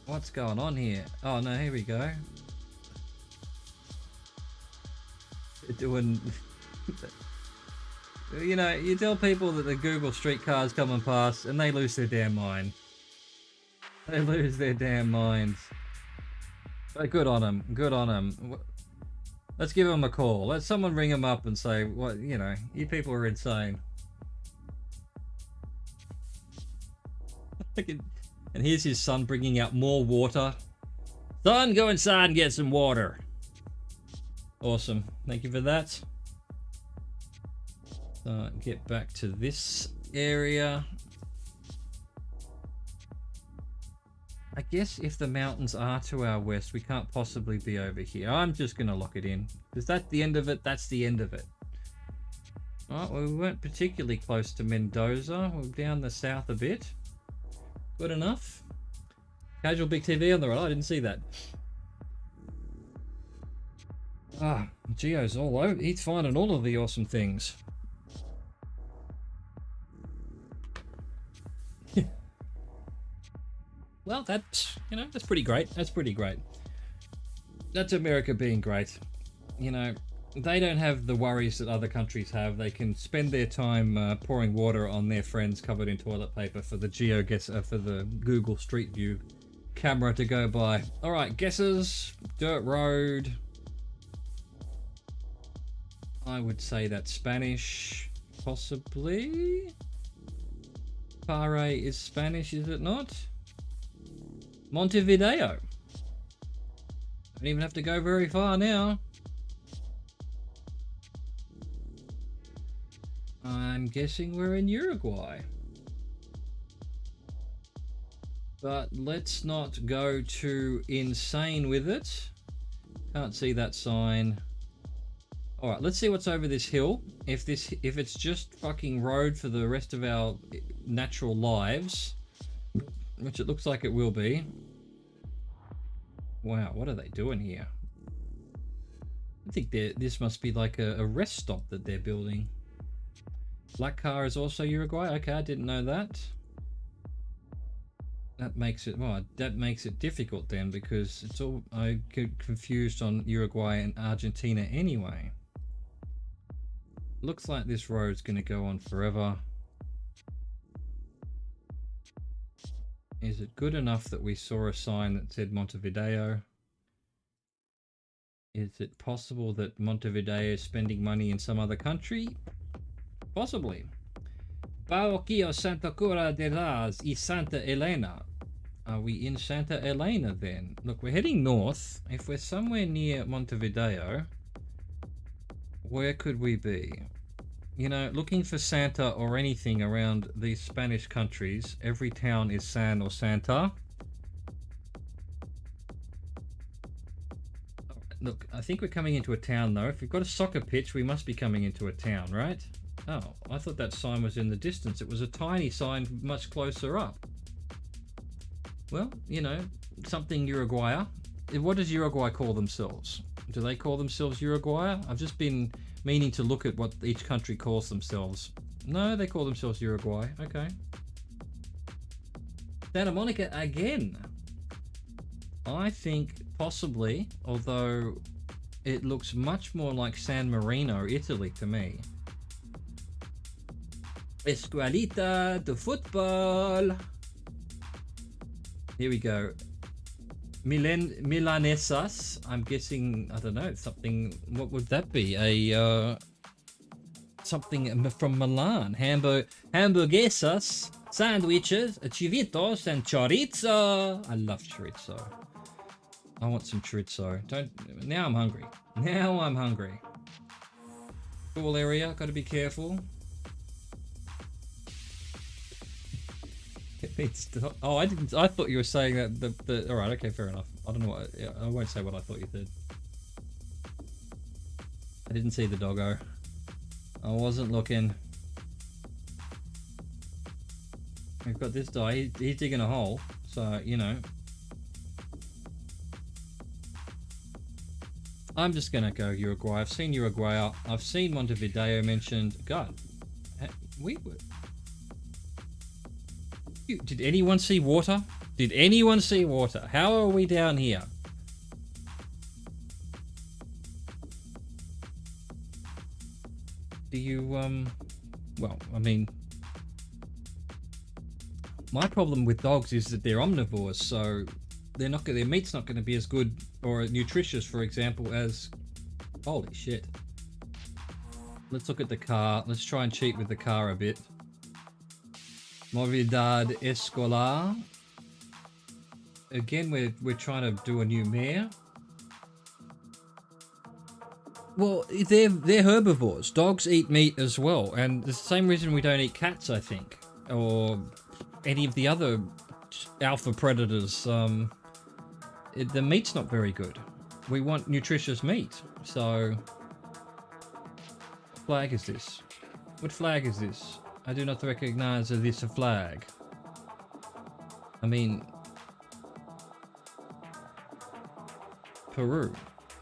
What's going on here? Oh no, here we go. Doing, you know, you tell people that the Google streetcars coming past and they lose their damn mind. They lose their damn minds. But good on them. Good on them. Let's give them a call. Let someone ring them up and say, "What, you know, you people are insane." And here's his son bringing out more water. Son, go inside and get some water. Awesome. Thank you for that. Get back to this area. I guess if the mountains are to our west, we can't possibly be over here. I'm just going to lock it in. Is that the end of it? That's the end of it. Alright, well, we weren't particularly close to Mendoza. We're down the south a bit. Good enough. Casual big TV on the right. I didn't see that. Ah, Geo's all over. He's finding all of the awesome things. Well, that's, you know, that's pretty great. That's pretty great. That's America being great. You know, they don't have the worries that other countries have. They can spend their time pouring water on their friends covered in toilet paper for the for the Google Street View camera to go by. All right, guesses. Dirt road. I would say that's Spanish, possibly. Pare is Spanish, is it not? Montevideo. Don't even have to go very far now. I'm guessing we're in Uruguay. But let's not go too insane with it. Can't see that sign. Alright, let's see what's over this hill. If it's just fucking road for the rest of our natural lives, which it looks like it will be. Wow, what are they doing here? I think this must be like a rest stop that they're building. Black car is also Uruguay. Okay, I didn't know that. That makes it, well, that makes it difficult then, because it's all, I get confused on Uruguay and Argentina anyway. Looks like this road's going to go on forever. Is it good enough that we saw a sign that said Montevideo? Is it possible that Montevideo is spending money in some other country? Possibly. Parroquia Santa Cura de las y Santa Elena. Are we in Santa Elena then? Look, we're heading north. If we're somewhere near Montevideo, where could we be? You know, looking for Santa or anything around these Spanish countries, every town is San or Santa. Look, I think we're coming into a town though. If we've got a soccer pitch, we must be coming into a town, right? Oh, I thought that sign was in the distance. It was a tiny sign much closer up. Well, you know, something Uruguay. What does Uruguay call themselves? Do they call themselves Uruguay? I've just been meaning to look at what each country calls themselves. No, they call themselves Uruguay. Okay. Santa Monica again. I think possibly, although it looks much more like San Marino, Italy to me. Escuelita de football. Here we go. Milanesas. I'm guessing, I don't know, something, what would that be? A, something from Milan. Hamburguesas, sandwiches, chivitos, and chorizo. I love chorizo. I want some chorizo. Now I'm hungry. Now I'm hungry. Pool area, gotta be careful. Oh, I didn't. I thought you were saying that the. All right, okay, fair enough. I don't know what. Yeah, I won't say what I thought you said. I didn't see the doggo. I wasn't looking. We've got this guy. He's digging a hole, so you know. I'm just gonna go Uruguay. I've seen Uruguay. I've seen Montevideo mentioned. God, we were. Did anyone see water? Did anyone see water? How are we down here? Do you, well, I mean, my problem with dogs is that they're omnivores, so they're not their meat's not going to be as good or nutritious, for example, as, holy shit. Let's look at the car. Let's try and cheat with the car a bit. Movilidad Escolar. Again, we're trying to do a new mare. Well, they're herbivores. Dogs eat meat as well, and it's the same reason we don't eat cats, I think, or any of the other alpha predators. The meat's not very good. We want nutritious meat. So, what flag is this? What flag is this? I do not recognize this flag. I mean, Peru.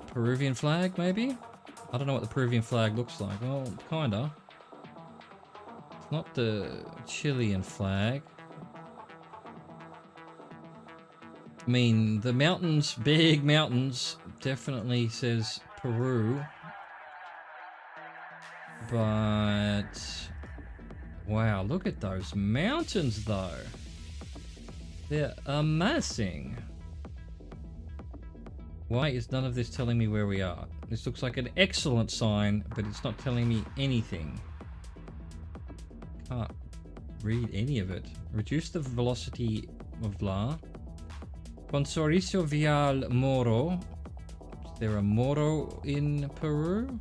Peruvian flag, maybe? I don't know what the Peruvian flag looks like. Well, kinda. It's not the Chilean flag. I mean, the mountains, big mountains, definitely says Peru. But... wow, look at those mountains, though. They're amazing. Why is none of this telling me where we are? This looks like an excellent sign, but it's not telling me anything. Can't read any of it. Reduce the velocity of La. Consorcio Vial Moro. Is there a Moro in Peru?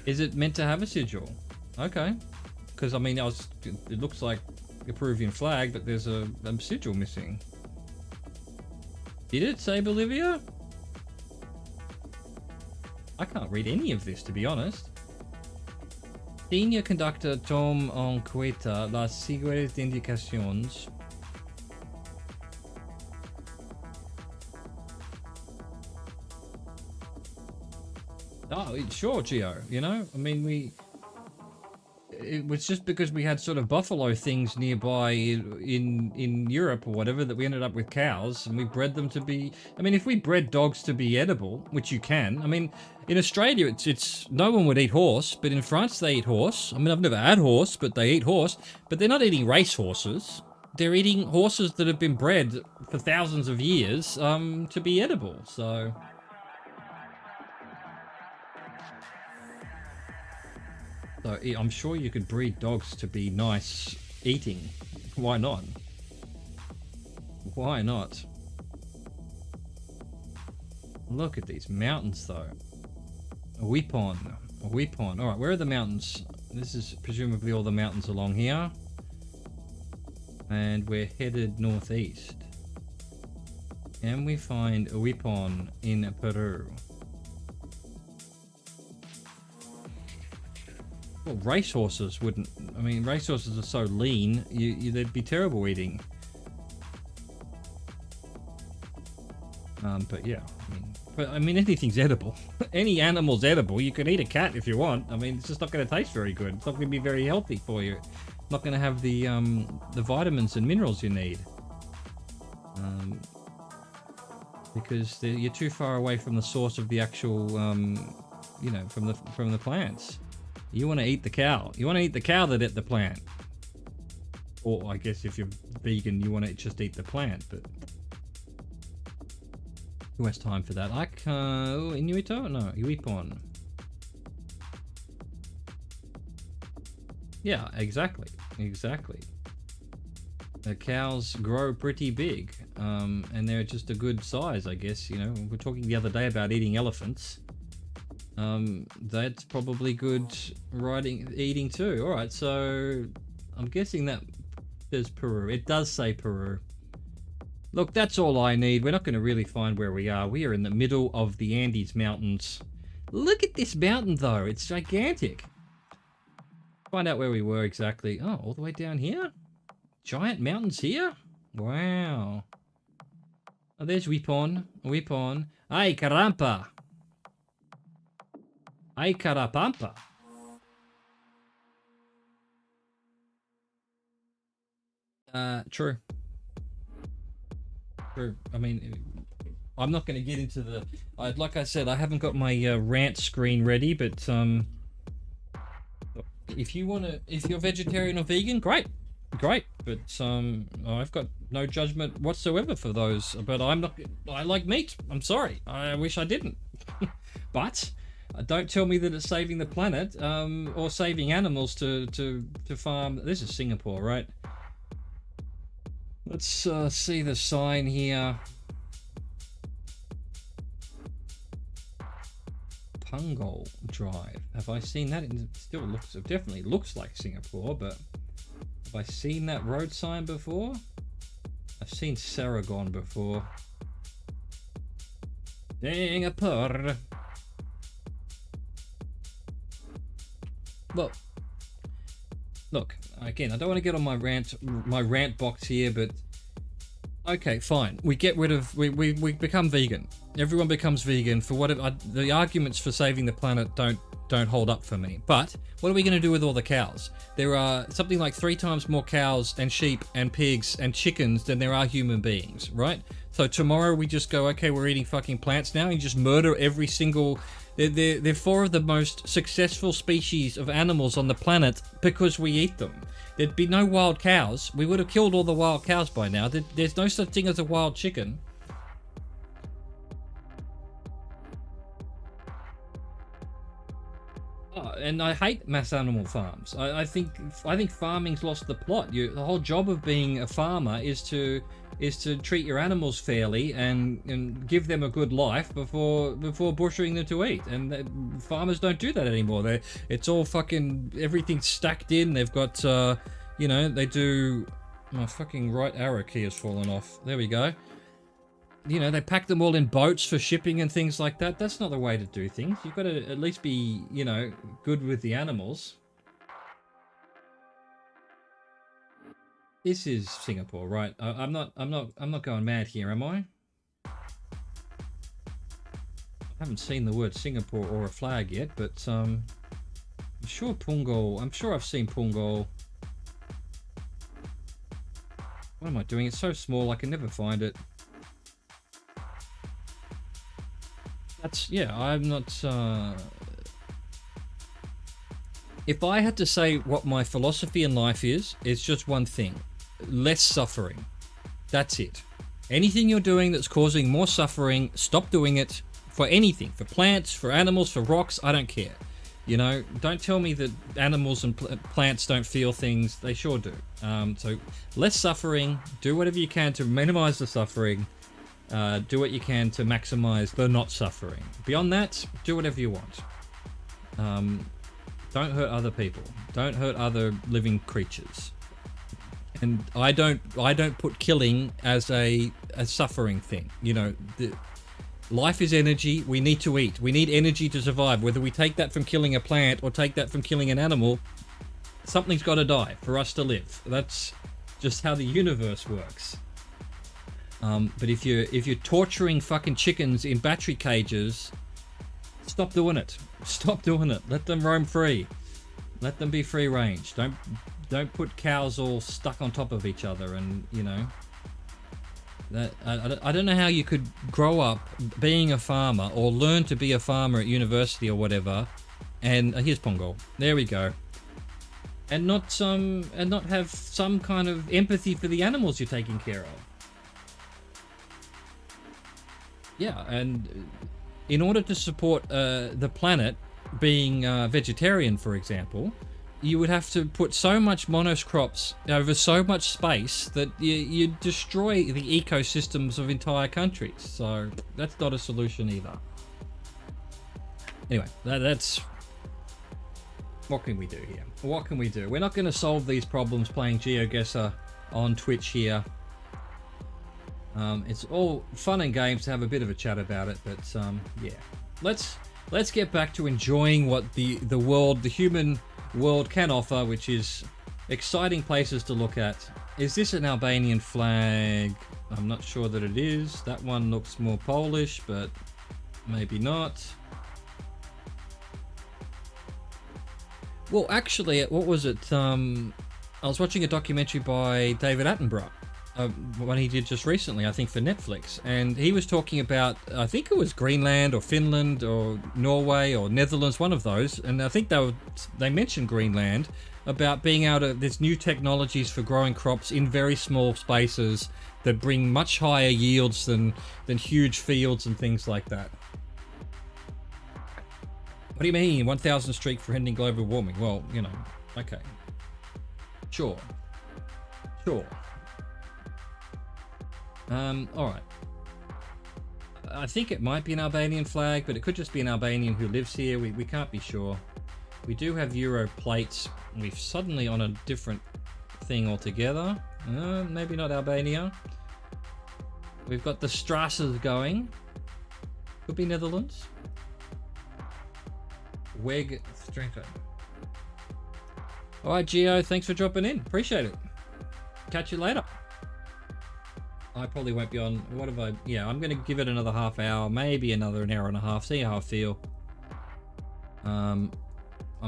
Is it meant to have a sigil? Okay. Because, I mean, it looks like a Peruvian flag, but there's a sigil missing. Did it say Bolivia? I can't read any of this, to be honest. Senior conductor Tom en cuenta las siguientes indicaciones. Oh, sure, Gio. You know, I mean, it was just because we had sort of buffalo things nearby in Europe or whatever that we ended up with cows, and we bred them to be. I mean, if we bred dogs to be edible, which you can. I mean, in Australia, it's no one would eat horse, but in France they eat horse. I mean, I've never had horse, but they eat horse. But they're not eating race horses. They're eating horses that have been bred for thousands of years to be edible. So. So I'm sure you could breed dogs to be nice eating. Why not? Why not? Look at these mountains, though. A weepon. A weepon. Alright, where are the mountains? This is presumably all the mountains along here. And we're headed northeast. Can we find a weepon in Peru? Well, racehorses wouldn't. I mean, racehorses are so lean, they'd be terrible eating. But yeah, I mean, anything's edible. Any animal's edible. You can eat a cat if you want. I mean, it's just not going to taste very good. It's not going to be very healthy for you. not going to have the vitamins and minerals you need. Because you're too far away from the source of the actual, you know, from the plants. You want to eat the cow. You want to eat the cow that ate the plant. Or I guess if you're vegan, you want to just eat the plant. But who has time for that? Inuito? No, Iwipon. Yeah, exactly. Exactly. The cows grow pretty big, and they're just a good size, I guess. You know, we were talking the other day about eating elephants. That's probably good eating too. All right, so I'm guessing that says Peru. It does say Peru. Look, that's all I need. We're not going to really find where we are. We are in the middle of the Andes Mountains. Look at this mountain, though. It's gigantic. Find out where we were exactly. Oh, all the way down here? Giant mountains here? Wow. Oh, there's Wipon. Wipon. Ay, carampa. Ay, carapampa. True. True. I mean, I'm not going to get into the... like I said, I haven't got my rant screen ready, but if you're vegetarian or vegan, great. Great, but I've got no judgment whatsoever for those. But I'm not. I like meat. I'm sorry. I wish I didn't. But don't tell me that it's saving the planet or saving animals to farm. This is Singapore, right? Let's see the sign here. Punggol Drive. Have I seen that? It definitely looks like Singapore, but. Have I seen that road sign before? I've seen Saragon before. Singapore. Well, look, again, I don't want to get on my rant box here, but okay, fine. We get rid of we become vegan. Everyone becomes vegan for whatever. The arguments for saving the planet don't hold up for me. But what are we going to do with all the cows? There are something like 3 times more cows and sheep and pigs and chickens than there are human beings, right? So tomorrow we just go, okay, we're eating fucking plants now, and you just murder every single... They're 4 of the most successful species of animals on the planet because we eat them. There'd be no wild cows. We would have killed all the wild cows by now. There's no such thing as a wild chicken. And I hate mass animal farms. I think farming's lost the plot. The whole job of being a farmer is to treat your animals fairly and give them a good life before butchering them to eat. And farmers don't do that anymore. It's all fucking everything's stacked in. They've got you know, they do. My fucking right arrow key has fallen off. There we go. You know, they pack them all in boats for shipping and things like that. That's not the way to do things. You've got to at least be, you know, good with the animals. This is Singapore, right? I'm not going mad here, am I? I haven't seen the word Singapore or a flag yet, but I'm sure Punggol. I'm sure I've seen Punggol. What am I doing? It's so small, I can never find it. Yeah, I'm not... If I had to say what my philosophy in life is, it's just one thing. Less suffering. That's it. Anything you're doing that's causing more suffering, stop doing it. For anything. For plants, for animals, for rocks, I don't care. You know, don't tell me that animals and plants don't feel things. They sure do. So, less suffering. Do whatever you can to minimize the suffering. Do what you can to maximize the not suffering. Beyond that, do whatever you want. Don't hurt other people. Don't hurt other living creatures. And I don't put killing as a suffering thing. You know, life is energy. We need to eat. We need energy to survive. Whether we take that from killing a plant or take that from killing an animal, something's got to die for us to live. That's just how the universe works. But if you're torturing fucking chickens in battery cages, stop doing it. Stop doing it. Let them roam free. Let them be free range. don't put cows all stuck on top of each other, and you know. I don't know how you could grow up being a farmer or learn to be a farmer at university or whatever, and here's Pongo. There we go. And not have some kind of empathy for the animals you're taking care of. Yeah, and in order to support the planet being vegetarian, for example, you would have to put so much monoscrops over so much space that you destroy the ecosystems of entire countries. So that's not a solution either. Anyway, that's... What can we do here? What can we do? We're not going to solve these problems playing GeoGuessr on Twitch here. It's all fun and games to have a bit of a chat about it, but yeah. Let's get back to enjoying what the human world can offer, which is exciting places to look at. Is this an Albanian flag? I'm not sure that it is. That one looks more Polish, but maybe not. Well, actually, what was it? I was watching a documentary by David Attenborough, one he did just recently, I think for Netflix, and he was talking about, I think it was Greenland or Finland or Norway or Netherlands, one of those, and I think they mentioned Greenland, about being able to, there's new technologies for growing crops in very small spaces that bring much higher yields than huge fields and things like that. What do you mean 1,000 streak for ending global warming? Well, you know, okay, sure. All right. I think it might be an Albanian flag, but it could just be an Albanian who lives here. We can't be sure. We do have Euro plates. We're suddenly on a different thing altogether. Maybe not Albania. We've got the Strasses going. Could be Netherlands. Weg Strenko. All right, Geo, thanks for dropping in. Appreciate it. Catch you later. I probably won't be on. What have I? Yeah, I'm going to give it another half hour, maybe another an hour and a half. See how I feel. I'm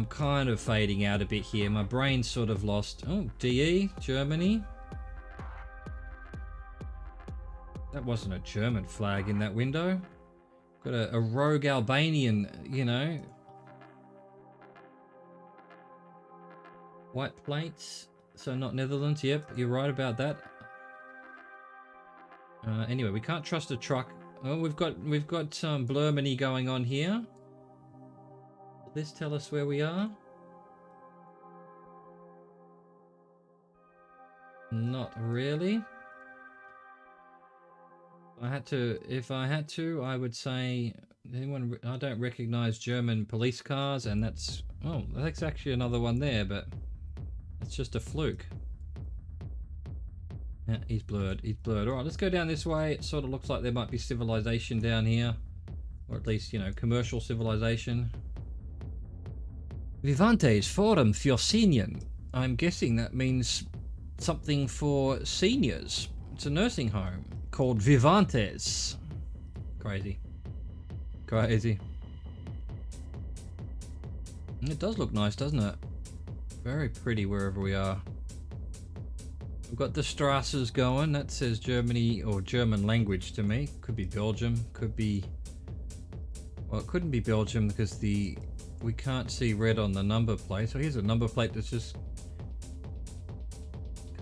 kind of fading out a bit here. My brain's sort of lost. Oh, DE, Germany. That wasn't a German flag in that window. Got a rogue Albanian, you know. White plates, so not Netherlands. Yep, you're right about that. Anyway, we can't trust a truck. Oh, we've got some Blurmany going on here. Will this tell us where we are? Not really. If I had to, I would say I don't recognize German police cars, and that's actually another one there, but it's just a fluke. Yeah, he's blurred. All right, let's go down this way. It sort of looks like there might be civilization down here, or at least, you know, commercial civilization. Vivantes Forum für Senioren. I'm guessing that means something for seniors. It's a nursing home called Vivantes. Crazy. It does look nice, doesn't it? Very pretty wherever we are. We've got the Strasses going. That says Germany or German language to me. Could be Belgium. Could be... Well, it couldn't be Belgium because we can't see red on the number plate. So here's a number plate that's just...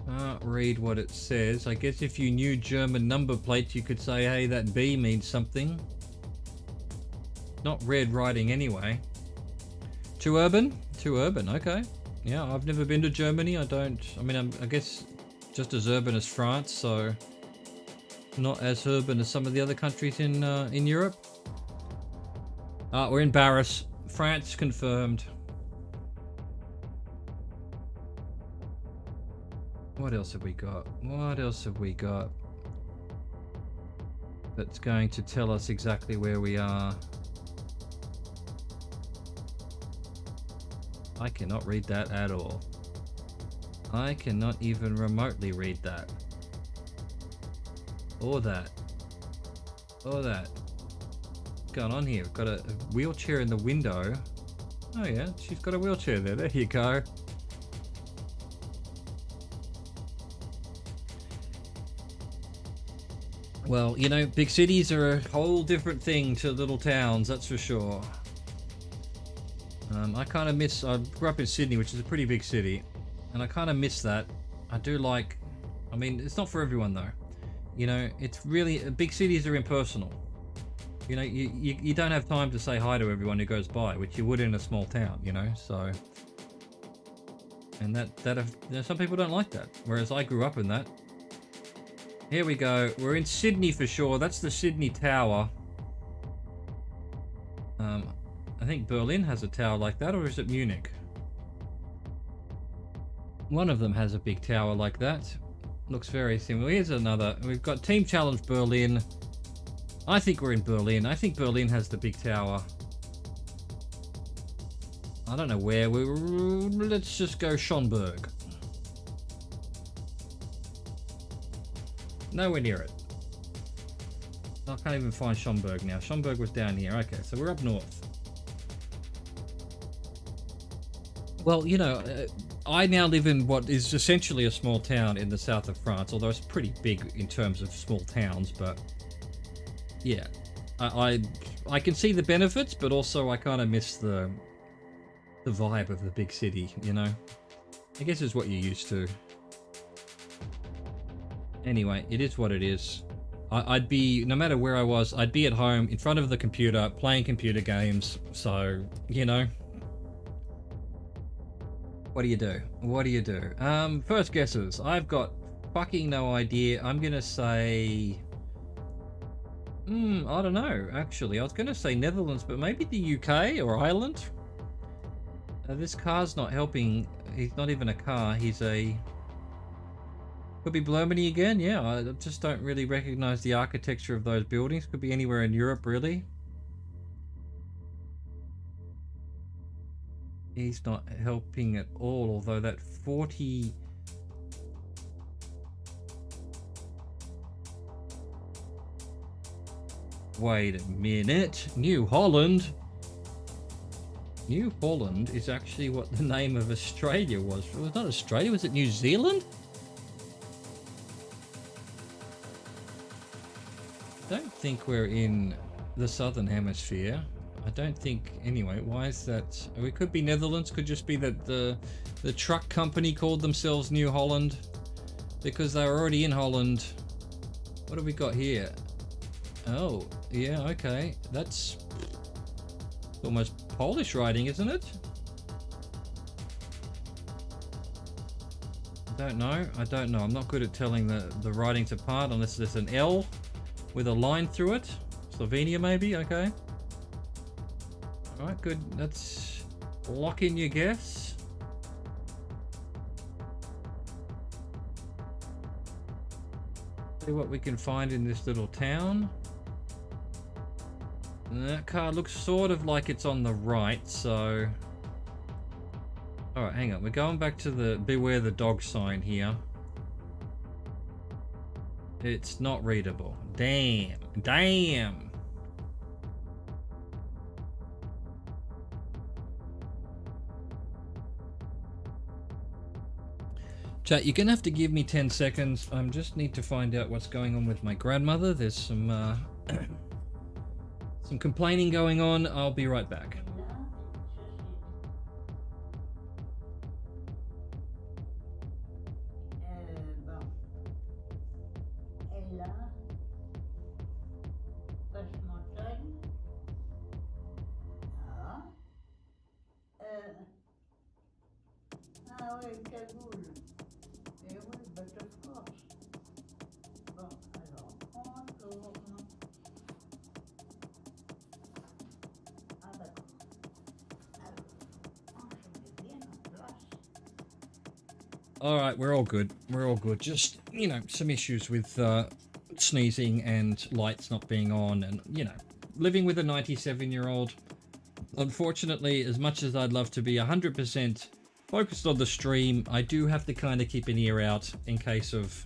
Can't read what it says. I guess if you knew German number plates, you could say, hey, that B means something. Not red writing anyway. Too urban? Too urban, okay. Yeah, I've never been to Germany. I guess just as urban as France, so not as urban as some of the other countries in Europe. We're in Paris. France confirmed. What else have we got? That's going to tell us exactly where we are. I cannot read that at all. I cannot even remotely read that. Or that. What's going on here? We've got a wheelchair in the window. Oh yeah, she's got a wheelchair there. There you go. Well, you know, big cities are a whole different thing to little towns, that's for sure. I kind of miss, I grew up in Sydney, which is a pretty big city, and I kind of miss that. I do like, I mean, it's not for everyone though. You know, it's really, big cities are impersonal. You know, you don't have time to say hi to everyone who goes by, which you would in a small town, you know, so. And you know, some people don't like that, whereas I grew up in that. Here we go, we're in Sydney for sure, that's the Sydney Tower. I think Berlin has a tower like that, or is it Munich? One of them has a big tower like that. Looks very similar. Here's another. We've got Team Challenge Berlin. I think we're in Berlin. I think Berlin has the big tower. I don't know where. Let's just go Schönberg. Nowhere near it. I can't even find Schönberg now. Schönberg was down here. Okay, so we're up north. Well, you know, I now live in what is essentially a small town in the south of France, although it's pretty big in terms of small towns, but yeah, I can see the benefits, but also I kind of miss the vibe of the big city, you know? I guess it's what you're used to. Anyway, it is what it is. I'd be, no matter where I was, I'd be at home in front of the computer playing computer games, so, you know. What do you do? What do you do? First guesses. I've got fucking no idea. I'm gonna say... I don't know, actually. I was gonna say Netherlands, but maybe the UK or Ireland? This car's not helping. He's not even a car. He's a... Could be Germany again? Yeah, I just don't really recognize the architecture of those buildings. Could be anywhere in Europe, really. He's not helping at all, although that 40... Wait a minute. New Holland? New Holland is actually what the name of Australia was. It was not Australia, was it New Zealand? I don't think we're in the southern hemisphere. I don't think, anyway, why is that? It could be Netherlands, could just be that the truck company called themselves New Holland because they were already in Holland. What have we got here? Oh, yeah, okay. That's almost Polish writing, isn't it? I don't know. I'm not good at telling the writings apart unless there's an L with a line through it. Slovenia, maybe? Okay. Alright, good. Let's lock in your guess. See what we can find in this little town. And that car looks sort of like it's on the right, so... Alright, hang on. We're going back to the beware the dog sign here. It's not readable. Damn. Damn! Chat, you're gonna have to give me 10 seconds. I just need to find out what's going on with my grandmother. There's some some complaining going on. I'll be right back. Alright, we're all good. We're all good. Just, you know, some issues with sneezing and lights not being on and, you know, living with a 97-year-old. Unfortunately, as much as I'd love to be 100% focused on the stream, I do have to kind of keep an ear out in case of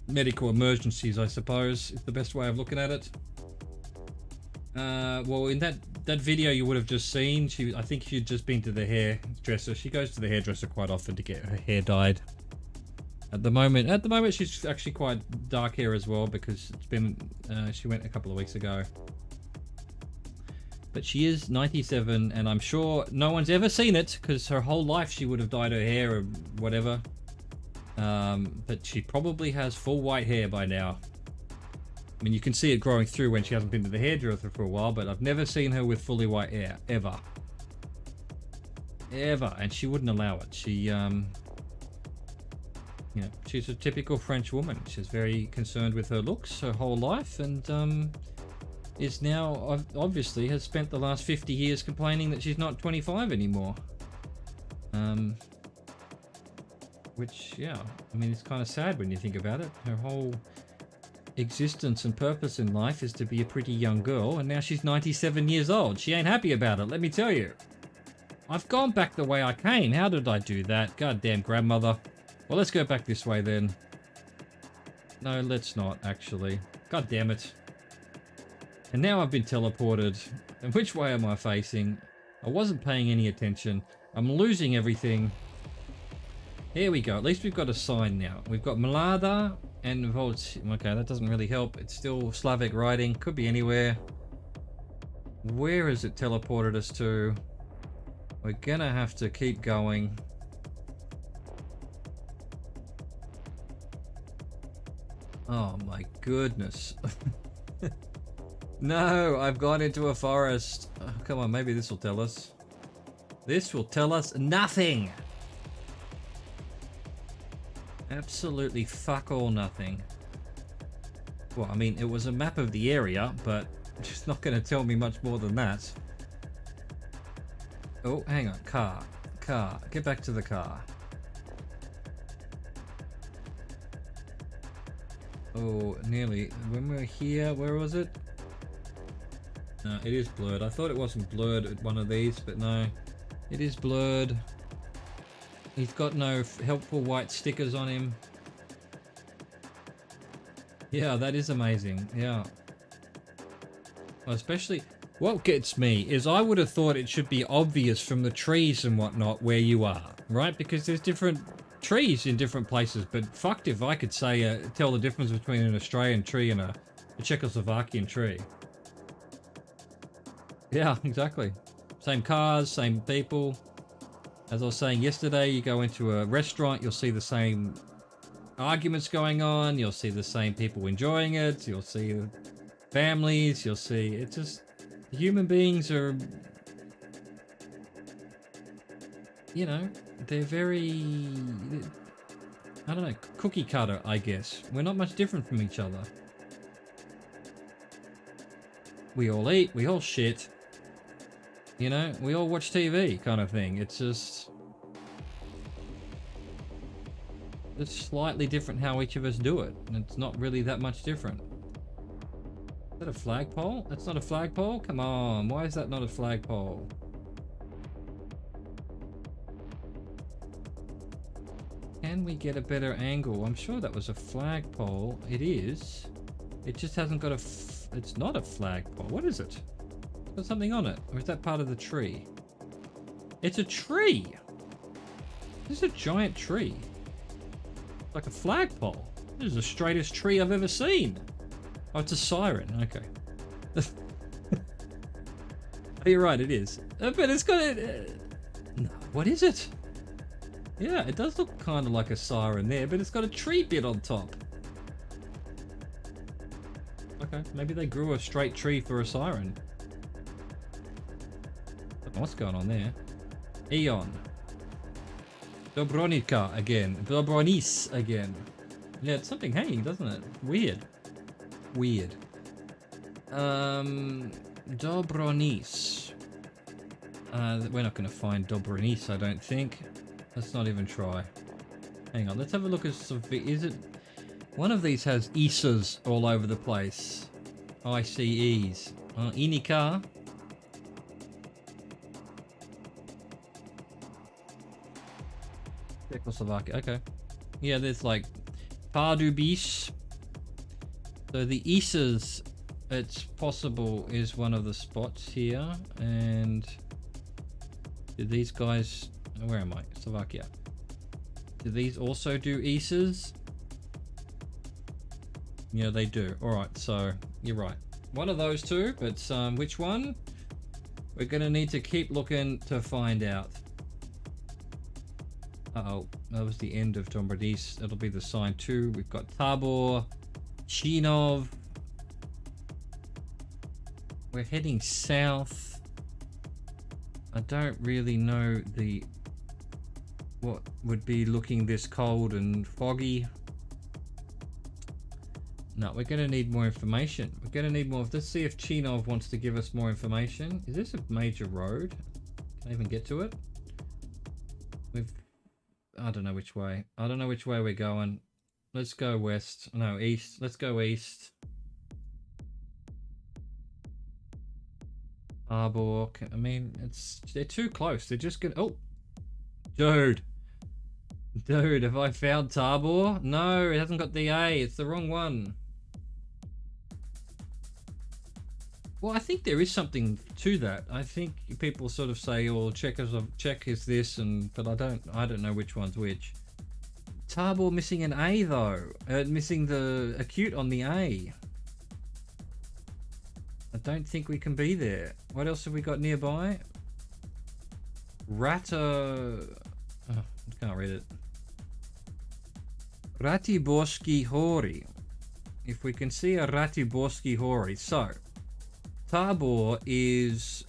medical emergencies, I suppose, is the best way of looking at it. Well, in that video you would have just seen, I think she'd just been to the hairdresser. She goes to the hairdresser quite often to get her hair dyed. At the moment, she's actually quite dark hair as well because it's been. She went a couple of weeks ago. But she is 97, and I'm sure no one's ever seen it because her whole life she would have dyed her hair or whatever. But she probably has full white hair by now. I mean, you can see it growing through when she hasn't been to the hairdresser for a while, but I've never seen her with fully white hair, ever. Ever, and she wouldn't allow it. She, you know, she's a typical French woman. She's very concerned with her looks her whole life, and is now, obviously, has spent the last 50 years complaining that she's not 25 anymore. Which, yeah, I mean, it's kind of sad when you think about it. Her whole existence and purpose in life is to be a pretty young girl, and now she's 97 years old. She ain't happy about it, let me tell you. I've gone back the way I came. How did I do that? Goddamn grandmother. Well, let's go back this way then. No, let's not, actually. God damn it. And now I've been teleported. And which way am I facing? I wasn't paying any attention. I'm losing everything. Here we go. At least we've got a sign now. We've got Mlada and okay, that doesn't really help. It's still Slavic writing. Could be anywhere. Where has it teleported us to? We're gonna have to keep going. Oh my goodness. No, I've gone into a forest. Oh, come on, maybe this will tell us. This will tell us nothing. Absolutely fuck all nothing. Well, I mean, it was a map of the area, but it's not going to tell me much more than that. Oh, hang on. Car. Get back to the car. Oh, nearly. When we were here, where was it? No, it is blurred. I thought it wasn't blurred at one of these, but no. It is blurred. He's got no helpful white stickers on him. Yeah, that is amazing. Yeah. Well, especially, what gets me is I would have thought it should be obvious from the trees and whatnot where you are, right? Because there's different trees in different places, but fucked if I could say, tell the difference between an Australian tree and a Czechoslovakian tree. Yeah, exactly. Same cars, same people. As I was saying yesterday, you go into a restaurant, you'll see the same arguments going on, you'll see the same people enjoying it, you'll see families, you'll see, it's just, human beings are, you know, they're very, I don't know, cookie cutter, I guess. We're not much different from each other. We all eat, we all shit. You know, we all watch TV kind of thing. It's just, it's slightly different how each of us do it. And it's not really that much different. Is that a flagpole? That's not a flagpole? Come on, why is that not a flagpole? Can we get a better angle? I'm sure that was a flagpole. It is. It just hasn't got a, it's not a flagpole. What is it? Got something on it, or is that part of the tree? It's a tree. This is a giant tree, like a flagpole. This is the straightest tree I've ever seen. Oh, it's a siren. Okay. Oh, you're right, it is. But it's got a. No, what is it? Yeah, it does look kind of like a siren there, but it's got a tree bit on top. Okay, maybe they grew a straight tree for a siren. What's going on there? Eon. Dobronica again. Dobronis again. Yeah, it's something hanging, doesn't it? Weird. Weird. Dobronis. We're not going to find Dobronis, I don't think. Let's not even try. Hang on, let's have a look at some. Is it. One of these has Isas all over the place. ICEs. Inika. Czechoslovakia, okay. Yeah, there's like Pardubis. So the Isas, it's possible, is one of the spots here. And did these guys, where am I? Slovakia. Do these also do ESAs? Yeah, they do. Alright, so you're right. One of those two, but which one? We're gonna need to keep looking to find out. Uh-oh, that was the end of Tomb Raider East. That'll be the sign 2. We've got Tabor, Chinov. We're heading south. I don't really know what would be looking this cold and foggy. No, we're going to need more information. We're going to need more. Let's see if Chinov wants to give us more information. Is this a major road? Can I even get to it? I don't know which way. I don't know which way we're going. Let's go west. No, east. Let's go east. Arbor. I mean, they're too close. They're just gonna. Oh, dude, have I found Tabor? No, it hasn't got the A. It's the wrong one. Well, I think there is something to that. I think people sort of say, "Oh, check is this," but I don't know which one's which. Tabor missing an A though. Missing the acute on the A. I don't think we can be there. What else have we got nearby? Oh, I can't read it. Ratiborski Hori. If we can see a Ratiborski Hori. So, Tabor is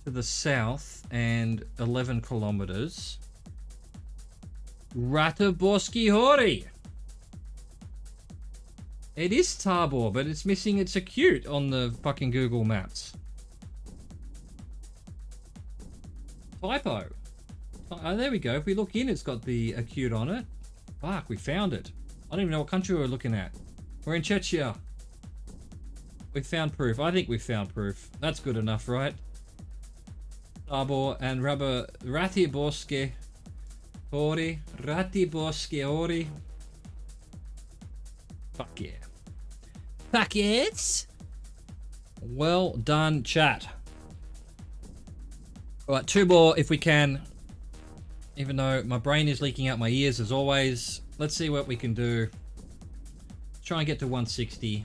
to the south and 11 kilometers. Ratiborski Hori. It is Tabor, but it's missing its acute on the fucking Google Maps. Typo. Oh, there we go. If we look in, it's got the acute on it. Fuck, we found it. I don't even know what country we're looking at. We're in Czechia. We found proof. I think we found proof. That's good enough, right? Tabor and Ratiborski Hori. Ratiborski Hori. Fuck yeah. Fuck yes. Well done, chat. Alright, 2 more if we can. Even though my brain is leaking out my ears as always. Let's see what we can do. Try and get to 160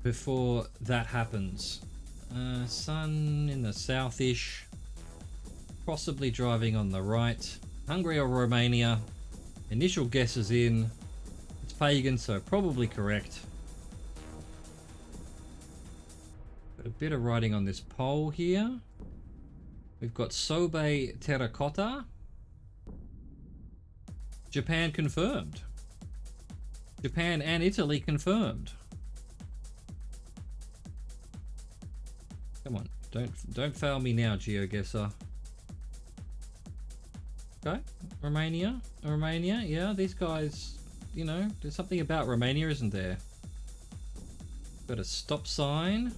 before that happens. Sun in the south-ish. Possibly driving on the right. Hungary or Romania. Initial guess is in. It's pagan, so probably correct. Got a bit of writing on this pole here. We've got Sobe Terracotta. Japan confirmed. Japan and Italy confirmed. Come on, don't fail me now, GeoGuessr. Okay, Romania, yeah, these guys, you know, there's something about Romania, isn't there? Got a stop sign.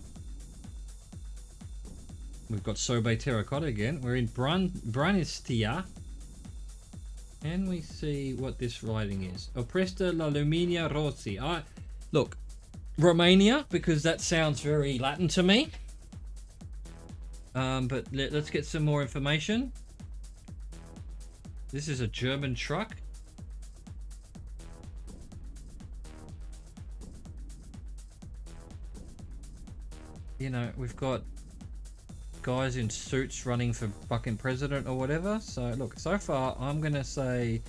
We've got Sobe Terracotta again. We're in Branistia. Can we see what this writing is? Opresta la Luminia Rossi. Look, Romania, because that sounds very Latin to me. But let's get some more information. This is a German truck. You know, we've got guys in suits running for fucking president or whatever. So look, so far I'm gonna say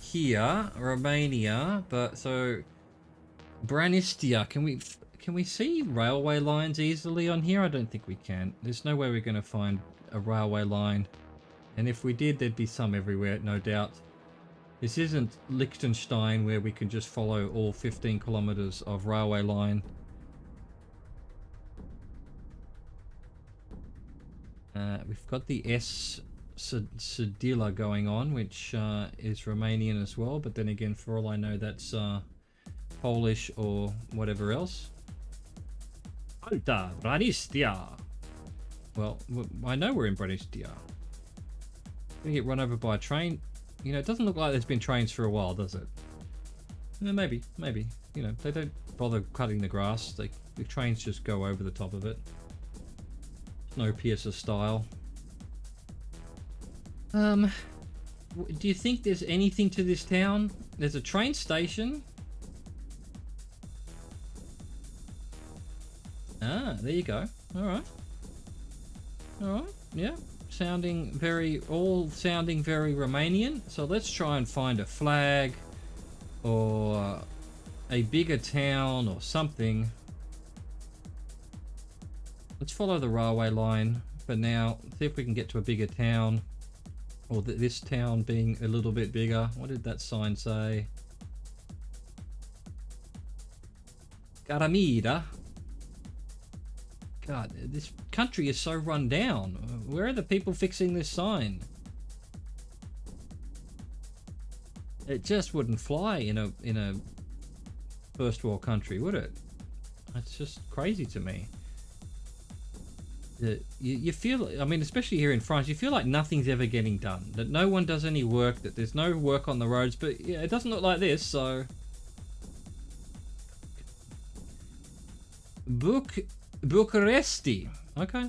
here, Romania, but so Branistia. Can we see railway lines easily on here? I don't think we can. There's no way we're gonna find a railway line, and if we did, there'd be some everywhere, no doubt. This isn't Liechtenstein where we can just follow all 15 kilometers of railway line. We've got the S Sedila going on, which is Romanian as well, but then again, for all I know, that's Polish or whatever else. Alta Branistia. Well, I know we're in Branistia. Gonna get run over by a train. You know, it doesn't look like there's been trains for a while, does it? Maybe. You know, they don't bother cutting the grass. The trains just go over the top of it. Snowpiercer style. Do you think there's anything to this town? There's a train station. Ah, there you go. All right. All right. Yeah. All sounding very Romanian. So let's try and find a flag or a bigger town or something. Let's follow the railway line for now. See if we can get to a bigger town, or this town being a little bit bigger. What did that sign say? Caramida. God, this country is so run down. Where are the people fixing this sign? It just wouldn't fly in a first world country, would it? It's just crazy to me. You feel, I mean, especially here in France, you feel like nothing's ever getting done. That no one does any work, that there's no work on the roads, but yeah, it doesn't look like this, so... Bucharesti. Okay.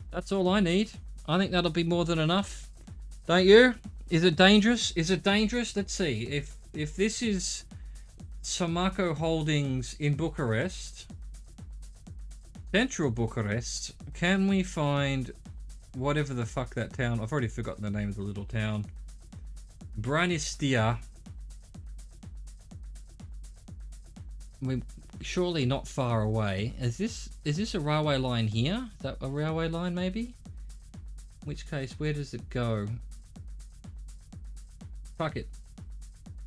That's all I need. I think that'll be more than enough. Don't you? Is it dangerous? Is it dangerous? Let's see. If this is Samaco Holdings in Bucharest, Central Bucharest, can we find whatever the fuck that town... I've already forgotten the name of the little town. Branistia. We're surely not far away. Is this a railway line here? Is that a railway line maybe? In which case, where does it go? Fuck it.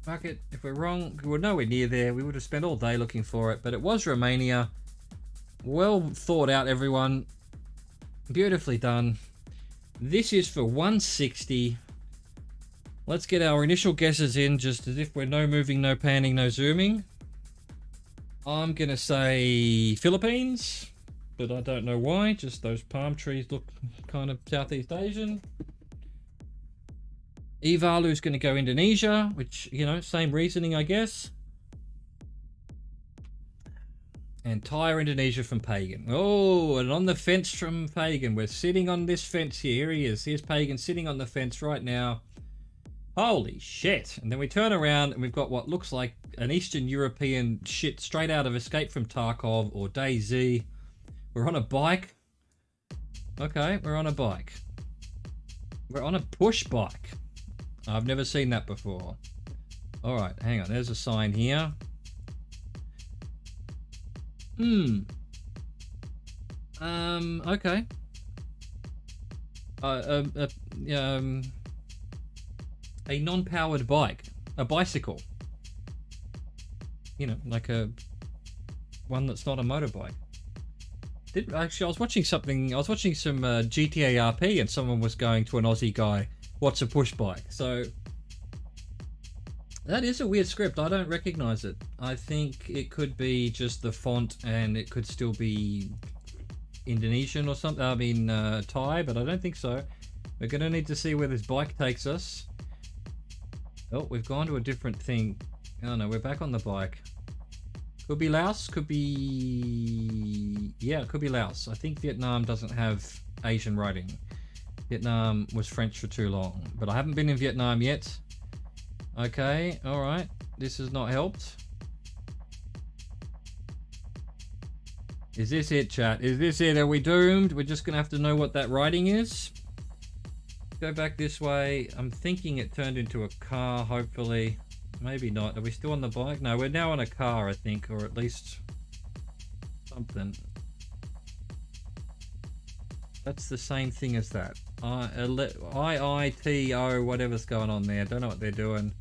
Fuck it. If we're wrong, we're nowhere near there. We would have spent all day looking for it, but it was Romania. Well thought out, everyone. Beautifully done. This is for 160. Let's get our initial guesses in, just as if we're no moving, no panning, no zooming. I'm gonna say Philippines, but I don't know why. Just those palm trees look kind of Southeast Asian. Ivalu's gonna go Indonesia, which, you know, same reasoning, I guess. And Tyre, Indonesia from Pagan. Oh, and on the fence from Pagan. We're sitting on this fence here. Here he is. Here's Pagan sitting on the fence right now. Holy shit. And then we turn around and we've got what looks like an Eastern European shit straight out of Escape from Tarkov or DayZ. We're on a bike. Okay, we're on a bike. We're on a push bike. I've never seen that before. Alright, hang on. There's a sign here. Okay. A non-powered bike. A bicycle. You know, like one that's not a motorbike. Actually, I was watching some GTA RP, and someone was going to an Aussie guy, what's a push bike? So that is a weird script. I don't recognize it. I think it could be just the font, and it could still be Indonesian or something. I mean, Thai, but I don't think so. We're going to need to see where this bike takes us. Oh, we've gone to a different thing. Oh no, we're back on the bike. Could be Laos, could be... Yeah, it could be Laos. I think Vietnam doesn't have Asian writing. Vietnam was French for too long. But I haven't been in Vietnam yet. Okay, alright. This has not helped. Is this it, chat? Is this it? Are we doomed? We're just going to have to know what that writing is. Go back this way. I'm thinking it turned into a car, hopefully. Maybe not. Are we still on the bike? No, we're now on a car, I think, or at least something. That's the same thing as that. IITO, whatever's going on there. Don't know what they're doing.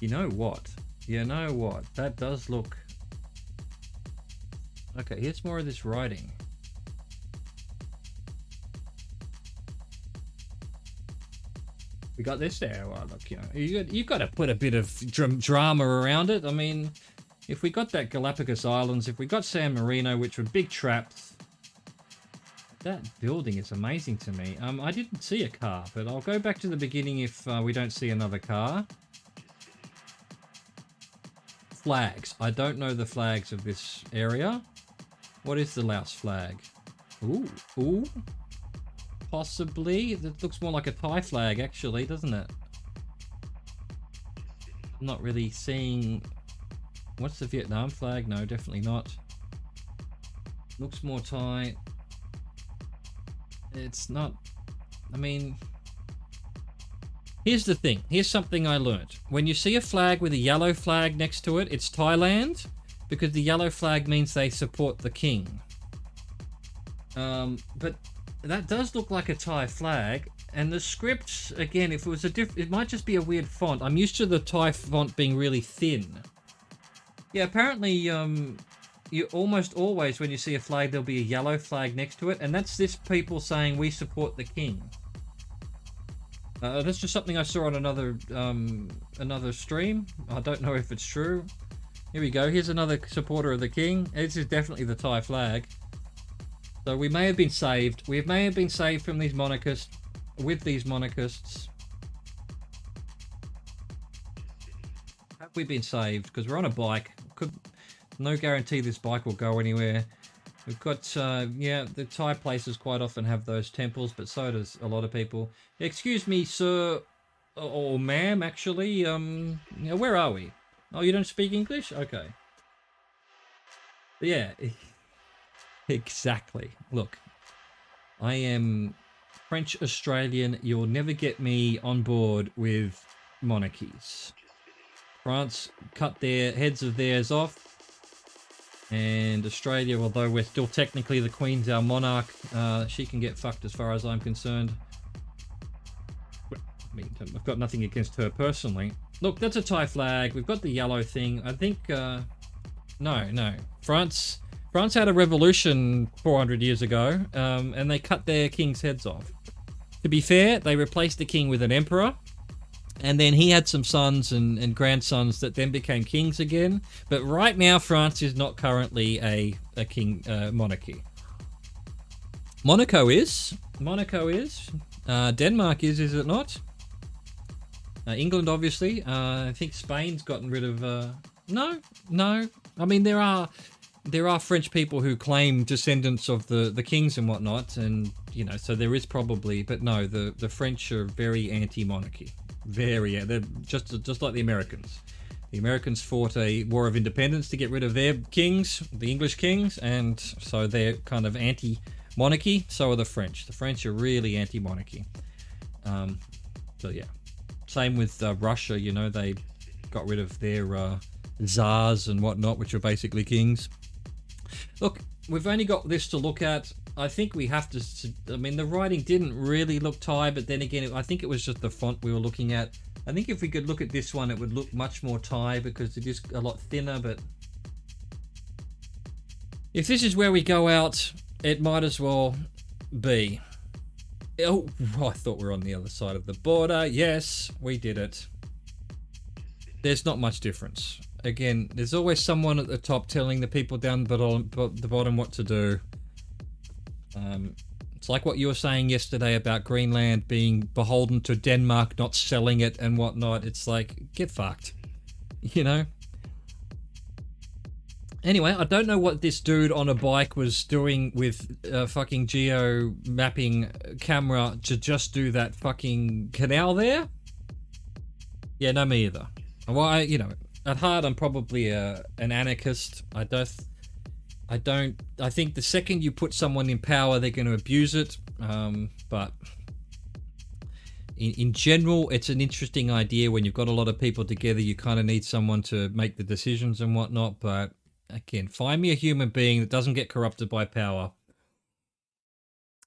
You know what? You know what? That does look... Okay, here's more of this writing. We got this there. Well, look, you know, you've got to put a bit of drama around it. I mean, if we got that Galapagos Islands, if we got San Marino, which were big traps, that building is amazing to me. I didn't see a car, but I'll go back to the beginning if we don't see another car. Flags. I don't know the flags of this area. What is the Laos flag? Ooh, ooh. Possibly. That looks more like a Thai flag, actually, doesn't it? I'm not really seeing... What's the Vietnam flag? No, definitely not. Looks more Thai. It's not... I mean... Here's the thing. Here's something I learned. When you see a flag with a yellow flag next to it, it's Thailand, because the yellow flag means they support the king. But that does look like a Thai flag, and the script, again, if it was a it might just be a weird font. I'm used to the Thai font being really thin. Yeah, apparently, you almost always, when you see a flag, there'll be a yellow flag next to it, and that's this people saying, we support the king. That's just something I saw on another stream. I don't know if it's true. Here we go. Here's another supporter of the king. This is definitely the Thai flag. So we may have been saved. We may have been saved from these monarchists. With these monarchists. Have we been saved? Because we're on a bike. No guarantee this bike will go anywhere. We've got, yeah, the Thai places quite often have those temples, but so does a lot of people. Excuse me, sir, or ma'am, actually, you know, where are we? Oh, you don't speak English? Okay. But yeah, exactly. Look, I am French-Australian. You'll never get me on board with monarchies. France cut their heads of theirs off. And Australia, although we're still technically the Queen's our monarch, she can get fucked as far as I'm concerned. I mean, I've got nothing against her personally. Look, that's a Thai flag. We've got the yellow thing. I think, no. France had a revolution 400 years ago, and they cut their king's heads off. To be fair, they replaced the king with an emperor. And then he had some sons and grandsons that then became kings again. But right now, France is not currently a king monarchy. Monaco is. Denmark is it not? England, obviously. I think Spain's gotten rid of... No. I mean, there are French people who claim descendants of the kings and whatnot. And, you know, so there is probably... But no, the French are very anti-monarchy. They're just like the Americans. The Americans fought a war of independence to get rid of their kings, the English kings, and so they're kind of anti-monarchy. So are the French. The French are really anti-monarchy. So yeah, same with Russia. You know, they got rid of their czars and whatnot, which are basically kings. Look, we've only got this to look at. I think we have to... I mean, the writing didn't really look Thai, but then again, I think it was just the font we were looking at. I think if we could look at this one, it would look much more Thai because it is a lot thinner, but... If this is where we go out, it might as well be. Oh, I thought we were on the other side of the border. Yes, we did it. There's not much difference. Again, there's always someone at the top telling the people down the bottom what to do. It's like what you were saying yesterday about Greenland being beholden to Denmark not selling it and whatnot. It's like, get fucked, you know? Anyway, I don't know what this dude on a bike was doing with a fucking geo mapping camera to just do that fucking canal there. Yeah, no, me either. Well, you know, at heart, I'm probably an anarchist. I think the second you put someone in power, they're going to abuse it. But in general, it's an interesting idea. When you've got a lot of people together, you kind of need someone to make the decisions and whatnot. But again, find me a human being that doesn't get corrupted by power.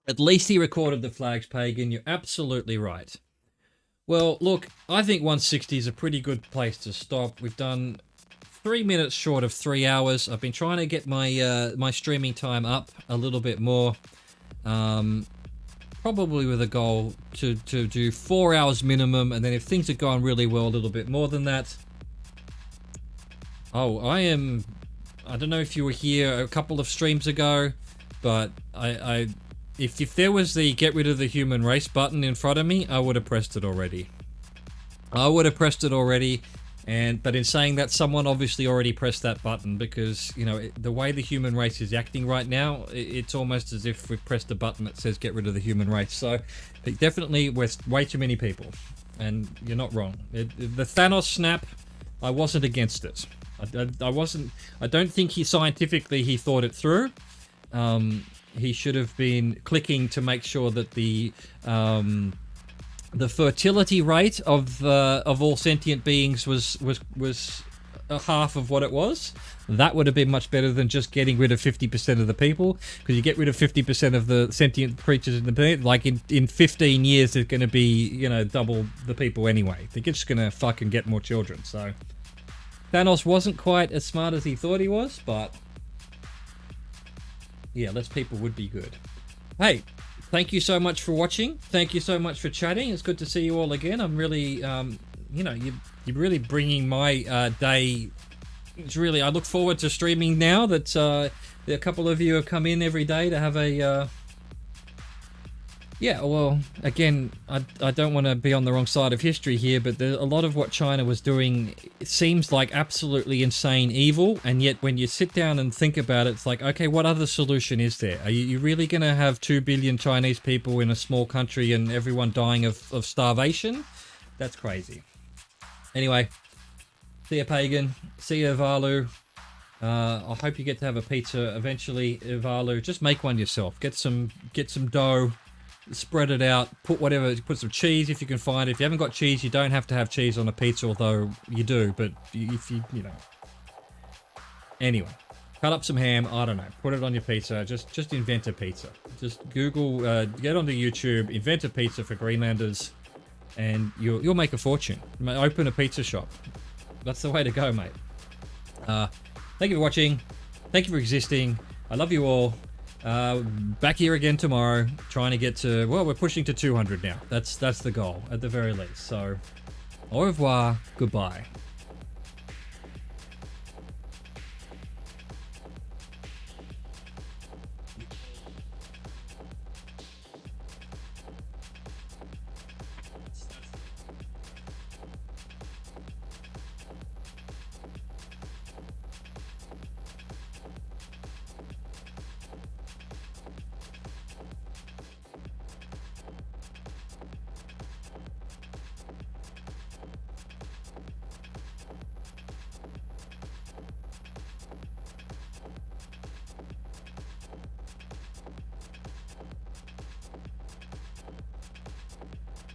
At least he recorded the flags, Pagan. You're absolutely right. Well, look, I think 160 is a pretty good place to stop. We've done 3 minutes short of 3 hours. I've been trying to get my my streaming time up a little bit more. Probably with a goal to do 4 hours minimum, and then if things are going really well, a little bit more than that. Oh, I don't know if you were here a couple of streams ago, but if there was the get rid of the human race button in front of me, I would have pressed it already. But in saying that, someone obviously already pressed that button, because, you know, the way the human race is acting right now, it's almost as if we've pressed a button that says get rid of the human race. So definitely we're way too many people, and you're not wrong. The Thanos snap, I wasn't against it. I don't think he thought it through. He should have been clicking to make sure that the fertility rate of all sentient beings was a half of what it was. That would have been much better than just getting rid of 50% of the people, because you get rid of 50% of the sentient creatures in the planet, like in 15 years there's going to be, you know, double the people anyway. They're just going to fucking get more children. So Thanos wasn't quite as smart as he thought he was, but yeah, less people would be good. Hey, thank you so much for watching. Thank you so much for chatting. It's good to see you all again. I'm really, you know, you're really bringing my day. It's really, I look forward to streaming now that a couple of you have come in every day to have a. Yeah, well, again, I don't want to be on the wrong side of history here, but a lot of what China was doing, it seems like absolutely insane evil, and yet when you sit down and think about it, it's like, okay, what other solution is there? Are you really going to have 2 billion Chinese people in a small country and everyone dying of starvation? That's crazy. Anyway, see ya, Pagan. See ya, Valu. I hope you get to have a pizza eventually, Valu. Just make one yourself. Get some dough. Spread it out, put some cheese if you can find it. If you haven't got cheese, you don't have to have cheese on a pizza, although you do, but if you know. Anyway, cut up some ham, I don't know, put it on your pizza, just invent a pizza. Just Google, get onto YouTube, invent a pizza for Greenlanders, and you'll make a fortune. Open a pizza shop. That's the way to go, mate. Thank you for watching. Thank you for existing. I love you all. Back here again tomorrow, trying to get to, well, we're pushing to 200 now. That's the goal at the very least. So, au revoir, goodbye.